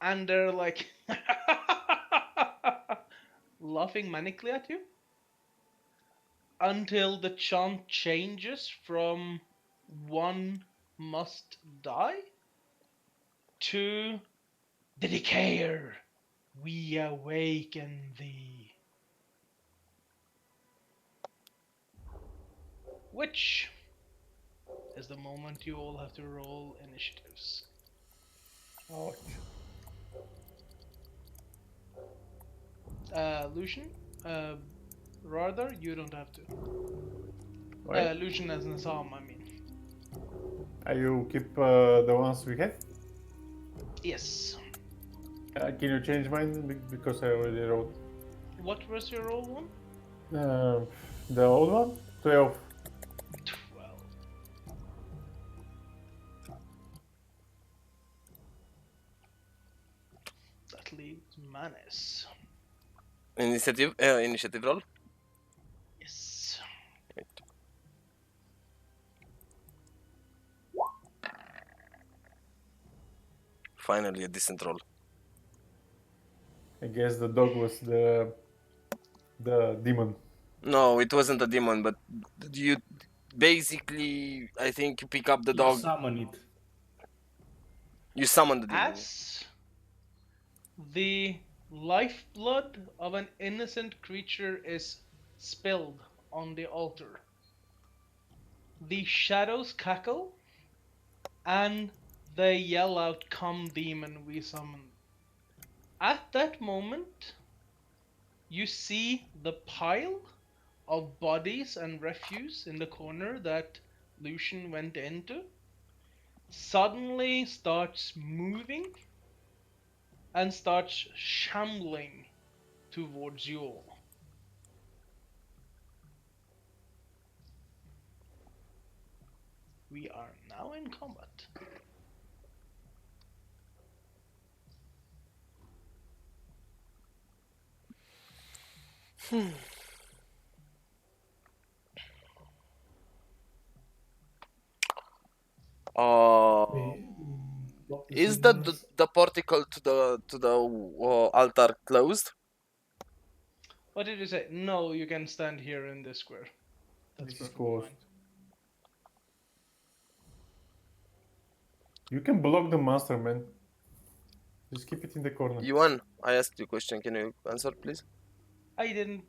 and they're like laughing manically at you until the chant changes from one must die to the decayer, we awaken thee. Which is the moment you all have to roll initiatives. Ouch. Lucian, Radar, you don't have to. Why? Lucian as Nazam, I mean. You keep the ones we had? Yes. Can you change mine because I already wrote What was your roll one? the old one? 12. 12. That leaves Manis. Initiative roll. Yes. Finally, a decent roll. I guess the dog was the demon. No, it wasn't a demon, but you basically, I think you pick up the You dog. summon it. You summon the demon. As the lifeblood of an innocent creature is spilled on the altar, the shadows cackle and they yell out, "Come, demon, we summon." At that moment, you see the pile of bodies and refuse in the corner that Lucian went into suddenly starts moving and starts shambling towards you all. We are now in combat. Block the Is two the guys. the portico to the altar closed? What did you say? No, you can stand here in this square. That's This is perfectly closed. fine. You can block the monster, man. Just keep it in the corner. Yuan, I asked you a question. Can you answer, please? I didn't.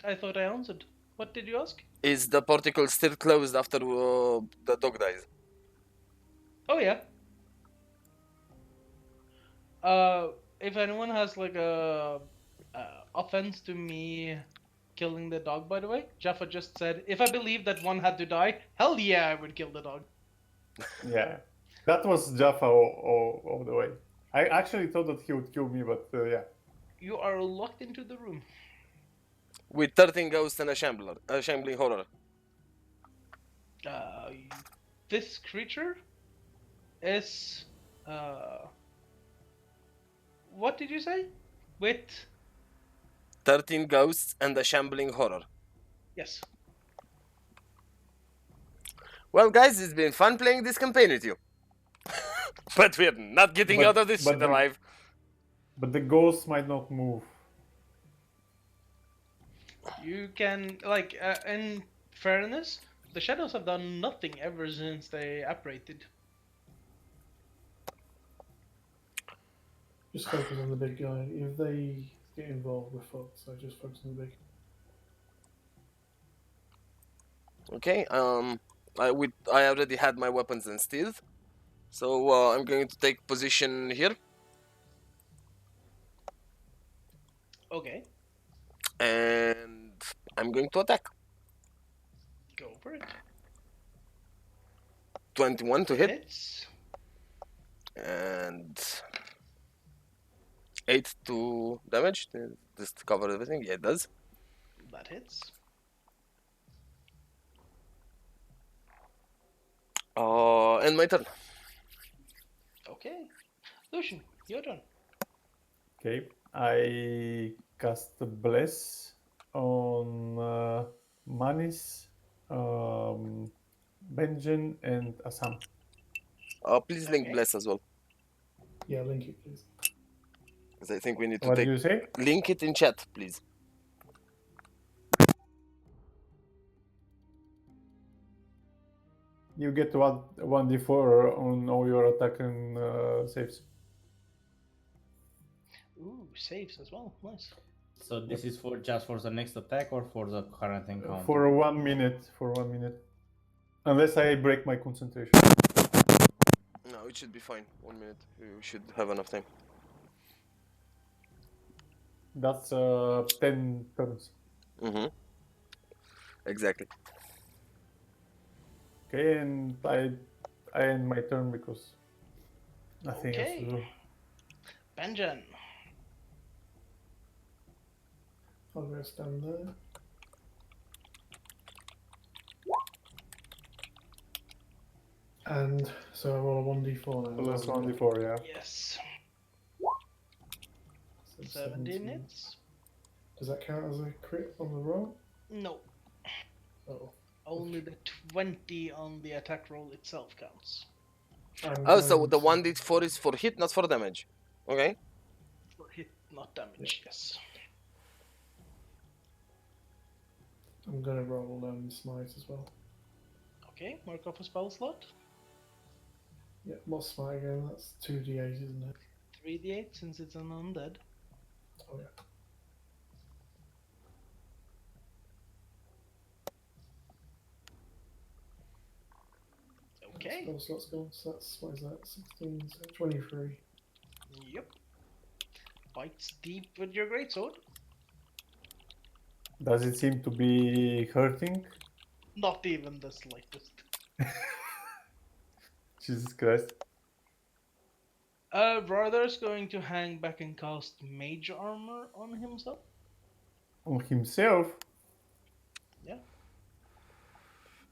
I thought I answered. What did you ask? Is the portico still closed after the dog dies? Oh yeah. If anyone has like a offense to me killing the dog, by the way, Jaffa just said, if I believed that one had to die, hell yeah, I would kill the dog. Yeah, that was Jaffa all the way. I actually thought that he would kill me, but yeah. You are locked into the room. With 13 ghosts and a shambling horror. Uh, this creature is what did you say? With 13 ghosts and a shambling horror. yes. Well, guys, it's been fun playing this campaign with you. But we're not getting out of this shit alive. But the ghosts might not move. You can like in fairness, the shadows have done nothing ever since they apparated. Just focus on the big guy. If they get involved, we're fucked. So just focus on the big. Okay, I already had my weapons and stealth. So I'm going to take position here. Okay, And I'm going to attack. go for it. 21 to hit. Hits. And 8 to damage. Just to cover everything. Yeah, it does. That hits. And my turn. Okay, Lucian, your turn. Okay, I cast the Bless on Manis, Benjen, and Assam. Please link Okay. bless as well. Yeah, link it, please. Because I think we need to What take do you say? link it in chat, please. You get 1d4 on all your attack and saves. Ooh, saves as well. Nice. So this is for just for the next attack or for the current encounter? For 1 minute. For 1 minute. Unless I break my concentration. No, it should be fine. 1 minute. You should have enough time. That's 10 turns. Mm-hmm. Exactly. Okay, and I end my turn because nothing else to do. Benjen. I'll go stand there. And so I roll a 1d4 now. Plus 1d4, yeah. Yes. So 17 hits. Does that count as a crit on the roll? No. Oh. Only the 20 on the attack roll itself counts. Oh, so the 1d4 is for hit, not for damage. Okay. For hit, not damage, yes. I'm gonna roll smite as well. Okay, mark off a spell slot. Yeah, what's smite again? That's 2d8, isn't it? 3d8 since it's an undead. Oh yeah. Okay. Spell slots gone. So that's, what is that? 16, so 23. Yep. Bites deep with your greatsword. Does it seem to be hurting? Not even the slightest. Jesus Christ. Brother's going to hang back and cast Mage Armor on himself. On himself? Yeah.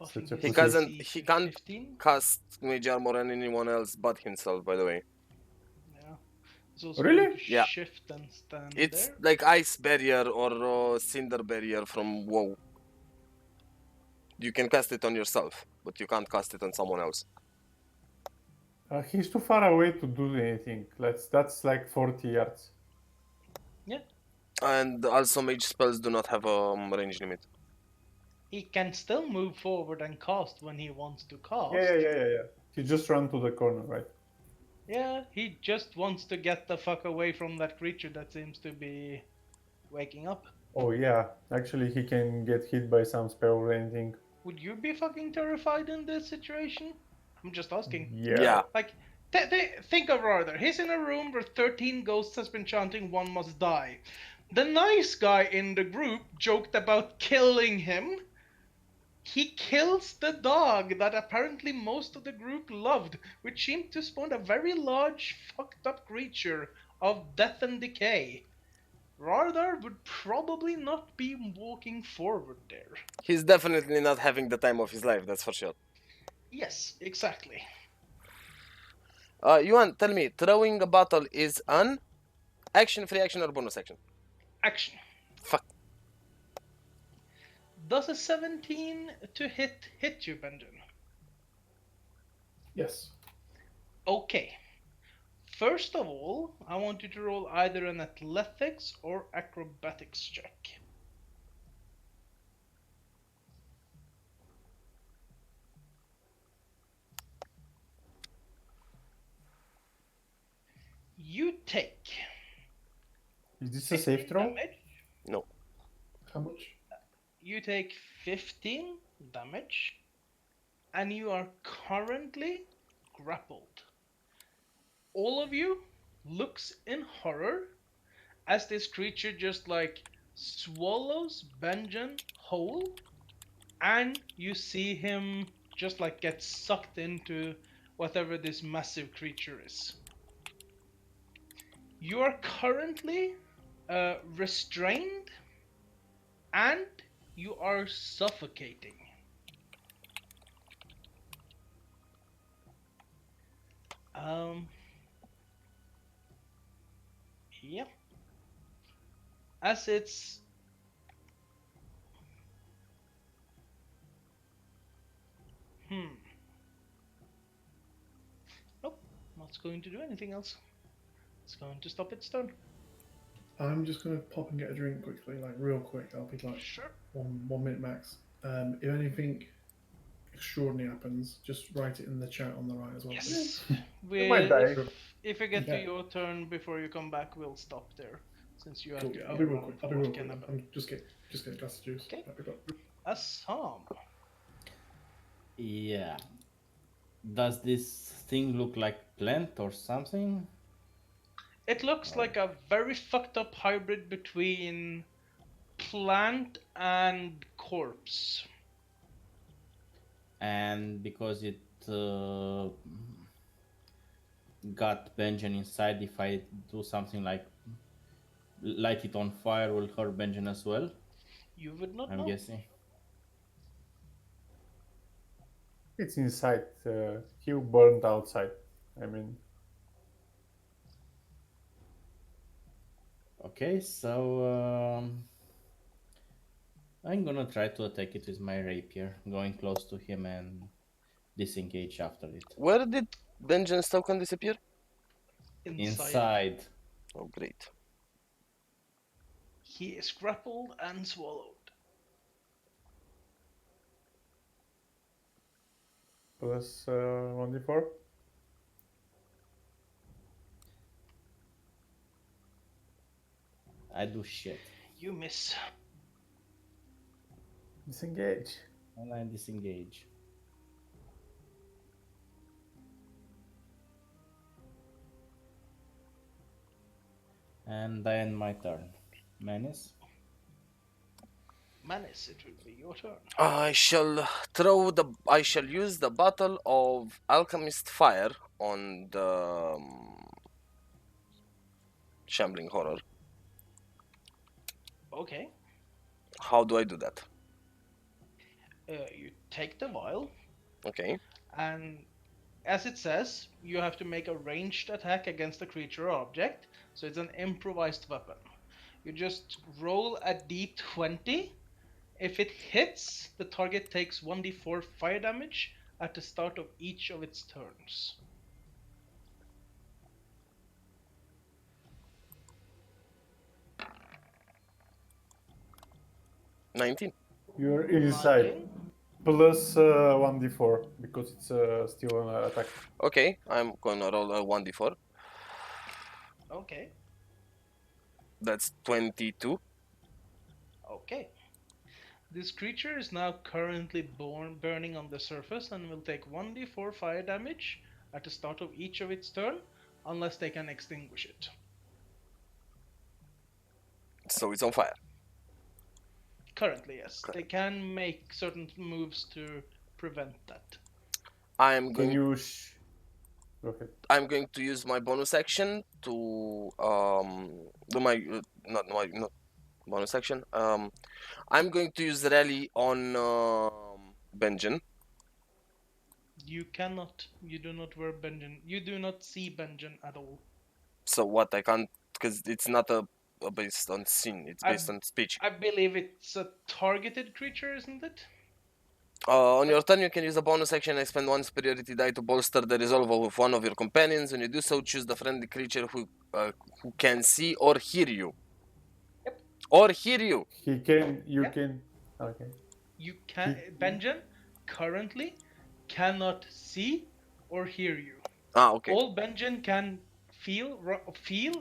Such a He pussy. he can't 15. cast mage armor on anyone else but himself, by the way. Yeah. He's also Really? going to Yeah. shift and stand It's there. like ice barrier or cinder barrier from WoW. You can cast it on yourself, but you can't cast it on someone else. He's too far away to do anything. That's like 40 yards. Yeah, And also, mage spells do not have a range limit. he can still move forward and cast when he wants to cast. Yeah. He just ran to the corner, right? Yeah, he just wants to get the fuck away from that creature that seems to be waking up. Oh yeah, actually he can get hit by some spell or anything. Would you be fucking terrified in this situation? I'm just asking. Yeah. Yeah. Like, think of Arthur. He's in a room where 13 ghosts has been chanting one must die. The nice guy in the group joked about killing him. He kills the dog that apparently most of the group loved, which seemed to spawn a very large, fucked up creature of death and decay. Rardar would probably not be walking forward there. He's definitely not having the time of his life, that's for sure. Yes, exactly. Yuan, tell me, throwing a bottle is an action, free action, or bonus action? Action. Fuck. Does a 17 to hit you, Benjamin? Yes. Okay. First of all, I want you to roll either an athletics or acrobatics check. You take Is this a 15 safe throw? damage. No. How much? You take 15 damage, and you are currently grappled. All of you looks in horror as this creature just like swallows Benjen whole, and you see him just like get sucked into whatever this massive creature is. You are currently restrained, and you are suffocating. Um, yeah. As it's Nope, not going to do anything else. It's going to stop its turn. I'm just gonna pop and get a drink quickly, like real quick. I'll be like Sure. 1 minute max. If anything extraordinary happens, just write it in the chat on the right as well. Yes. You might die. If you get to Okay. your turn before you come back, we'll stop there. Since you have Cool. to I'll be real around quick. I'll be real quick. Kenna. I'm just get a glass of juice. Okay. That'd be good. Assam. Yeah. Does this thing look like plant or something? It looks like a very fucked up hybrid between plant and corpse. And because it got Benjen inside, if I do something like light it on fire, will hurt Benjen as well? You would not I'm know. guessing. It's inside. He burned outside. I mean, Okay, so I'm gonna try to attack it with my rapier, going close to him and disengage after it. Where did Benjamin's token disappear? Inside. Oh, great. He is grappled and swallowed. plus 1d4. I do shit. You miss. Disengage. And I disengage. And I end my turn. Menace. Manus, it will be your turn. I shall use the bottle of alchemist fire on the shambling horror. Okay. How do I do that? You take the vial, Okay. and as it says, you have to make a ranged attack against a creature or object, so it's an improvised weapon. You just roll a d20. If it hits, the target takes 1d4 fire damage at the start of each of its turns. 19. You're inside. 19. Plus 1d4 because it's still an attack. Okay, I'm gonna roll a 1d4. Okay. That's 22. Okay. This creature is now currently burning on the surface and will take 1d4 fire damage at the start of each of its turn, unless they can extinguish it. So it's on fire. Currently, yes. Correct. They can make certain moves to prevent that. I'm Can going you go ahead. I'm going to use my bonus action to do my not bonus action. I'm going to use rally on Benjen. You cannot. You do not wear Benjen. You do not see Benjen at all. So what I can't, because it's not a based on scene. It's based on speech. I believe it's a targeted creature, isn't it? On your turn, you can use a bonus action and expend one superiority die to bolster the resolve of one of your companions. When you do so, choose the friendly creature who can see or hear you. Yep. Or hear you. He can. You Yeah. can. Okay. You can. Benjen currently cannot see or hear you. Okay. All Benjen can feel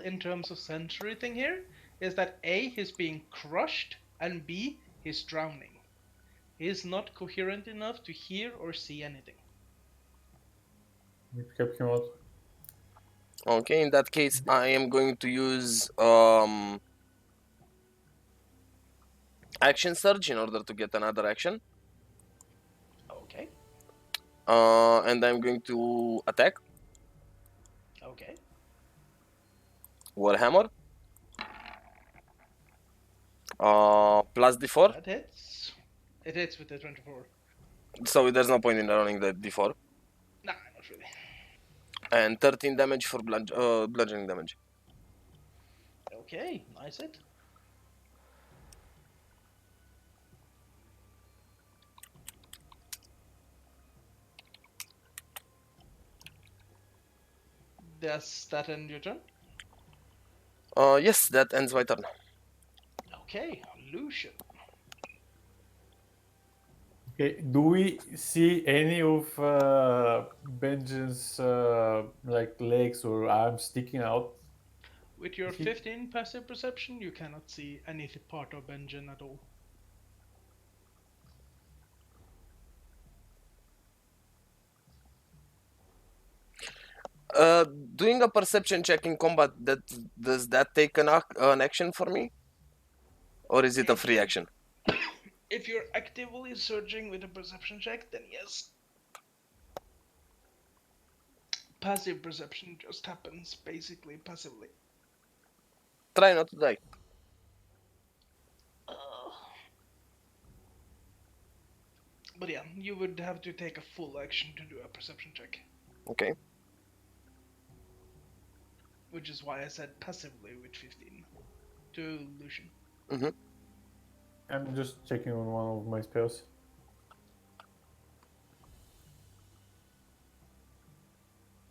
in terms of sensory thing here is that A, he's being crushed, and B, he's drowning. He is not coherent enough to hear or see anything. You kept him out. Okay, in that case, I am going to use action surge in order to get another action. Okay. And I'm going to attack Okay. Warhammer. Plus d4. That hits. It hits with the 24. So there's no point in rolling the d4. Nah, not really. And 13 damage for bludgeoning damage. Okay, nice hit. Does that end your turn? Yes, that ends my turn. Okay, Lucian. Okay. Do we see any of Benjen's like legs or arms sticking out? With your He- 15 passive perception, you cannot see any part of Benjen at all. Doing a perception check in combat, does that take an action for me? Or is it a free action? If you're actively searching with a perception check, then yes. Passive perception just happens basically passively. Try not to die. But yeah, you would have to take a full action to do a perception check. Okay. Which is why I said passively with 15 to Lucian. Mm-hmm. I'm just checking on one of my spells.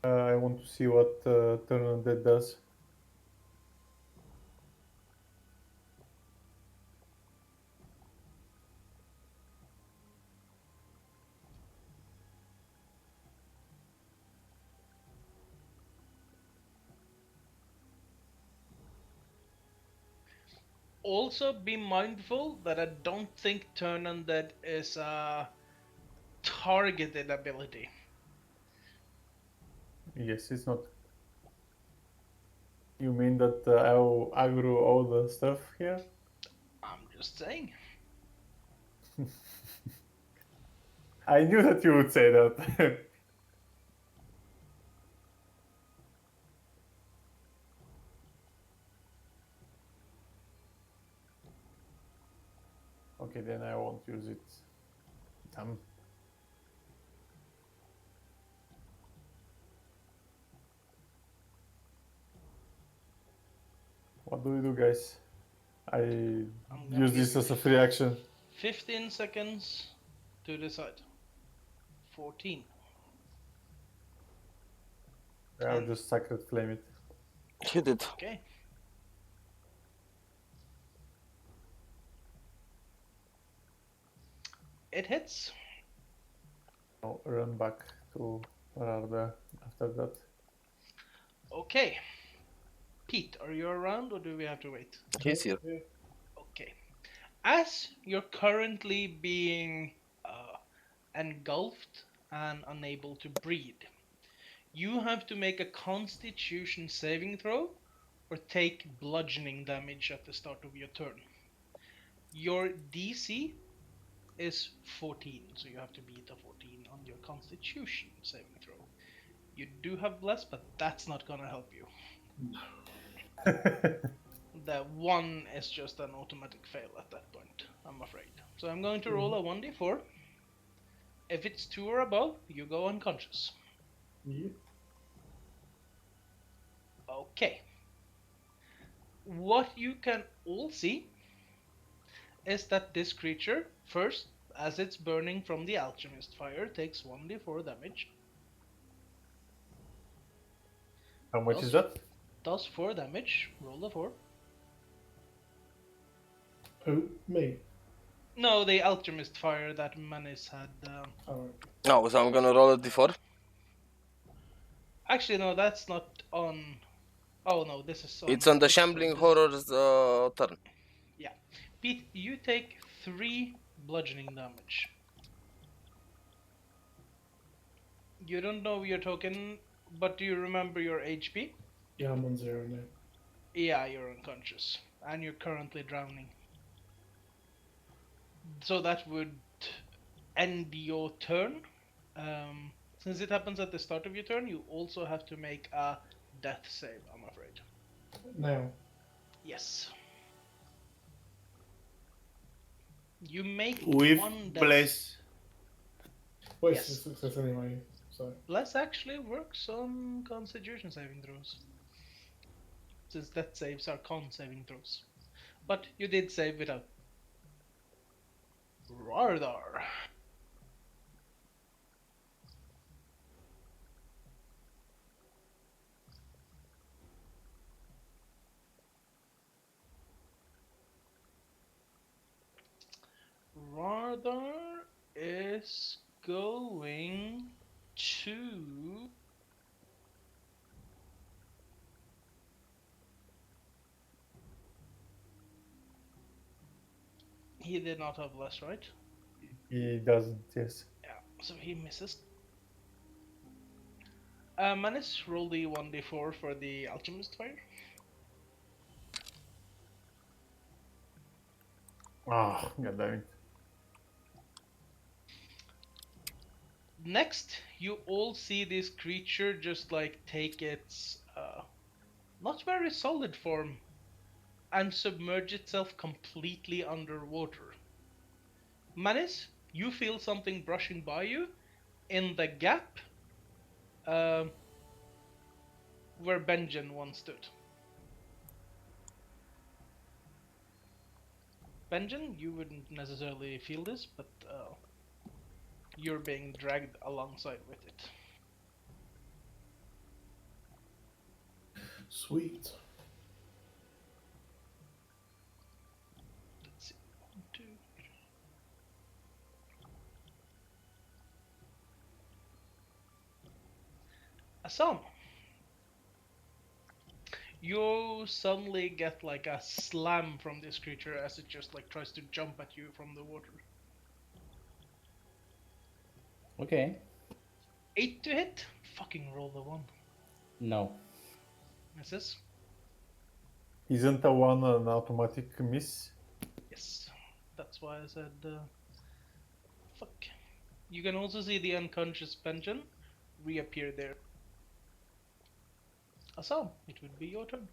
I want to see what Turn Undead does. Also, be mindful that I don't think Turn Undead is a targeted ability. Yes, it's not. You mean that I'll aggro all the stuff here? I'm just saying. I knew that you would say that. Okay, then I won't use it. Damn. What do we do, guys? I I'm gonna use give this you as a free action. 15 seconds to decide. 14. I'll 10. just Sacred Flame it. Hit it. Okay. It hits. Now run back to Rarda after that. Okay. Pete, are you around or do we have to wait? He's here. Yeah. Okay. As you're currently being engulfed and unable to breathe, you have to make a constitution saving throw or take bludgeoning damage at the start of your turn. Your DC is 14, so you have to beat a 14 on your constitution saving throw. You do have bless, but that's not gonna help you. The 1 is just an automatic fail at that point, I'm afraid. So I'm going to roll a 1d4. If it's 2 or above, you go unconscious. Yeah. Okay. What you can all see is that this creature, first, as it's burning from the alchemist fire, takes 1d4 damage. How much is Does, that? does 4 damage. Roll a 4. Oh, me. No, the alchemist fire that Manis had. Oh, No, so I'm gonna roll a d4. Actually, no, that's not on. Oh no, this is on. It's on the what's it called? Shambling This- Horrors turn. Yeah, Pete, you take 3 bludgeoning damage. You don't know your token, but do you remember your HP? yeah, I'm on 0 now. Yeah, you're unconscious, and you're currently drowning. So that would end your turn. Since it happens at the start of your turn, you also have to make a death save, I'm afraid. Now, Yes. You make With one death. bless. well, Yes. it's a success anyway, so. Bless actually works on constitution saving throws. Since death saves are con saving throws. But you did save without. Rardar. Rardar is going to. He did not have less, right? He doesn't, yes. Yeah, so he misses. Manis, roll the 1d4 for the alchemist fire. Ah, god damn it. Next, you all see this creature just like take its not very solid form and submerge itself completely underwater. Manis, you feel something brushing by you in the gap where Benjen once stood. Benjen, you wouldn't necessarily feel this, but you're being dragged alongside with it. Sweet. Let's see. 1, 2. Assam. You suddenly get like a slam from this creature as it just like tries to jump at you from the water. Okay. 8 to hit. Fucking roll the 1. No. Misses. Isn't a one an automatic miss? Yes. That's why I said fuck. You can also see the unconscious Benjen reappear there. Assam, it would be your turn.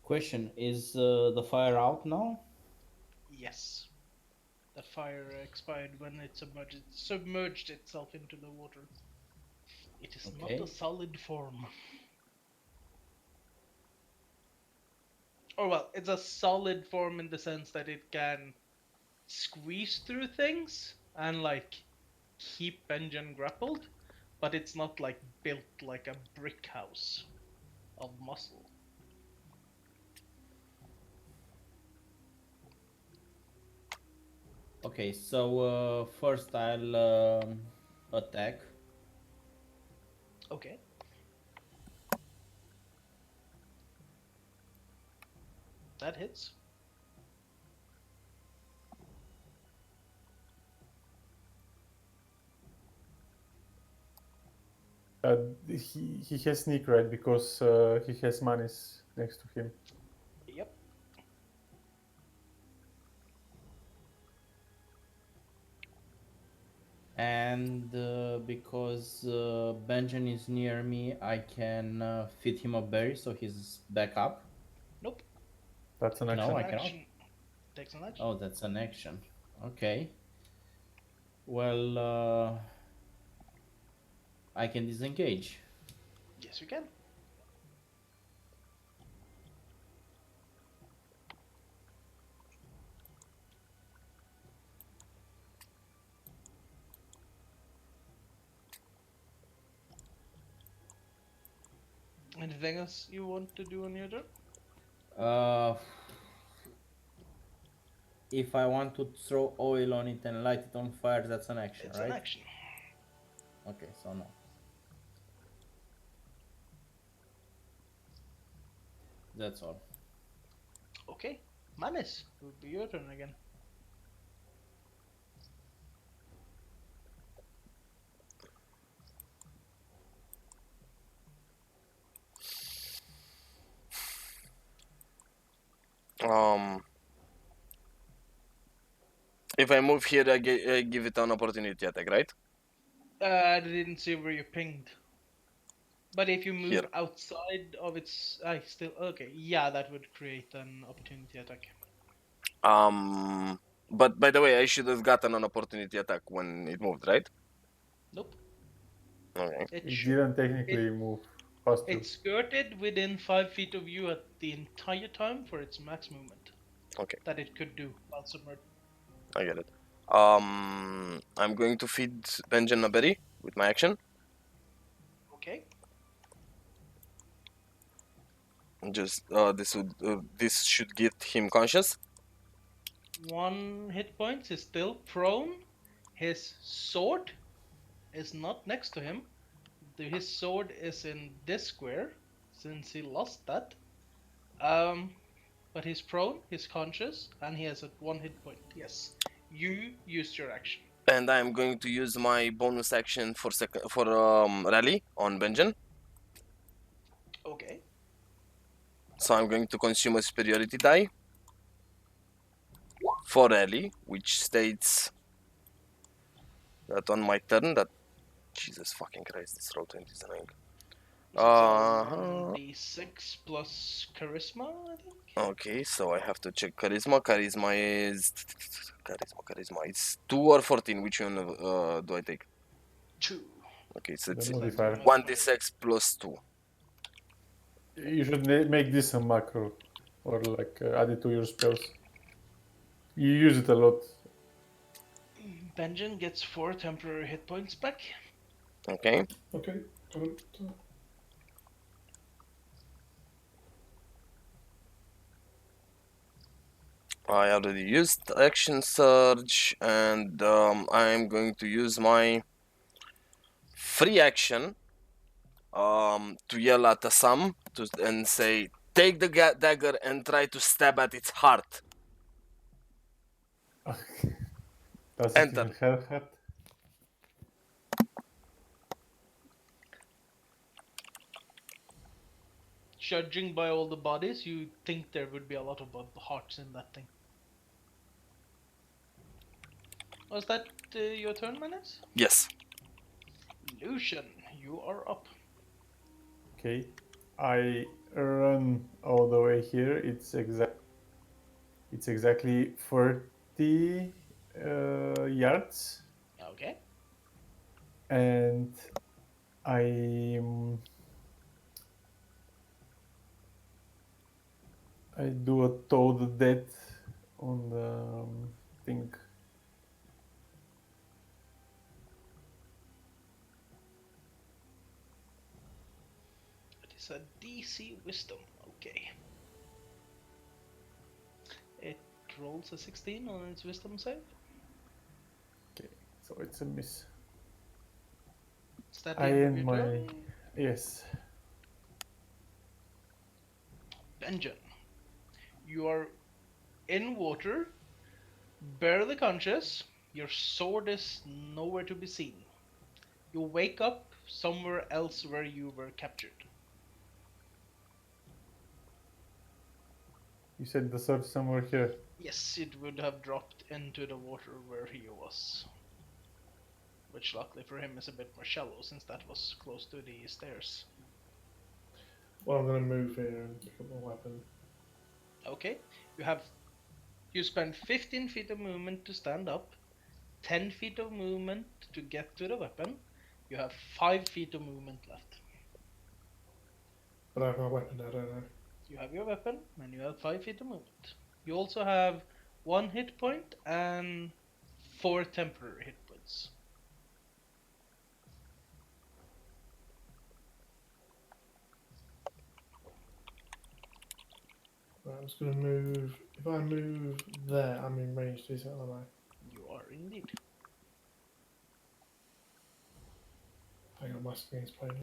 Question: is the fire out now? Yes. That fire expired when it submerged itself into the water. It is not Okay. a solid form. Or well, it's a solid form in the sense that it can squeeze through things and like keep Benjen grappled, but it's not like built like a brick house of muscle. Okay, so first I'll attack. Okay. That hits. He has sneak, right? Because he has manis next to him. Yep. And because Benjamin is near me, I can feed him a berry so he's back up. Nope. That's an Takes No, action. an I cannot. action. Takes an action. Oh, that's an action. Okay. Well, I can disengage. Yes, you can. Anything else you want to do on your turn? Uh, if I want to throw oil on it and light it on fire, that's an action, It's an right? action. Okay, so no. That's all. Okay. Manis, it would be your turn again. Um, if I move here, I give it an opportunity attack, right? I didn't see where you pinged. But if you move Here. outside of its, I still okay. Yeah, that would create an opportunity attack. But by the way, I should have gotten an opportunity attack when it moved, right? Nope. Okay. It It should. didn't technically move past you. It skirted within 5 feet of you at the entire time for its max movement Okay, that it could do while submerged. I get it. I'm going to feed Benjamin a berry with my action. Okay. Just this should get him conscious. 1 hit point. He's still prone. His sword is not next to him. His sword is in this square since he lost that. But he's prone, he's conscious, and he has a 1 hit point. Yes. You used your action. And I'm going to use my bonus action for rally on Benjamin. Okay. So I'm going to consume a superiority die for rally, which states that on my turn that Jesus fucking Christ, this roll 20 is annoying. So it's a Uh, 1d6 plus charisma, I think. okay, so I have to check charisma. Charisma is charisma. It's 2 or 14. Which one do I take? 2. Okay, so The it's modifier. 1d6 plus 2. You should make this a macro or like add it to your spells. You use it a lot. Benjamin gets 4 temporary hit points back. Okay. Okay, got it. I already used action surge, and I'm going to use my free action to yell at Assam and say, "Take the dagger and try to stab at its heart." Does it Enter. even have heart? Judging by all the bodies, you think there would be a lot of hearts in that thing. Was that your turn, Manis? Yes. Lucian, you are up. Okay. I run all the way here. It's exactly 30 yards, Okay. and I I do a toad death on the thing. It is a DC Wisdom. Okay. It rolls a 16 on its Wisdom save. So it's a miss. Is that I the end of end your my turn? yes. Benjen, you are in water, barely conscious. Your sword is nowhere to be seen. You wake up somewhere else where you were captured. You said the sword somewhere here. Yes, it would have dropped into the water where he was. Which luckily for him is a bit more shallow since that was close to the stairs. Well, I'm going to move here and pick up my weapon. Okay, you spend 15 feet of movement to stand up, 10 feet of movement to get to the weapon. You have 5 feet of movement left. But I have my weapon now, don't I? You have your weapon and you have 5 feet of movement. You also have 1 hit point and 4 temporary hit points. Right, I'm just going to move. If I move there, I'm in range to do something, am I? You are indeed. Hang on, my screen's playing.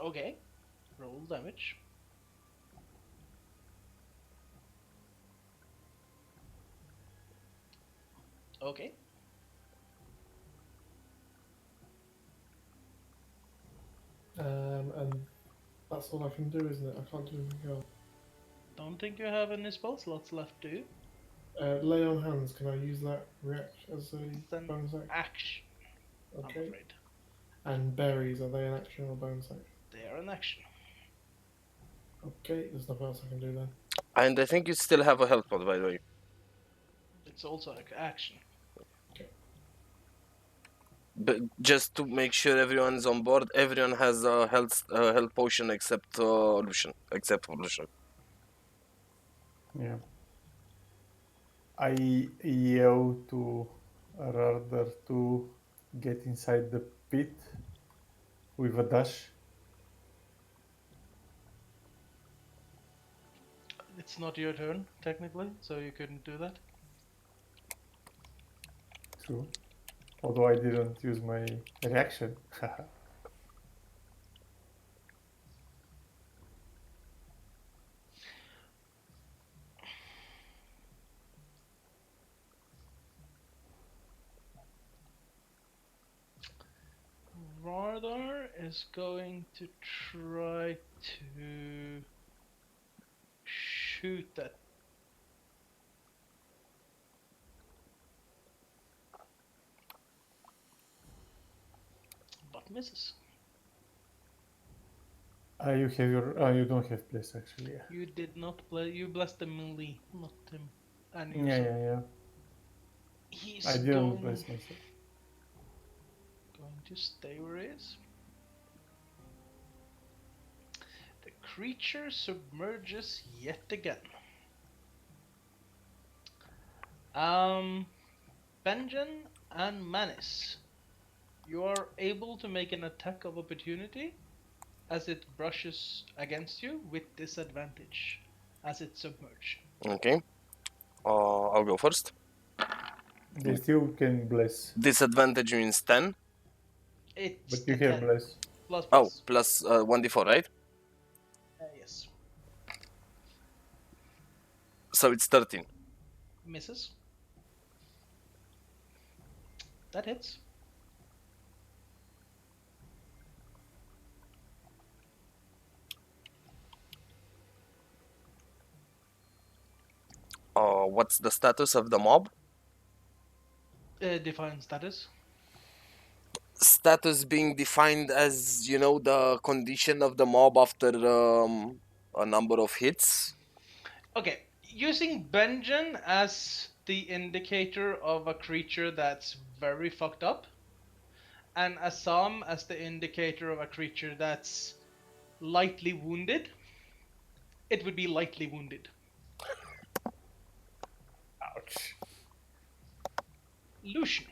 Okay, roll damage. Okay, And that's all I can do, isn't it? I can't do anything else. don't think you have any spell slots left, do you? Lay on hands, can I use that reaction as a It's an bonus action? action, I'm Okay. afraid. And berries, are they an action or a bonus action? They are an action. Okay, there's nothing else I can do then. And I think you still have a health pod, by the way. It's also an action. But just to make sure everyone's on board, everyone has a health potion except Lucian. Except for Lucian. Yeah. I yell to Radar to get inside the pit with a dash. It's not your turn, technically, so you couldn't do that. True. Although I didn't use my reaction. Radar is going to try to shoot that. But misses. You have your. You don't have place actually. Yeah. You did not play. You blessed the melee, not him. And you Yeah, yeah, yeah. he's I didn't place myself. going to stay where he is. The creature submerges yet again. Benjen and Manis, you are able to make an attack of opportunity as it brushes against you with disadvantage as it submerges. Okay. I'll go first. They still can bless, Disadvantage means 10. It's but you the have 10 bless. plus Oh, plus. plus 1d4, right? Yes. So it's 13. Misses. That hits. What's the status of the mob? Define status. Status being defined as, the condition of the mob after a number of hits. Okay, using Benjen as the indicator of a creature that's very fucked up, and Assam as the indicator of a creature that's lightly wounded, it would be lightly wounded. Ouch. Lucian.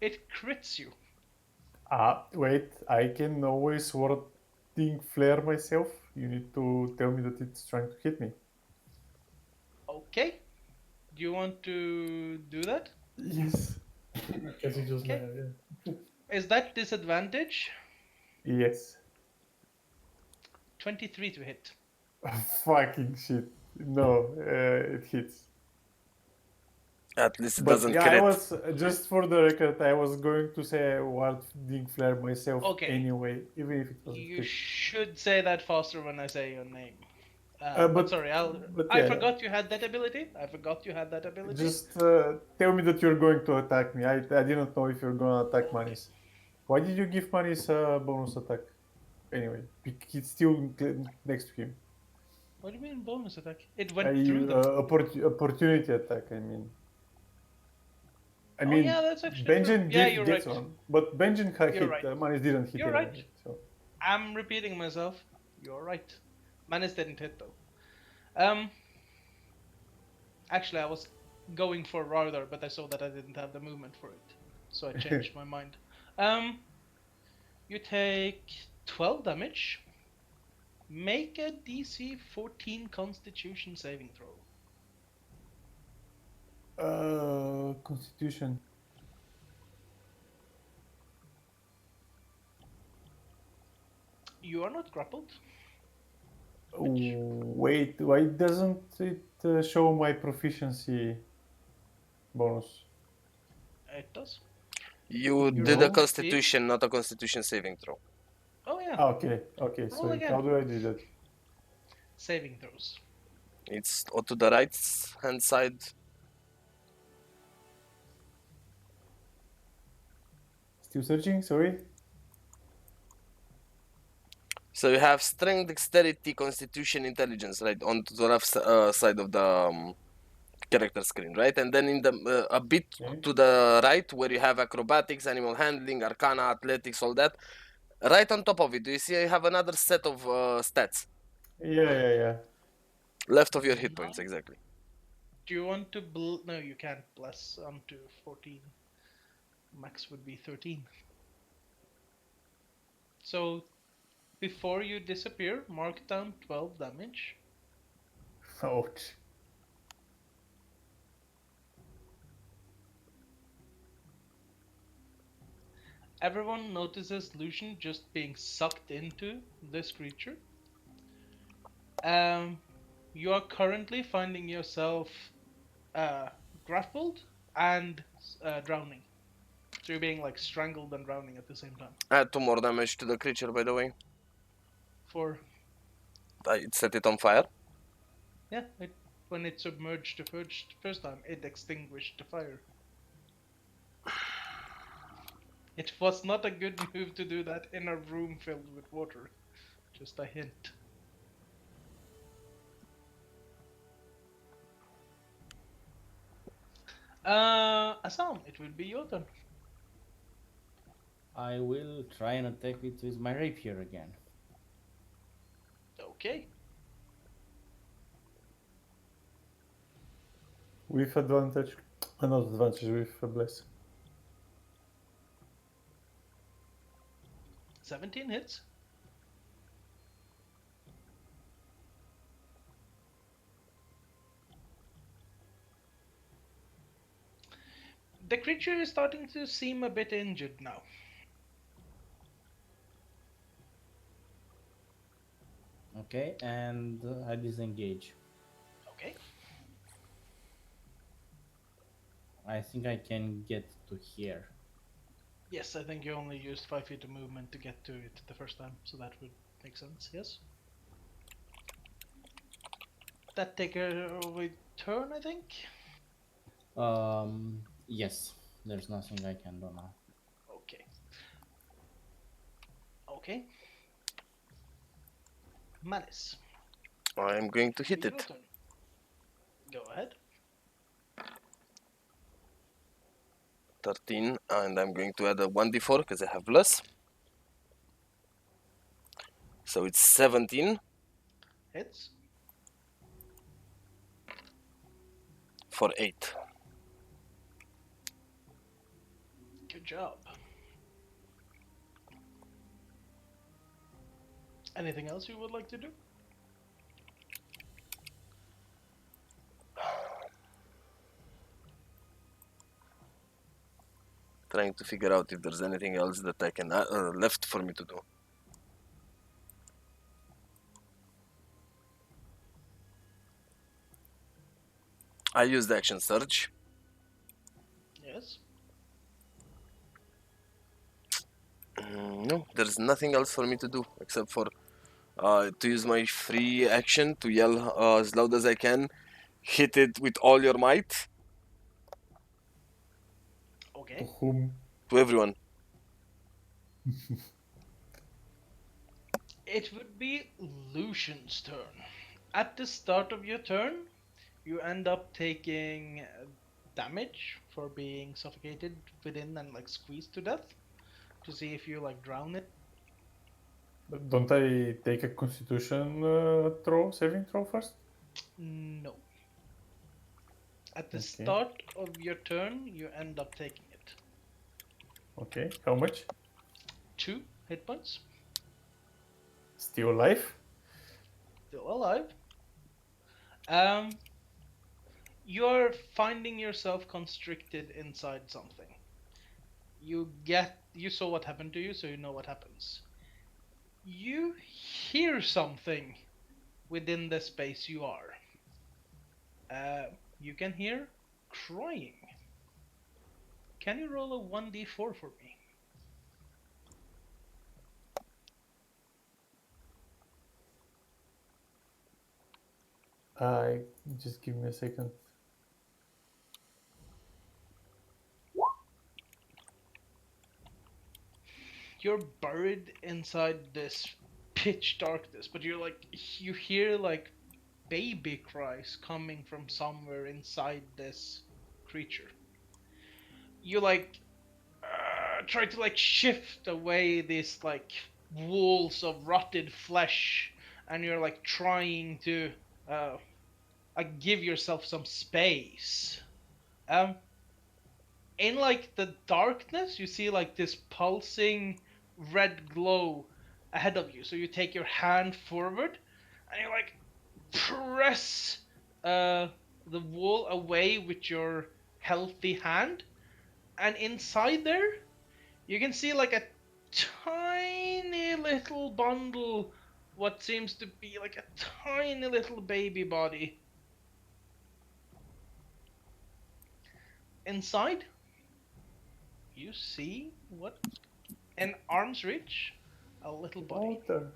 It crits you. Wait, I can always warding flare myself. You need to tell me that it's trying to hit me. Okay. Do you want to do that? Yes. Because he does Okay. now, yeah. Is that disadvantage? Yes. 23 to hit. Fucking shit. No, it hits. At least it But doesn't yeah, crit. I was just for the record, I was going to say warding flare myself Okay. anyway, even if it wasn't You crit. should say that faster when I say your name. But- But sorry, but I yeah. forgot you had that ability. I forgot you had that ability. Just tell me that you're going to attack me. I didn't know if you're going to attack Manis. Why did you give Manis a bonus attack? Anyway, he's still next to him. What do you mean bonus attack? It went through them. Opportunity attack, I mean. I Oh mean, yeah, that's actually true. Benjen Yeah, you're gets right. one, but Benjen You're hit. right. Manis didn't hit You're anyway. right. So I'm repeating myself. You're right. Manis didn't hit though. Actually, I was going for Rardar, but I saw that I didn't have the movement for it, so I changed my mind. You take 12 damage. Make a DC 14 Constitution saving throw. Constitution. You are not grappled. Wait, why doesn't it show my proficiency bonus? It does. You You did a rolled No. 15. constitution, not a constitution saving throw. Oh yeah, Okay, Roll sorry. again. How do I do that? saving throws. It's to the right hand side. Still searching, sorry. So you have strength, dexterity, constitution, intelligence, right, on to the left side of the character screen, right? And then in the a bit Okay. to the right, where you have acrobatics, animal handling, arcana, athletics, all that. Right on top of it, do you see I have another set of stats? Yeah. Left of your hit points, exactly. Do you want to no, you can't bless onto 14. Max would be 13. So before you disappear, mark down 12 damage. Ouch. Everyone notices Lucian just being sucked into this creature. You are currently finding yourself grappled and drowning. So you're being like strangled and drowning at the same time. Add 2 more damage to the creature, by the way. For I set it on fire. yeah, when it submerged the first time, it extinguished the fire. It was not a good move to do that in a room filled with water. Just a hint. Assam, it will be your turn. I will try and attack it with my rapier again. Okay. With advantage. Not advantage, with a bless. 17 hits. The creature is starting to seem a bit injured now. Okay, and I disengage. Okay. I think I can get to here. Yes, I think you only used 5 feet of movement to get to it the first time, so that would make sense, yes? That take a turn, I think? Yes, there's nothing I can do now. Okay. Okay. Malice. I'm going to hit Your it. turn. Go ahead. 13, and I'm going to add a 1d4 because I have plus. So it's 17 Hits. for 8. Good job. Anything else you would like to do? Trying to figure out if there's anything else that I can left for me to do. I used action surge. Yes. No, there's nothing else for me to do except for to use my free action to yell as loud as I can. Hit it with all your might To Okay. whom? to everyone. It would be Lucian's turn. At the start of your turn, you end up taking damage for being suffocated within and like squeezed to death to see if you like drown it. But don't I take a Constitution saving throw first? No. At the Okay. start of your turn, you end up taking it. Okay. How much? 2 hit points. Still alive? Still alive. Um, you're finding yourself constricted inside something. You saw what happened to you, so you know what happens. You hear something within the space you are. You can hear crying. Can you roll a 1d4 for me? Just give me a second. You're buried inside this pitch darkness, but you hear like baby cries coming from somewhere inside this creature. You try to like shift away these like walls of rotted flesh, and you're like trying to uh give yourself some space. Um, in like the darkness, you see like this pulsing red glow ahead of you. So you take your hand forward, and you like press the wall away with your healthy hand, and inside there you can see like a tiny little bundle, what seems to be like a tiny little baby body. Inside, you see what in arm's reach, a little body. Water.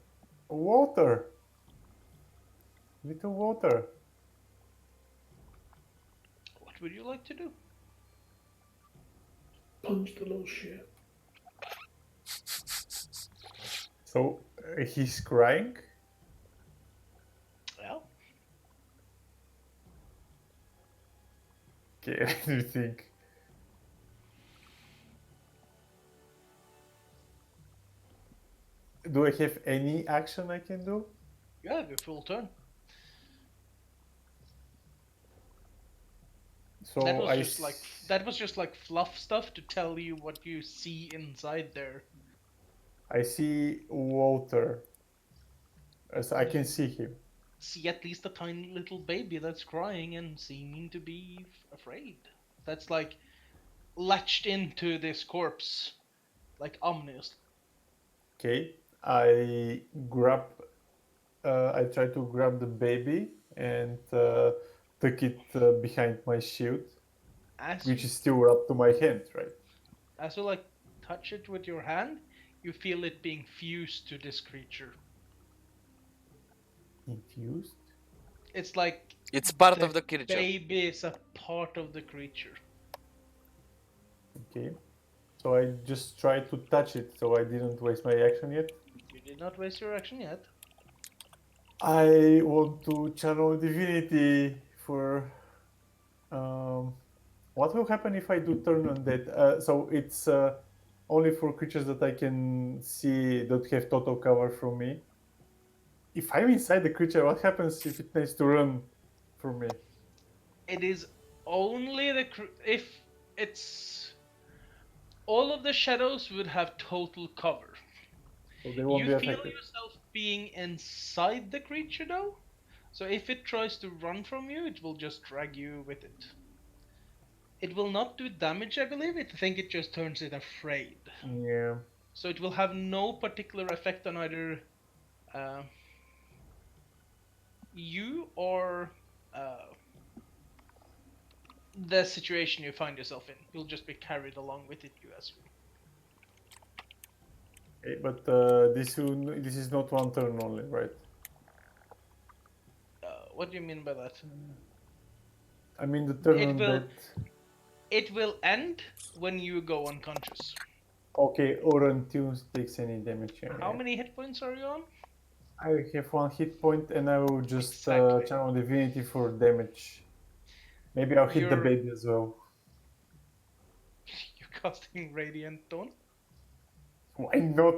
Water. Little water. What would you like to do? Punch the little shit. So he's crying. Well, Okay, let me think. Do I have any action I can do? you have your full turn. So That was just like fluff stuff to tell you what you see inside there. I see water. So I can You see him. see at least a tiny little baby that's crying and seeming to be afraid. That's like latched into this corpse, like ominous. Okay, I grab. I try to grab the baby and tuck it behind my shield, As which you is still wrapped to my hand, right? as you like touch it with your hand, you feel it being fused to this creature. Infused. It's like It's part of the the creature. baby is a part of the creature. Okay. So I just tried to touch it, so I didn't waste my action yet. You did not waste your action yet. I want to channel divinity for um, What will happen if I do turn undead? So it's only for creatures that I can see that have total cover from me. If I'm inside the creature, what happens if it needs to run from me? It is only if it's all of the shadows would have total cover. So they won't You be feel affected. yourself being inside the creature though, so if it tries to run from you, it will just drag you with it. It will not do damage, I believe. I think it just turns it afraid. Yeah. So it will have no particular effect on either uh, you or uh, the situation you find yourself in. You'll just be carried along with it, you assume. Okay, but this is not one turn only, right? What do you mean by that? I mean the turn It on will that. it will end when you go unconscious. Okay, or until takes any damage. Yeah, How yeah. many hit points are you on? I have one hit point, and I will just Exactly. channel divinity for damage. Maybe I'll hit the You're baby as well. you're casting Radiant Dawn. Why not?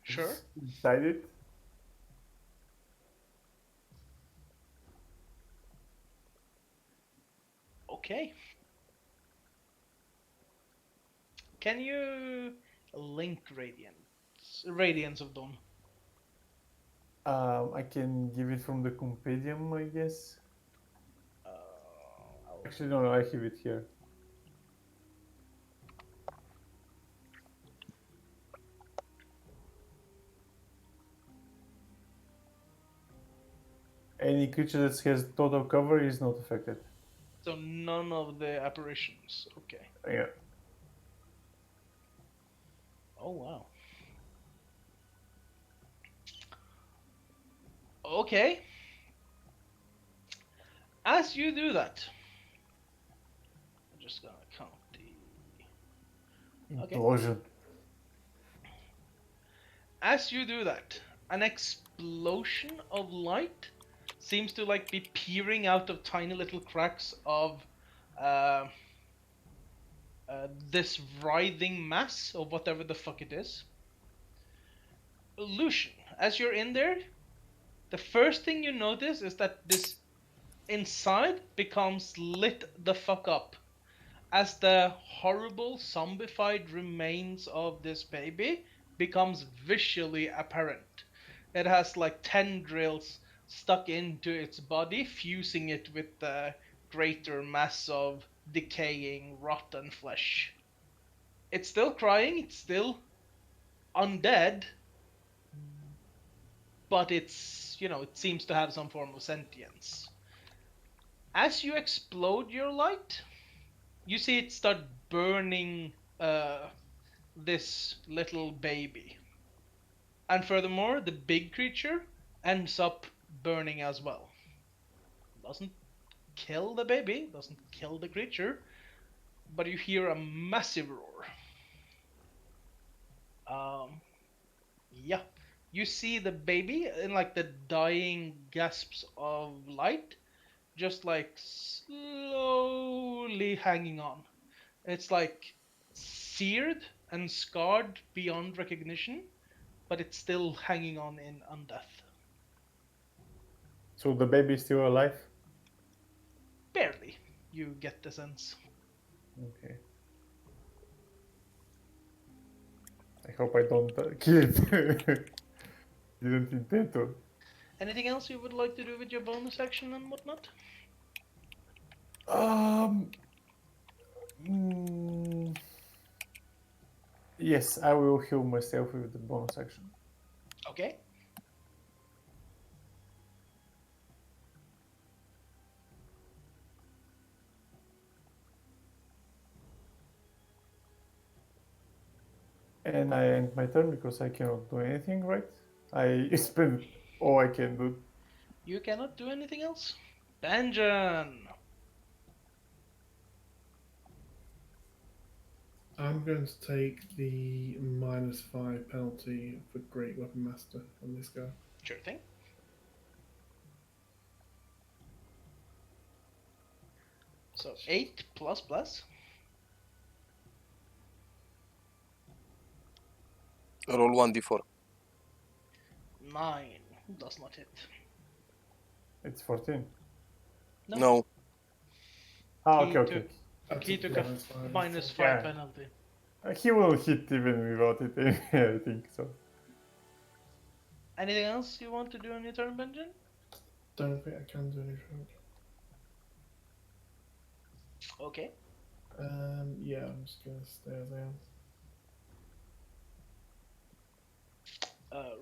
Sure. Inside it. Okay. Can you link Radiance of Dawn? I can give it from the compendium, I guess. I'll Actually, no, I have it here. Any creature that has total cover is not affected. So none of the apparitions. Okay. Yeah. Oh wow. Okay. As you do that, I'm just gonna count the. Okay. Implosion. As you do that, an explosion of light seems to like be peering out of tiny little cracks of uh, this writhing mass of whatever the fuck it is. Lucian, as you're in there, the first thing you notice is that this inside becomes lit the fuck up as the horrible zombified remains of this baby becomes visually apparent. It has like tendrils stuck into its body, fusing it with the greater mass of decaying, rotten flesh. It's still crying, it's still undead, but it seems to have some form of sentience. As you explode your light, you see it start burning this little baby. And furthermore, the big creature ends up burning as well. Doesn't kill the baby, doesn't kill the creature, but you hear a massive roar. Um, yeah. You see the baby in like the dying gasps of light, just like slowly hanging on. It's like seared and scarred beyond recognition, but it's still hanging on in undeath. So the baby is still alive? Barely, you get the sense. Okay. I hope I don't kill it. Didn't intend to. Anything else you would like to do with your bonus action and whatnot? Um. mm, yes, I will heal myself with the bonus action. Okay. And I end my turn because I cannot do anything, right? I spend all I can do. You cannot do anything else. Banjan! I'm going to take the -5 penalty for Great Weapon Master on this guy. Sure thing. So 8 plus plus. Roll 1d4. 9 does not hit. It's 14. No. No. Ah, He okay, okay. took- okay. That's He a took a -5. -5 Yeah. penalty. He will hit even without it, I think so. Anything else you want to do on your turn, Benjamin? Don't think I can do anything. Okay. Yeah, I'm just gonna stay as I am.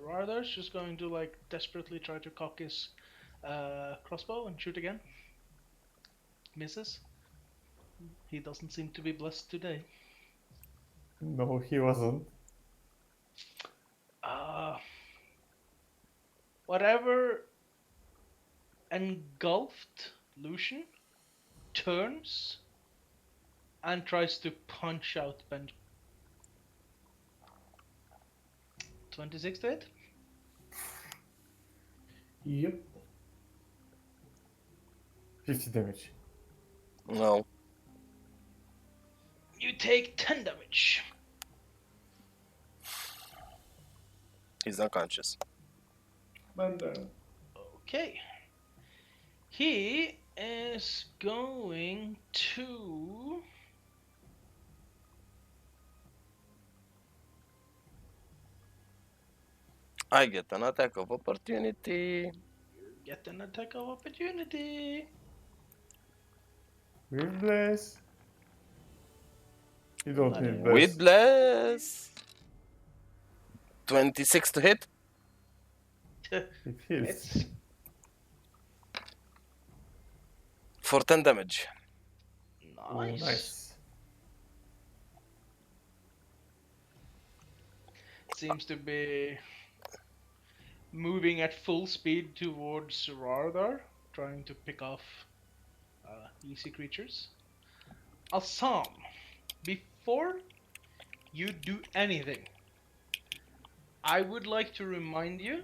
Radar's just going to like desperately try to cock his crossbow and shoot again. Misses. He doesn't seem to be blessed today. No, he wasn't. Whatever engulfed Lucian turns and tries to punch out Benjamin. 26 to hit. Yep. 50 damage. No. You take 10 damage. He's unconscious. Man down. Okay. He is going to. I get an attack of opportunity. Get an attack of opportunity. With bless. You don't need Whatever. bless. With bless. 26 to hit. It hits. It's For 10 damage. Oh, nice. nice. Seems to be moving at full speed towards Rardar, trying to pick off easy creatures. Assam, before you do anything, I would like to remind you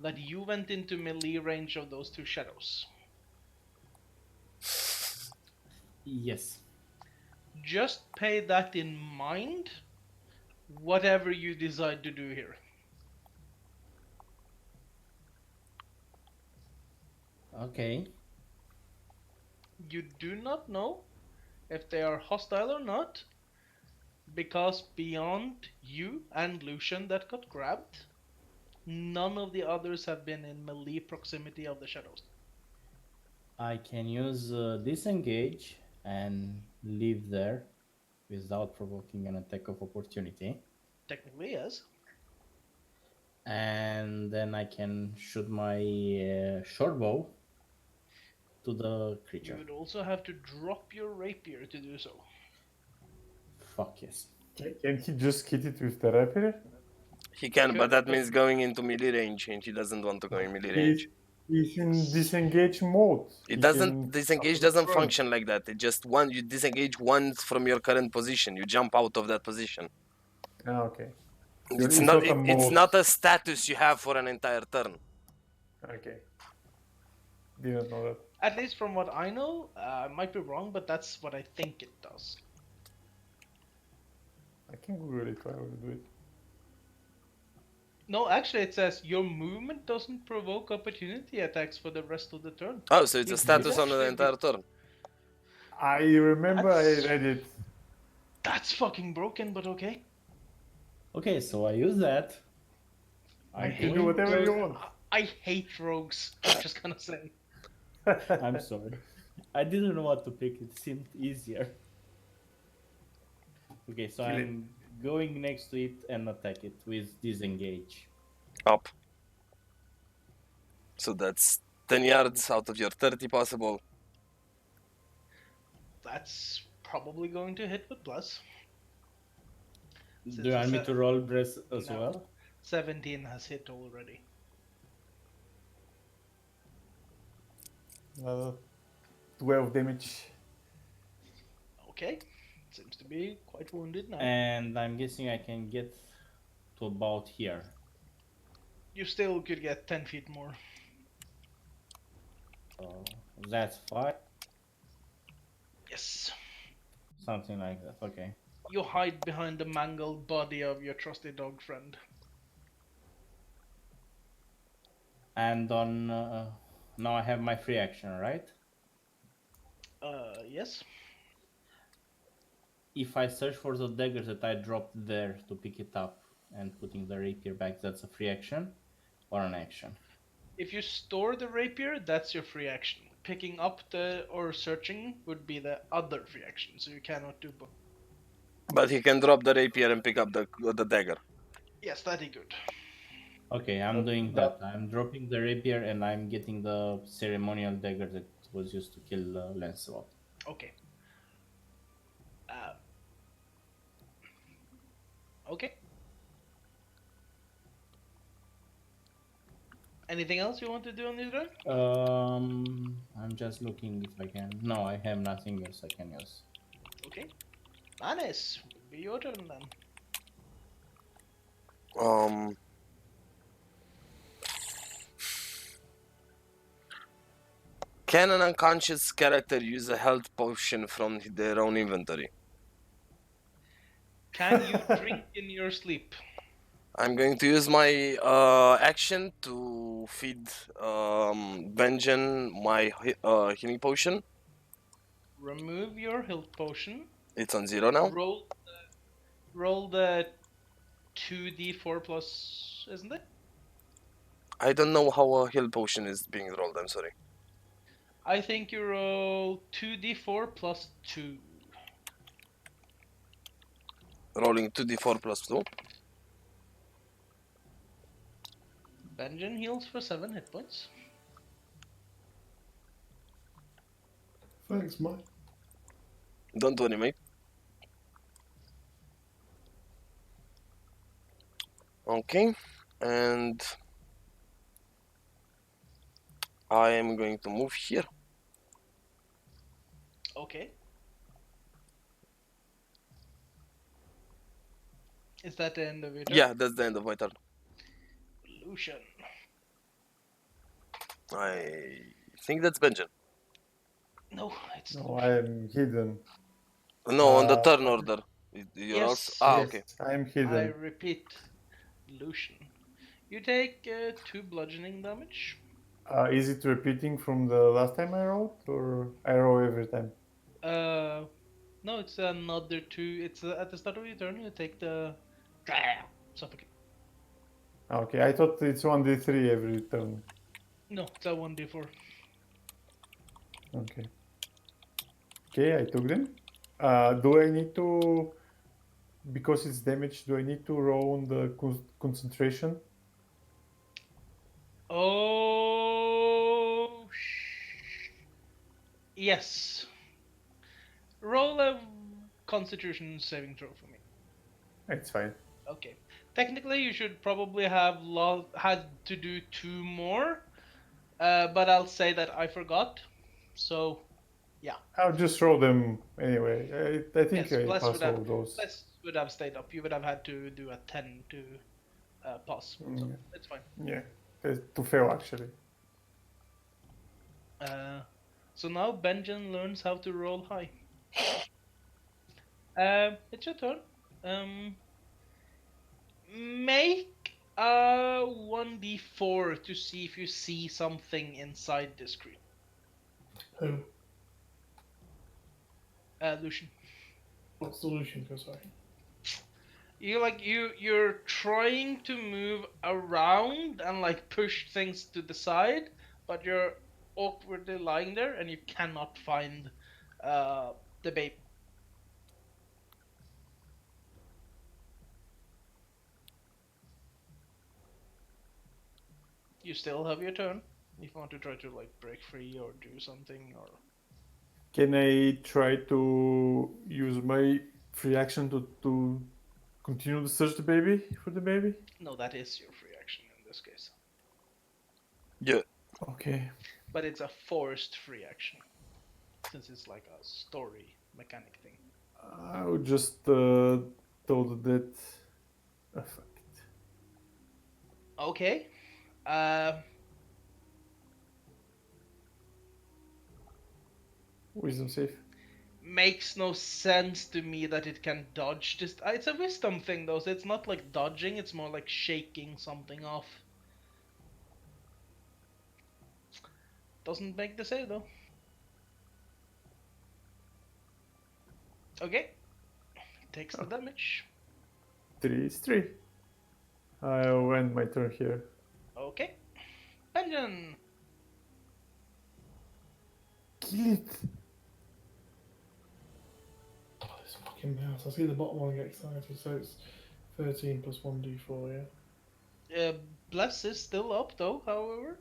that you went into melee range of those two shadows. Yes. Just pay that in mind, whatever you decide to do here. Okay. You do not know if they are hostile or not, because beyond you and Lucian that got grabbed, none of the others have been in melee proximity of the shadows. I can use disengage and leave there without provoking an attack of opportunity. Technically, yes. And then I can shoot my short bow to the You creature. would also have to drop your rapier to do so. Fuck yes. Can he just hit it with the rapier? He can, Could, but that but- means going into melee range, and he doesn't want to go in melee range. He's in disengage mode. It He doesn't can- disengage doesn't function like that. It just one you disengage once from your current position. You jump out of that position. Ah, okay. It's It's not not a it's mode. not a status you have for an entire turn. Okay. Didn't know that. At least from what I know, I might be wrong, but that's what I think it does. I can Google it while we do it. No, actually, it says your movement doesn't provoke opportunity attacks for the rest of the turn. Oh, so it's a It status would on the actually entire turn. I remember That's- I read it. That's fucking broken, but okay. Okay, so I use that. I I'm can do going whatever you to- want. I hate rogues. I'm just gonna say. I'm sorry. I didn't know what to pick. It seemed easier. Okay, so Kill it. I'm going next to it and attack it with disengage. Up. So that's 10 yards out of your 30 possible. That's probably going to hit with plus. Do you want me to roll breath as No. well? 17 has hit already. 12 damage. Okay. Seems to be quite wounded now. And I'm guessing I can get to about here. You still could get 10 feet more. So that's 5. Yes. Something like that. Okay. You hide behind the mangled body of your trusty dog friend. And on now I have my free action, right? Yes. If I search for the daggers that I dropped there to pick it up and putting the rapier back, that's a free action or an action? If you store the rapier, that's your free action. Picking up the or searching would be the other free action, so you cannot do both. But he can drop the rapier and pick up the dagger. Yes, that is good. Okay, I'm doing that. I'm dropping the rapier and I'm getting the ceremonial dagger that was used to kill Lancelot. Okay. Uh, okay. Anything else you want to do on this run? I'm just looking if I can. No, I have nothing else I can use. Okay. Manis, would be your turn then. Um, can an unconscious character use a health potion from their own inventory? Can you drink in your sleep? I'm going to use my action to feed Benjen my healing potion. Remove your health potion. It's on 0 now. Roll the 2d4 plus, isn't it? I don't know how a heal potion is being rolled. I'm sorry. I think you roll 2d4 plus 2. Rolling 2d4 plus 2. Benjen heals for 7 hit points. Thanks, Mike. Don't worry, mate. Okay, and I am going to move here. Okay. Is that the end of your turn? Yeah, that's the end of my turn. Lucian. I think that's Benjen. No, it's No, Lucian. I'm hidden. No, on the Uh, turn order. You're Yes. also... yes, okay. I'm I hidden. repeat, Lucian. You take 2 bludgeoning damage. Is it repeating from the last time I rolled, or I roll every time? No, it's another 2. It's at the start of your turn, you take the suffocate. Okay, I thought it's 1d3 every turn. No, it's a 1d4. Okay. Okay, I took them. Do I need to, because it's damage, do I need to roll on the concentration? Oh, yes. Roll a Constitution saving throw for me. It's fine. Okay. Technically, you should probably have had to do 2 more, but I'll say that I forgot. So, yeah. I'll just roll them anyway. I think Yes, I Bless pass all of those. would have stayed up. You would have had to do a 10 to pass. So Yeah. it's fine. Yeah, to fail actually. So now Benjen learns how to roll high. It's your turn. Make a 1d4 to see if you see something inside this creature. Who? Lucian. What's the Lucian? Go, sorry. You're trying to move around and like push things to the side, but you're awkwardly lying there and you cannot find the baby. You still have your turn if you want to try to like break free or do something or. Can I try to use my free action to continue to search the baby for the baby? No, that is your free action in this case. Yeah. Okay. But it's a forced free action. Since it's like a story mechanic thing. I would just told that. Fuck it. Okay. Wisdom save. makes no sense to me that it can dodge this. It's a wisdom thing though, so it's not like dodging, it's more like shaking something off. Doesn't make the save though. Okay. Takes the damage. 3 is 3. I'll end my turn here. Okay. Benjamin. Kill it! Oh, this fucking mouse. I see the bottom one and get excited. So it's 13 plus 1d4, yeah? Bless is still up though, however.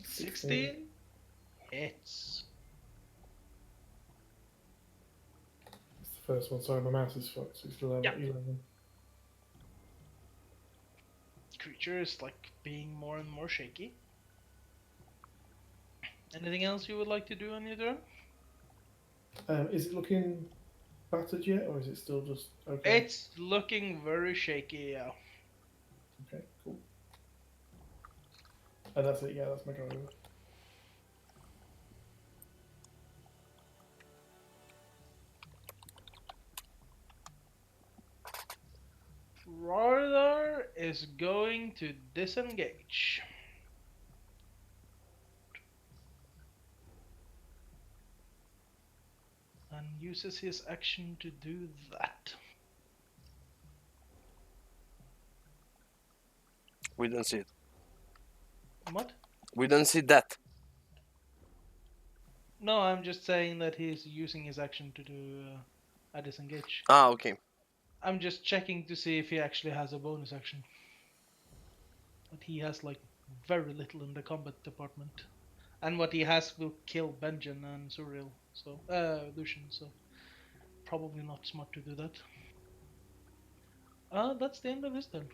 16 hits. It's the first one. Sorry, my mouse is fucked. So it's still over Yeah. 11. Creature is like being more and more shaky. Anything else you would like to do on your turn? Is it looking battered yet, or is it still just okay? It's looking very shaky, yeah. Okay, cool. And that's it. Yeah, that's my go over. Radar is going to disengage. And uses his action to do that. We don't see it. What? We don't see that. No, I'm just saying that he's using his action to do a disengage. Ah, okay. I'm just checking to see if he actually has a bonus action. But he has like very little in the combat department. And what he has will kill Benjen and Surreal, so Lucian, so probably not smart to do that. That's the end of his turn.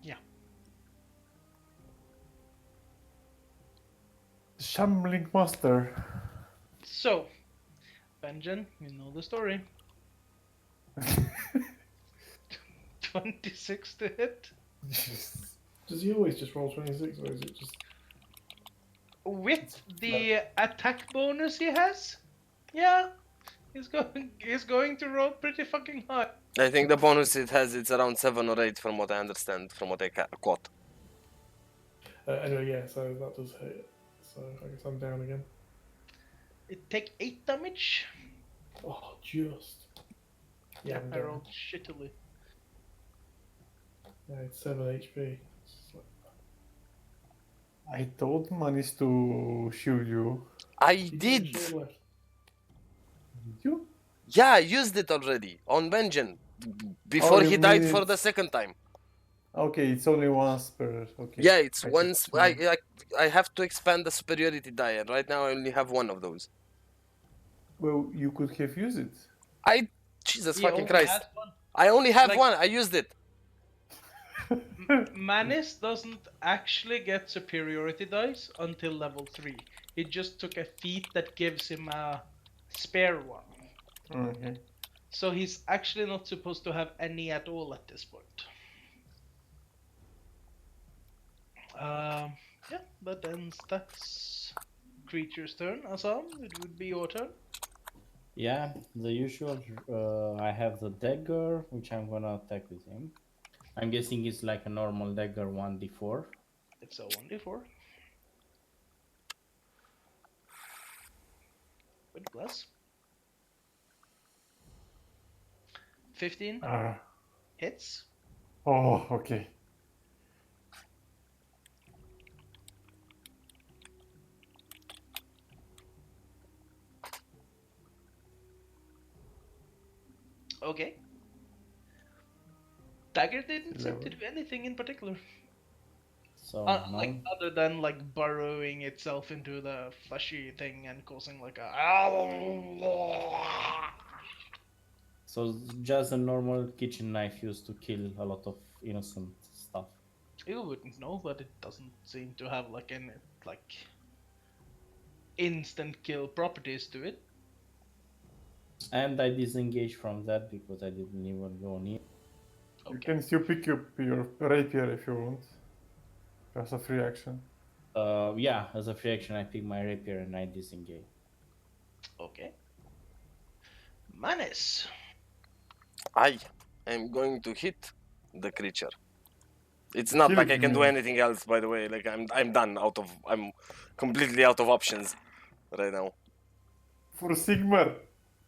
Yeah. Shambling Master. So, Benjen, you know the story. 26 to hit. Does he always just roll 26, or is it just? With the attack bonus he has, yeah, he's going to roll pretty fucking high. I think the bonus it has, it's around 7 or 8 from what I understand, from what I caught. Anyway, yeah. So that does hit. So I guess I'm down again. It take 8 damage. Oh, just. Yeah, I'm I down. rolled shittily. Yeah, it's 7 HP. It's like- I told Manis to shield you. I You got did! shield left. Did you? Yeah, I used it already on Benjen. Before you he died mean for the it's- second time. Okay, it's only once per. Okay. Yeah, it's I once. thought it's I have to expand the superiority die, and right now I only have one of those. Well, you could have used it. Jesus He fucking only Christ. has one. I only have Like- one. I used it. Manis doesn't actually get superiority dice until level 3. He just took a feat that gives him a spare one. Okay. So he's actually not supposed to have any at all at this point. Yeah, that ends that's creature's turn. Assam, it would be your turn. Yeah, the usual. I have the dagger, which I'm gonna attack with him. I'm guessing it's like a normal dagger 1d4. It's a 1d4. With plus. 15 Ah. hits. Oh, okay. Okay. Dagger didn't seem to 11. do anything in particular. So Like now, other than like burrowing itself into the fleshy thing and causing like a. so just a normal kitchen knife used to kill a lot of innocent stuff. You wouldn't know, but it doesn't seem to have like any like instant kill properties to it. And I disengaged from that because I didn't even go near. You Okay. can still pick up your rapier if you want. As a free action. Yeah, as a free action, I pick my rapier and I disengage. Okay. Manus. I am going to hit the creature. It's not Kill like it, I can do man. anything else, by the way. Like I'm done. I'm completely out of options right now. For Sigmar,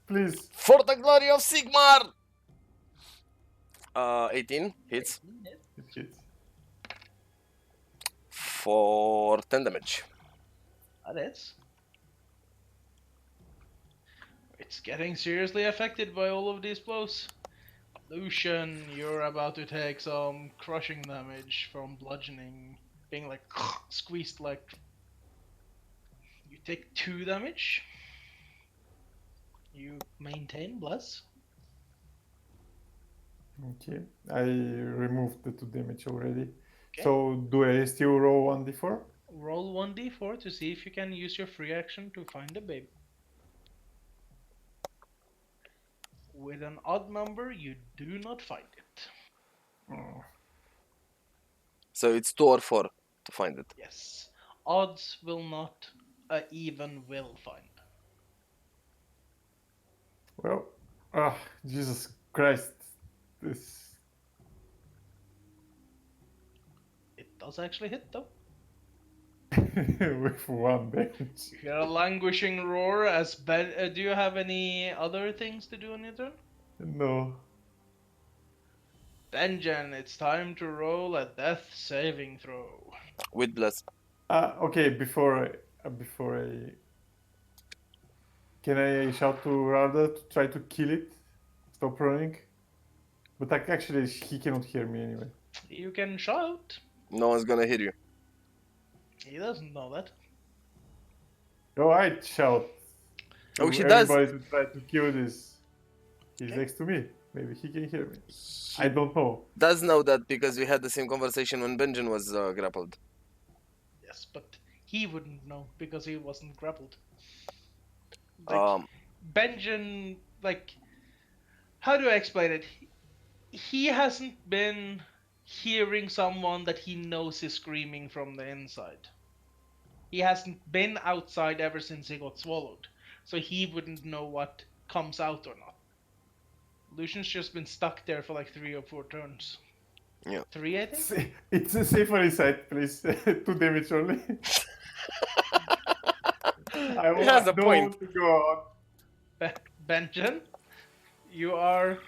please. For the glory of Sigmar. 18 hits It hits. for 10 damage. That is. It's getting seriously affected by all of these blows. Lucian, you're about to take some crushing damage from bludgeoning, being like squeezed like. You take 2 damage. You maintain bless. Okay, I removed the 2 damage already. Okay. So do I still roll 1d4? Roll 1d4 to see if you can use your free action to find a baby. With an odd number, you do not find it. Oh, So it's 2 or 4 to find it. Yes. Odds will not, even will find. well, Jesus Christ. This. It does actually hit though. With 1 damage. You hear a languishing roar as Ben. Do you have any other things to do on your turn? No. Benjen, it's time to roll a death saving throw. With bless. Okay, before I can I shout to Rada to try to kill it? Stop running? But actually, he cannot hear me anyway. You can shout. No one's gonna hear you. He doesn't know that. Oh, I shout. Oh, to he does. everybody to try to kill this. He's Okay. next to me. Maybe he can hear me. I don't know. Does know that because we had the same conversation when Benjamin was grappled. Yes, but he wouldn't know because he wasn't grappled. Like, Um, Benjen, like, how do I explain it? He hasn't been hearing someone that he knows is screaming from the inside. He hasn't been outside ever since he got swallowed, so he wouldn't know what comes out or not. Lucian's just been stuck there for like 3 or 4 turns. Yeah. 3, I think? It's a safer inside, please. 2 damage only. He has a don't point. want to go on. Benjen, you are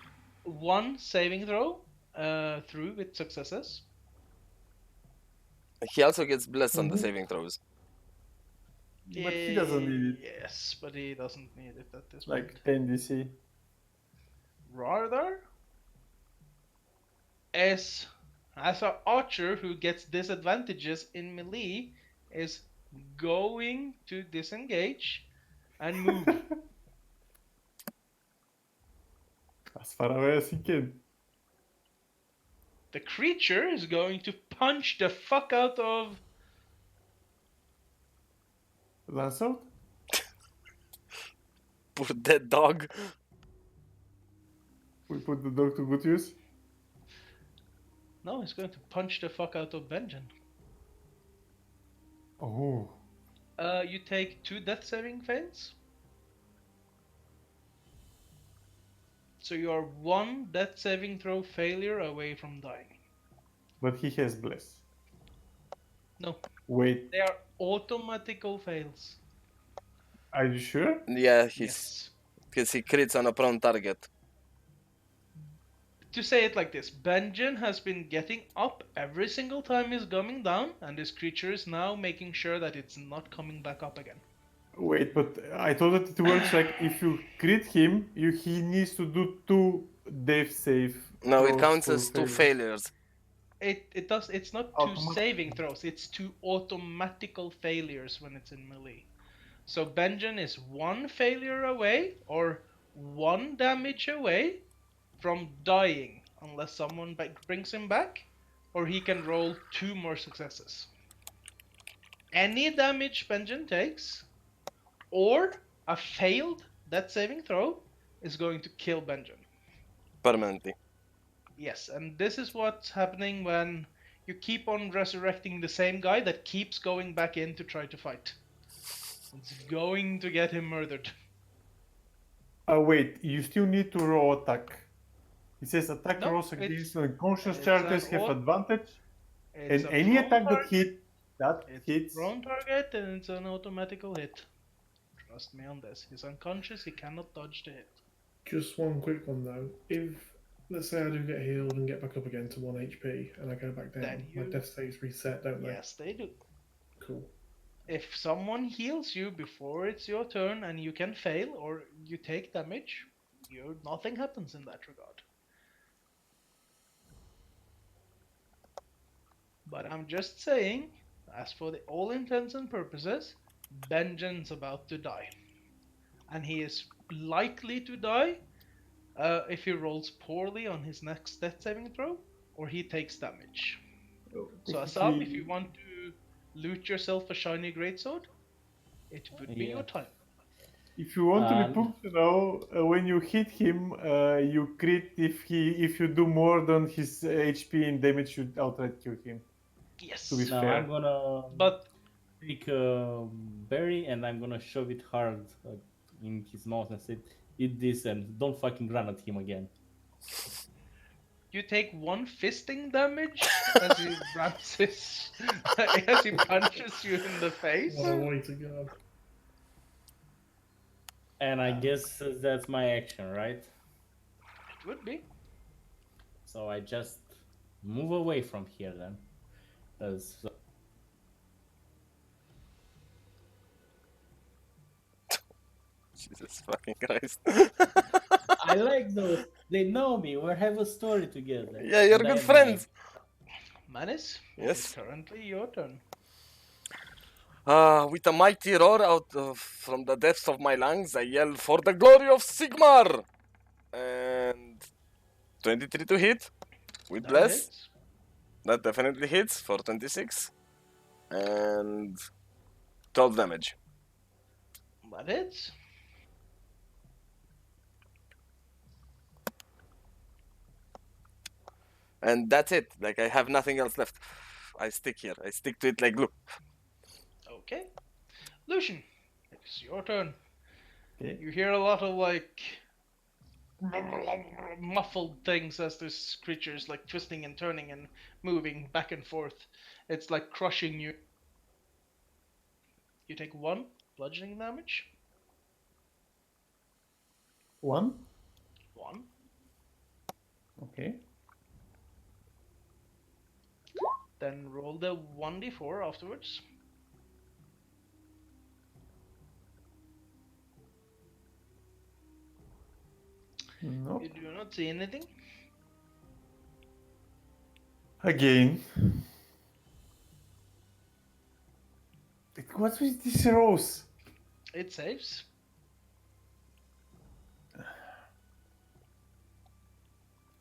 1 saving throw through with successes. He also gets blessed on the Mhm. saving throws. But he doesn't need it. Yes, but he doesn't need it at this Like point. 10 DC. Rather, as an archer who gets disadvantages in melee, is going to disengage and move. As far away as he can. The creature is going to punch the fuck out of. Lance out? Poor dead dog. We put the dog to good use. No, he's going to punch the fuck out of Benjen. Oh. You take 2 death saving fails. So you are 1 death saving throw failure away from dying. But he has bless. No, Wait, they are automatical fails. are you sure? Yeah, Yes. because he crits on a prone target. To say it like this, Benjen has been getting up every single time he's coming down, and this creature is now making sure that it's not coming back up again. Wait, but I thought that it works like if you crit him, he needs to do 2 death save. No, it throws counts for as 2 failures. failures. It does. It's not 2 Automatic. saving throws. It's 2 automatical failures when it's in melee. So Benjen is 1 failure away or 1 damage away from dying, unless someone brings him back, or he can roll 2 more successes. Any damage Benjen takes, or a failed death saving throw, is going to kill Benjen. Permanently. Yes, and this is what's happening when you keep on resurrecting the same guy that keeps going back in to try to fight. It's going to get him murdered. Wait, you still need to roll attack. It says attack No, rolls it's against unconscious it's characters an have au- advantage, it's and a any prone attack target. that It's a hits. prone target and it's an automatical hit. Trust me on this. He's unconscious. He cannot dodge the hit. Just one quick one though. If let's say I do get healed and get back up again to 1 HP and I go back down, Then my you death states reset, don't they? yes, they do. Cool. If someone heals you before it's your turn and you can fail or you take damage, nothing happens in that regard. But I'm just saying, as for the all intents and purposes, Benjen's about to die. And he is likely to die if he rolls poorly on his next death saving throw or he takes damage. So Asab, if you want to loot yourself a shiny greatsword, it would be your Yeah. time. If you want to be Um, functional, when you hit him, you crit if you do more than his HP and damage, you outright kill him. To be Yes. Now fair. I'm gonna But take a berry and I'm gonna shove it hard in his mouth and say, "Eat this and don't fucking run at him again." you take one fisting damage as he rams his as he punches you in the face. What a way to go. And I guess that's my action, right? It would be. So I just move away from here then. So Jesus fucking Christ. I like those. They know me. We have a story together. Yeah, you're And I good am friends. Manis, it Yes. is currently your turn. With a mighty roar from the depths of my lungs, I yell for the glory of Sigmar! And 23 to hit with That Bless. hits. That definitely hits for 26. And 12 damage. That hits. And that's it. Like, I have nothing else left. I stick here. I stick to it like glue. Okay. Lucian, it is your turn. Okay. You hear a lot of like muffled things as this creature is like twisting and turning and moving back and forth. It's like crushing you. You take 1 bludgeoning damage. 1. 1. Okay. Then roll the 1d4 afterwards. No. You do not see anything. Again. What's with these rolls? It saves.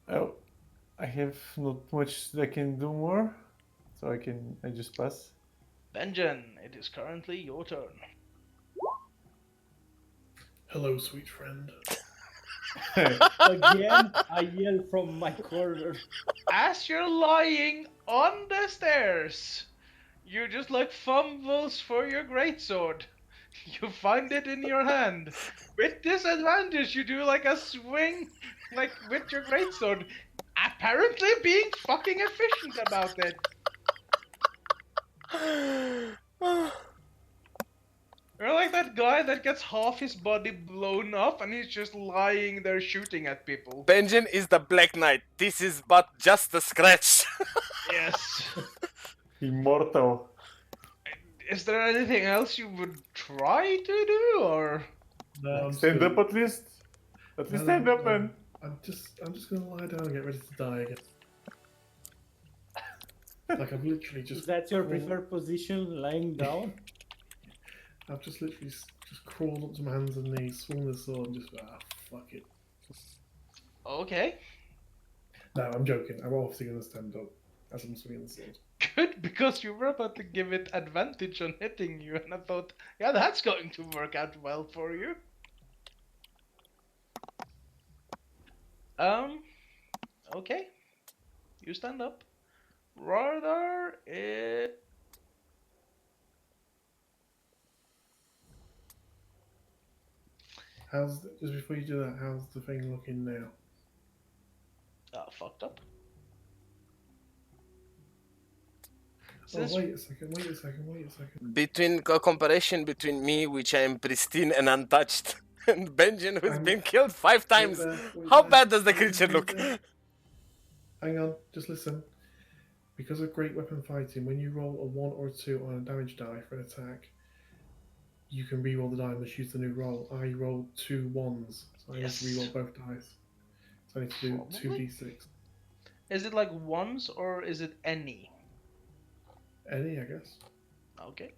Oh, I have not much that I can do more, so I just pass. Benjen, it is currently your turn. Hello, sweet friend. again, I yell from my corner. As you're lying on the stairs, you just like fumbles for your greatsword. You find it in your hand. With disadvantage, you do like a swing, like with your greatsword. Apparently being fucking efficient about it. You're like that guy that gets half his body blown up and he's just lying there shooting at people. Benjen is the Black Knight. This is but just a scratch. Yes. Immortal. Is there anything else you would try to do, or No, Like, I'm just stand gonna, up at least. At least no, stand up, no. man. I'm just gonna lie down and get ready to die again. Like I've literally Is just. that your crawled- preferred position, lying down? I've just literally just crawled up to my hands and knees, swung the sword, and just fuck it. okay? No, I'm joking. I'm obviously gonna stand up as I'm swinging the sword. Good, because you were about to give it advantage on hitting you, and I thought, yeah, that's going to work out well for you. Okay. You stand up. Radar is... Just before you do that, how's the thing looking now? fucked up. Oh, Since wait a second. Between a comparison between me, which I am pristine and untouched, and Benjamin, who's I'm- been killed 5 times, Wait how there, bad does the wait creature there, look? wait there. Hang on, just listen. Because of great weapon fighting, when you roll a 1 or a 2 on a damage die for an attack, you can re-roll the die and just use the new roll. I rolled 2 1s, so I Yes. need to re-roll both dice. So I need to do Probably. 2d6. Is it like ones or is it any? Any, I guess. Okay.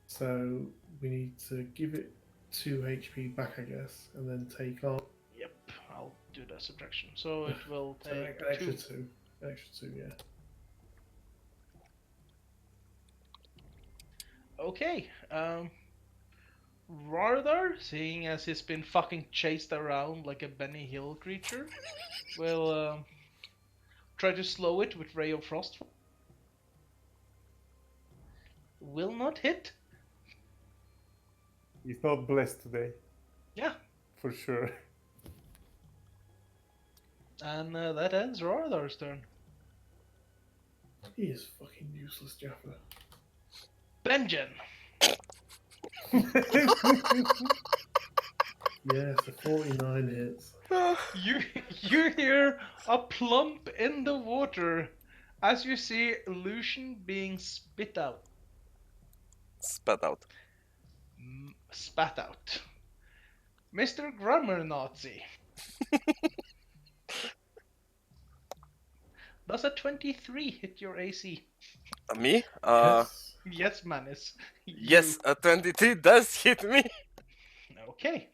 So we need to give it 2 HP back, I guess, and then take off. Yep, I'll do the subtraction. So it will So take an extra 2. 2. Extra 2, yeah. Okay. Rardar, seeing as he's been fucking chased around like a Benny Hill creature, will try to slow it with Ray of Frost. Will not hit. He's not blessed today, Yeah. for sure. And that ends Rardar's turn. He is fucking useless, Jaffa. Benjen! Yes, a 49 hits. You hear a plump in the water as you see illusion being spit out. Spat out. Spat out. Mr. Grammar Nazi. Does a 23 hit your AC? Me? Yes. Yes, Manis. Yes, a 23 does hit me. Okay.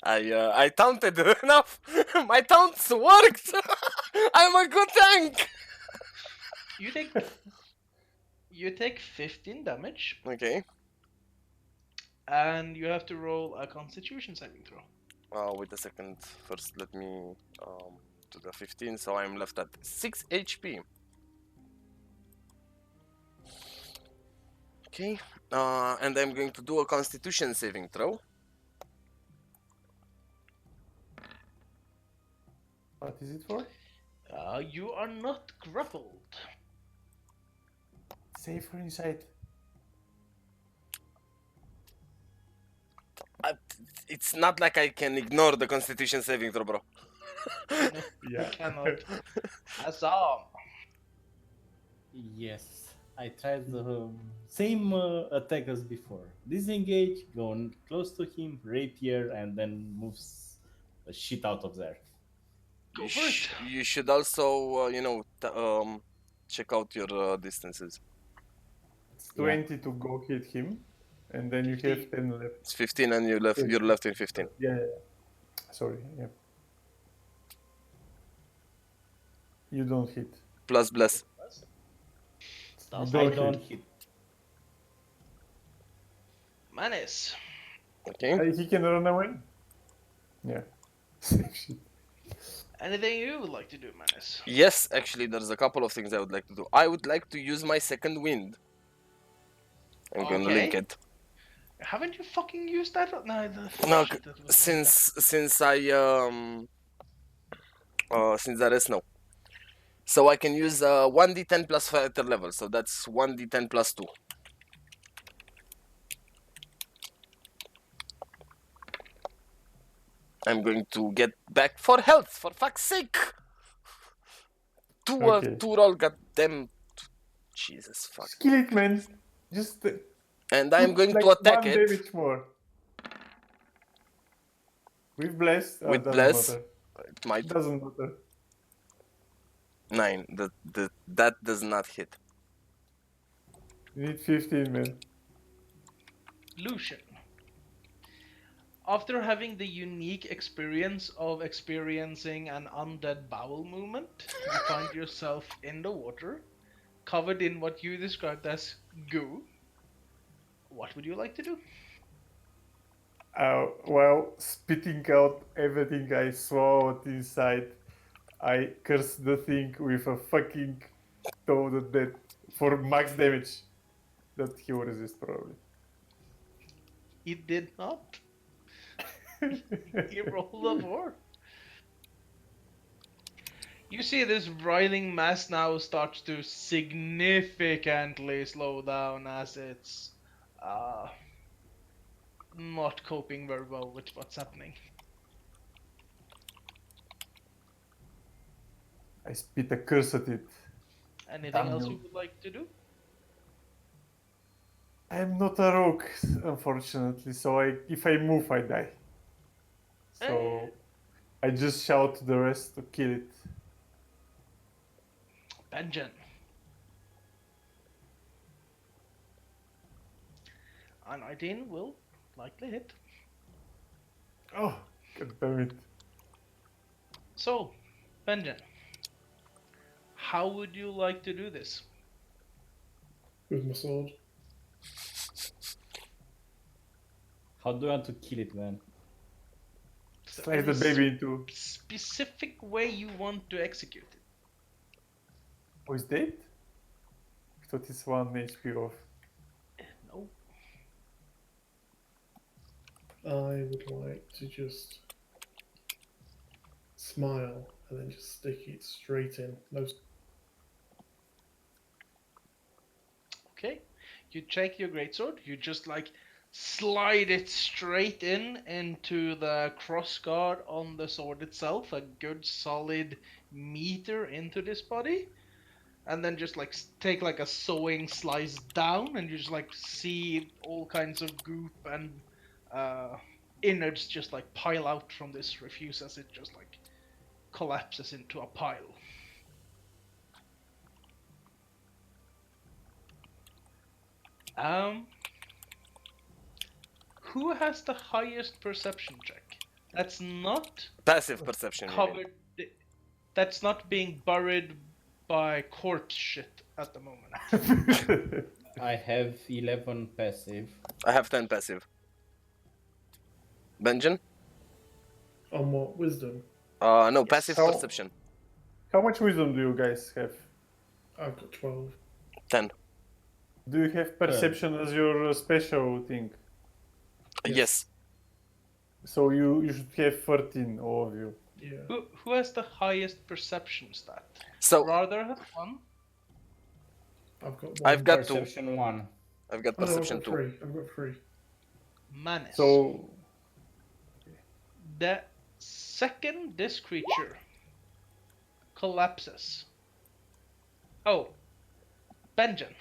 I taunted enough. My taunts worked. I'm a good tank. You take 15 damage, Okay. and you have to roll a Constitution saving throw. Wait a second. First, let me do the 15. So I'm left at 6 HP. Okay. And I'm going to do a Constitution saving throw. What is it for? You are not grappled. Save for insight. It's not like I can ignore the Constitution saving throw, bro. Yeah. Cannot. Azam. Yes, I tried the same attack as before. Disengage, go close to him, rapier, and then moves the shit out of there. Go for it. You should also, check out your distances. It's 20 to go hit him, and then you 15. have 10 left. It's 15 and you're left in 15. Yeah. Sorry, yeah. You don't hit. Plus bless. You Does I don't don't hit. hit. Manis. Okay. He can run away. Yeah. Shit. Anything you would like to do, Manis? Yes, actually, there's a couple of things I would like to do. I would like to use my second wind. I'm gonna Okay. link it. Haven't you fucking used that? No, No, shit, that was since there is no. So I can use 1d10 plus fighter level. So that's 1d10 plus 2. I'm going to get back for health, for fuck's sake. Okay. Two roll, goddamn. Jesus fuck. Just kill it, man. Just And I'm going like to attack 1 it damage more. With bless. with doesn't bless. matter. It might Doesn't matter. 9. That does not hit. You need 15, man. Lucian. After having the unique experience of experiencing an undead bowel movement, you find yourself in the water, covered in what you described as goo. What would you like to do? Well, spitting out everything I swallowed inside, I curse the thing with a fucking toad that for max damage that he will resist probably. He did not. He rolled a 4. You see this writhing mass now starts to significantly slow down as it's uh, not coping very well with what's happening. I spit a curse at it. Anything Damn else you you. would like to do? I'm not a rogue, unfortunately, so if I move, I die. So I just shout to the rest to kill it. Benjen. A 19 will likely hit. Oh, god damn it. So, Benjen, how would you like to do this? With my sword. How do you want to kill it, man? Is there Slice the any baby into. specific way you want to execute it? Oh, is dead? I thought it's 1 HP off. No. I would like to just smile and then just stick it straight in. No, Okay. You take your greatsword, you just like slide it straight into the crossguard on the sword itself, a good solid meter into this body, and then just like take like a sewing slice down, and you just like see all kinds of goop and uh, innards just like pile out from this refuse as it just like collapses into a pile. Um, who has the highest perception check? That's not Passive perception, you mean? covered. That's not being buried by corpse shit at the moment. I have 11 passive. I have 10 passive. Benjen? on what? Wisdom? No, Yes. passive How- perception. How much wisdom do you guys have? I've got 12. 10. Do you have perception as your special thing? Yes. So you should have 13, all of you. Yeah. Who has the highest perception stat? So Rather has one. I've got one. I've got 2. Perception 1. I've got Oh, no, I've perception got 2. 3. I've got 3. Manus. So The second this creature collapses. Oh, Benjen.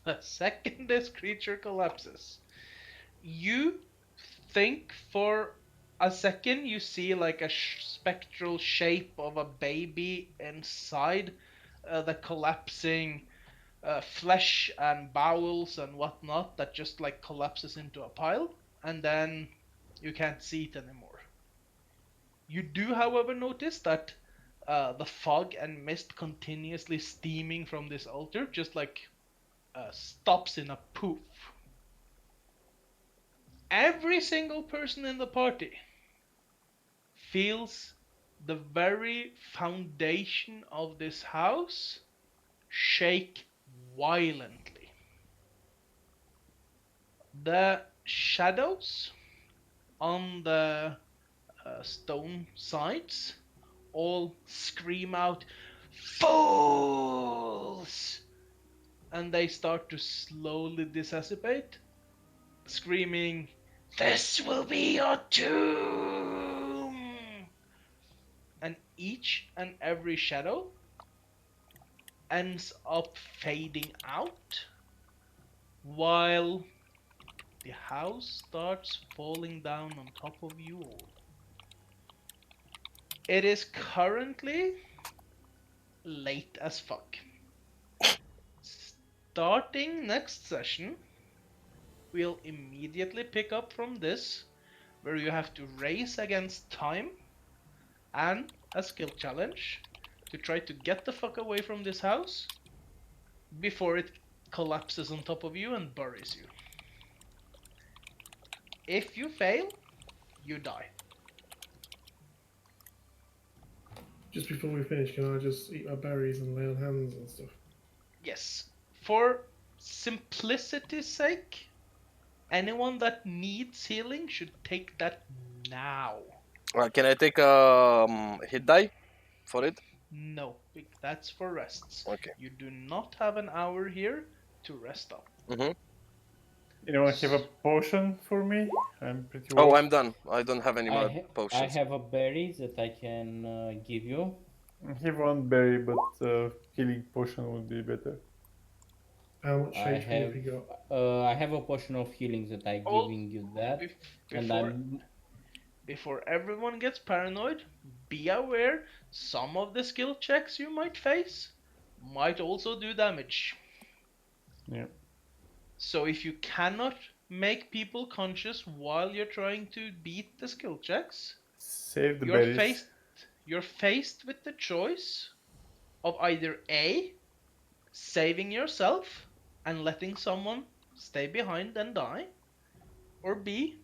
The second this creature collapses, you think for a second you see like a spectral shape of a baby inside the collapsing flesh and bowels and whatnot that just like collapses into a pile, and then you can't see it anymore. You do, however, notice that the fog and mist continuously steaming from this altar just like stops in a poof. Every single person in the party feels the very foundation of this house shake violently. The shadows on the stone sides all scream out, "Fools!" And they start to slowly dissipate, screaming, "This will be your tomb!" And each and every shadow ends up fading out while the house starts falling down on top of you all. It is currently late as fuck. Starting next session, we'll immediately pick up from this, where you have to race against time and a skill challenge to try to get the fuck away from this house before it collapses on top of you and buries you. If you fail, you die. Just before we finish, can I just eat my berries and lay on hands and stuff? Yes. For simplicity's sake, anyone that needs healing should take that now. Can I take hit die for it? No, that's for rests. Okay. You do not have an hour here to rest up. Mm-hmm. Anyone have a potion for me? I'm pretty Oh, low. I'm done. I don't have any I more ha- I potions. have a berry that I can give you. I have one berry, but healing potion would be better. How much I HP have have you got? I have a potion of healing that I Oh, giving you that, and before I'm before everyone gets paranoid, be aware some of the skill checks you might face might also do damage. Yeah. So if you cannot make people conscious while you're trying to beat the skill checks, Save the you're berries. faced with the choice of either A, saving yourself and letting someone stay behind and die, or B,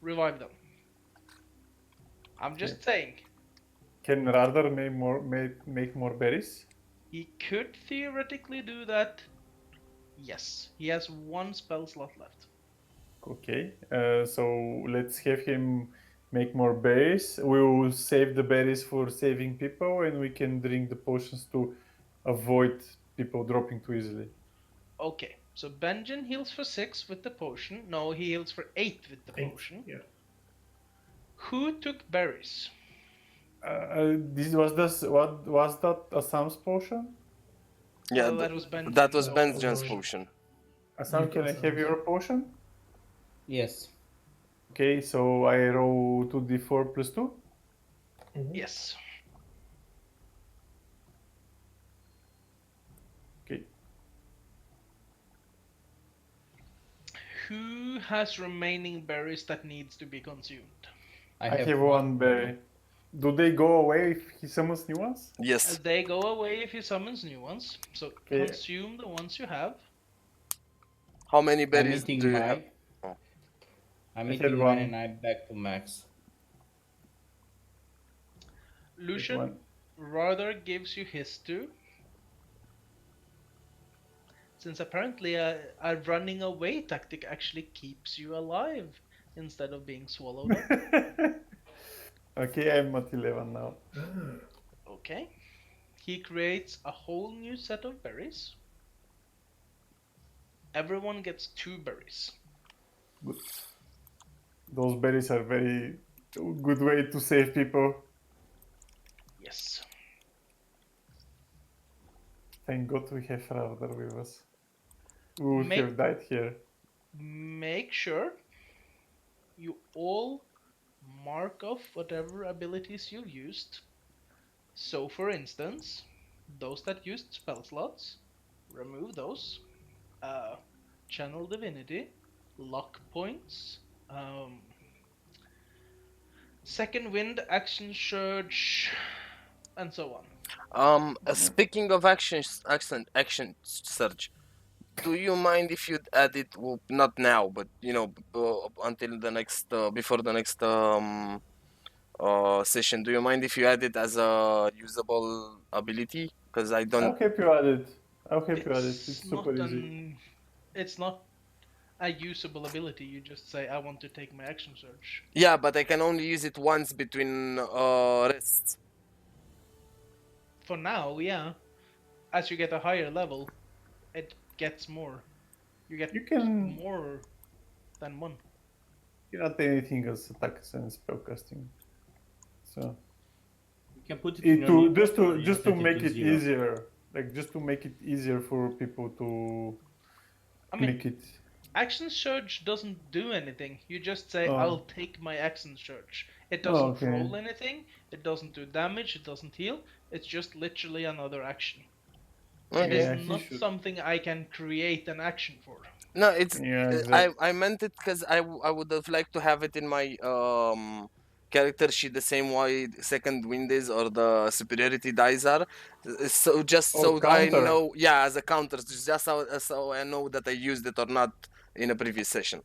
revive them. I'm just saying, Can Radar make more berries? he could theoretically do that. Yes, he has one spell slot left. Okay. So let's have him make more berries. We will save the berries for saving people, and we can drink the potions to avoid people dropping too easily. Okay, so Benjen heals for 6 with the potion. No, he heals for 8 with the 8. potion. Yeah. Who took berries? This was this. What was that? A Sam's potion? Yeah, That was Benjen. that was No, Ben's mine. potion. Sam, You've can got I have Sam's. your potion? yes. Okay, so I roll 2d4 plus 2. Mhm. Yes. Okay. Who has remaining berries that needs to be consumed? I have one berry. Do they go away if he summons new ones? Yes. They go away if he summons new ones. So Okay. consume the ones you have. How many I'm berries eating do you have? mine. Oh. I'm I had eating mine one. and I'm back to max. Lucian one. rather gives you his too. Since apparently a running away tactic actually keeps you alive instead of being swallowed up. Okay, I'm at 11 now. Okay. He creates a whole new set of berries. Everyone gets 2 berries. Good. Those berries are very good way to save people. Yes. Thank God we have Ravdar with us. We would Make- have died here. Make sure you all mark off whatever abilities you've used. So, for instance, those that used spell slots, remove those. Channel Divinity, Luck Points, Second Wind, Action Surge, and so on. Speaking of action surge, do you mind if you'd add it? Well, not now, but until the next, before the next session. Do you mind if you add it as a usable ability? Because I I'll don't. help you add it. I'll help you add it. It's It's super not easy. it's not a usable ability. You just say, I want to take my action surge. Yeah, but I can only use it once between rests. For now, yeah. As you get a higher level, it gets more. You get You can more than one. add anything as attacks and spellcasting. So You can put it in it your to just inventory to and just to set make to it 0. easier, like just to make it easier for people to I mean, click it. action surge doesn't do anything. You just say, Oh. I'll take my action surge. It Oh, doesn't okay. roll anything, it doesn't do damage, it doesn't heal. It's just literally another action. Okay. It is Yeah, he not should. something I can create an action for. No, it's Yeah, exactly. I meant it because I would have liked to have it in my character sheet the same way second wind is or the superiority dice are. So just Oh, so I counter. know, yeah, as a counter, just so I know that I used it or not in a previous session.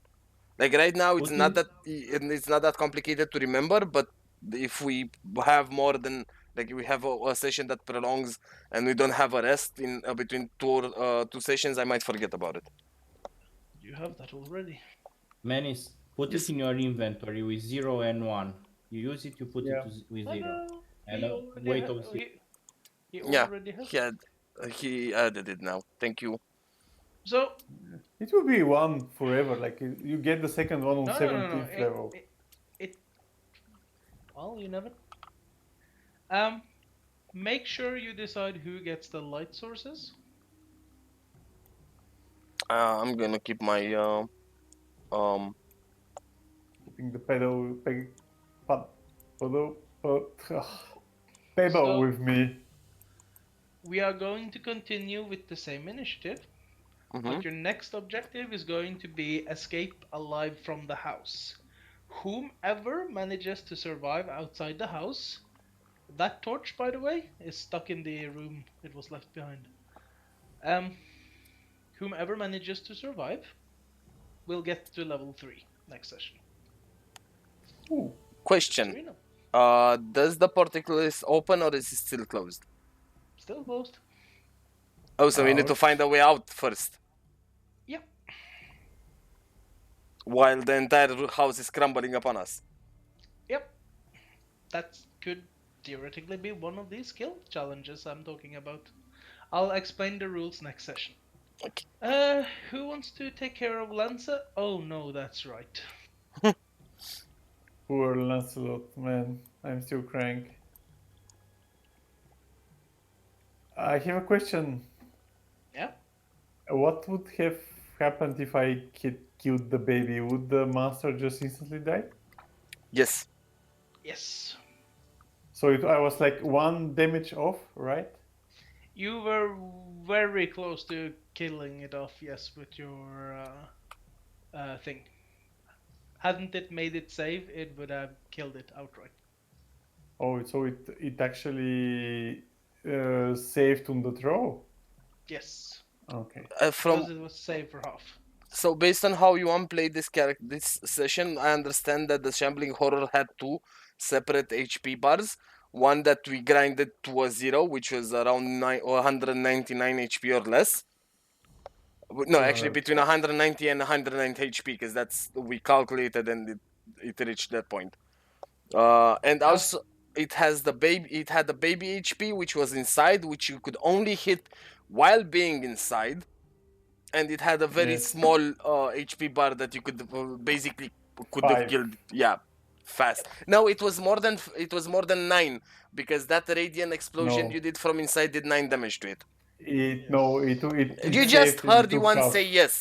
Like right now, it's Put not in- that complicated to remember, but if we have more than Like we have a session that prolongs and we don't have a rest in between two sessions, I might forget about it. You have that already. Manis, put it Yes. in your inventory with 0 and 1. You use it, you put it Yeah. with I 0. know And he already weight of 0. he Yeah, already has he it. had he added it now. Thank you. So It will be one forever. Like you get the second one on no. 17th level. It well, you never. Um, make sure you decide who gets the light sources. I'm gonna keep my um Keeping the pad, pedal, pedal So with me. we are going to continue with the same initiative, mhm. but your next objective is going to be escape alive from the house. Whomever manages to survive outside the house, that torch, by the way, is stuck in the room it was left behind. Um, whomever manages to survive will get to level 3 next session. Ooh. Just so Question. you know. Does the portal is open or is it still closed? Still closed. Oh, so we need to find a way out first, Yep. while the entire house is crumbling upon us. Yep. That could theoretically be one of these skill challenges I'm talking about. I'll explain the rules next session. Okay. Who wants to take care of Lanza? Oh no, that's right. Poor Lancelot, man. I'm still crying. I have a question. Yeah. What would have happened if I killed the baby? Would the monster just instantly die? Yes. Yes. So I was like 1 damage off, right? You were very close to killing it off, yes, with your thing. Hadn't it made it save, it would have killed it outright. Oh, so it actually saved on the throw. Yes. Okay. From Because it was saved for half. So based on how you want play this session, I understand that the Shambling Horror had two separate HP bars. One that we grinded to a zero, which was around 199 HP or less. No, actually 200. between 190 and 190 HP, because that's we calculated and it reached that point. And Yeah. also it has the baby. It had the baby HP, which was inside, which you could only hit while being inside, and it had a very Yes. small HP bar that you could basically could have 5. killed. Yeah, fast. No, it was more than 9, because that radiant explosion you No. did from inside did 9 damage to it. It Yes. no. It You just saved and heard took Iwan say half. yes.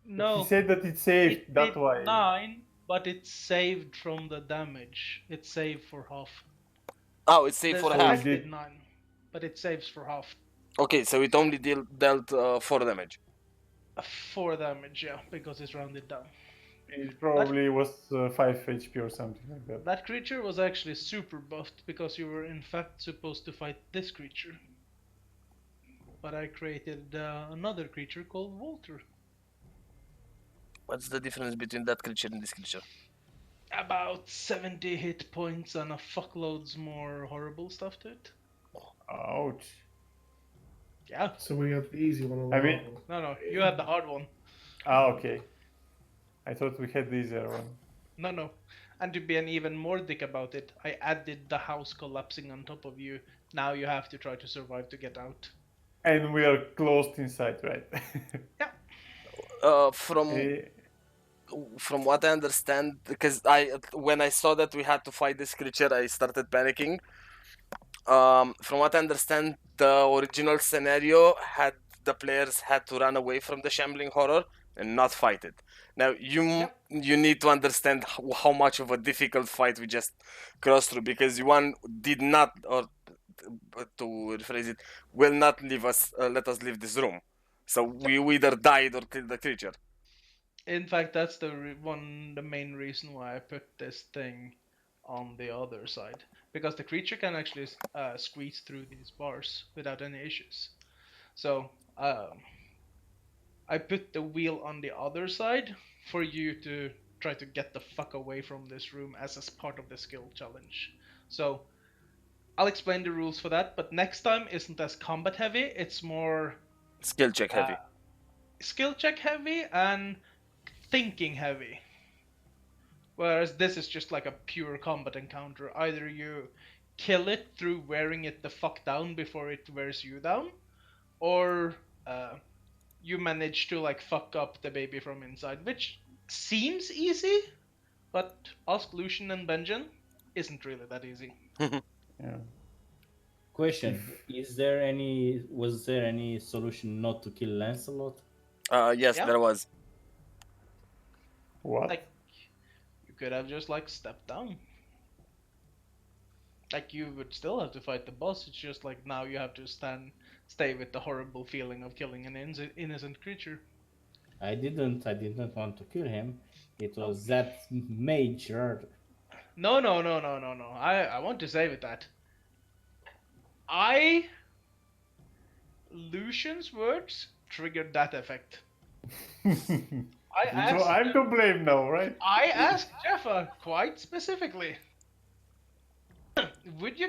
He No, said that it saved. it That's did why. 9, but it saved from the damage. It saved for half. Oh, it's safe The for So it half. attack did. did 9, but it saves for half. Okay, so it only dealt 4 damage. 4 damage, yeah, because it's rounded down. It probably was 5 HP or something like that. That creature was actually super buffed because you were in fact supposed to fight this creature. But I created another creature called Walter. What's the difference between that creature and this creature? About 70 hit points and a fuckloads more horrible stuff to it. Ouch. Yeah. So we had the easy one on the I mean- hard one. No, you had the hard one. Okay. I thought we had the easier one. No. And to be an even more dick about it, I added the house collapsing on top of you. Now you have to try to survive to get out. And we are closed inside, right? Yeah. From Eh, from what I understand, because when I saw that we had to fight this creature, I started panicking. From what I understand, the original scenario had the players had to run away from the shambling horror and not fight it. Now you need to understand how much of a difficult fight we just crossed through, because one did not, or to rephrase it, will not leave us let us leave this room. So we either died or killed the creature. In fact, that's the main reason why I put this thing on the other side, because the creature can actually squeeze through these bars without any issues. So I put the wheel on the other side for you to try to get the fuck away from this room as part of the skill challenge. So I'll explain the rules for that, but next time isn't as combat heavy. It's more Skill check heavy. skill check heavy and thinking heavy. Whereas this is just like a pure combat encounter. Either you kill it through wearing it the fuck down before it wears you down, or you manage to like fuck up the baby from inside, which seems easy, but ask Lucian and Benjen, isn't really that easy. Yeah. Question: was there any solution not to kill Lancelot? Yes, Yeah. there was. What? Like, you could have just like stepped down. Like, you would still have to fight the boss. It's just like now you have to stay with the horrible feeling of killing an innocent creature. I didn't want to kill him. It Oh. was that major. No. I want to say with that. Lucian's words triggered that effect. So I'm to blame now, right? I asked Jaffa quite specifically. Would you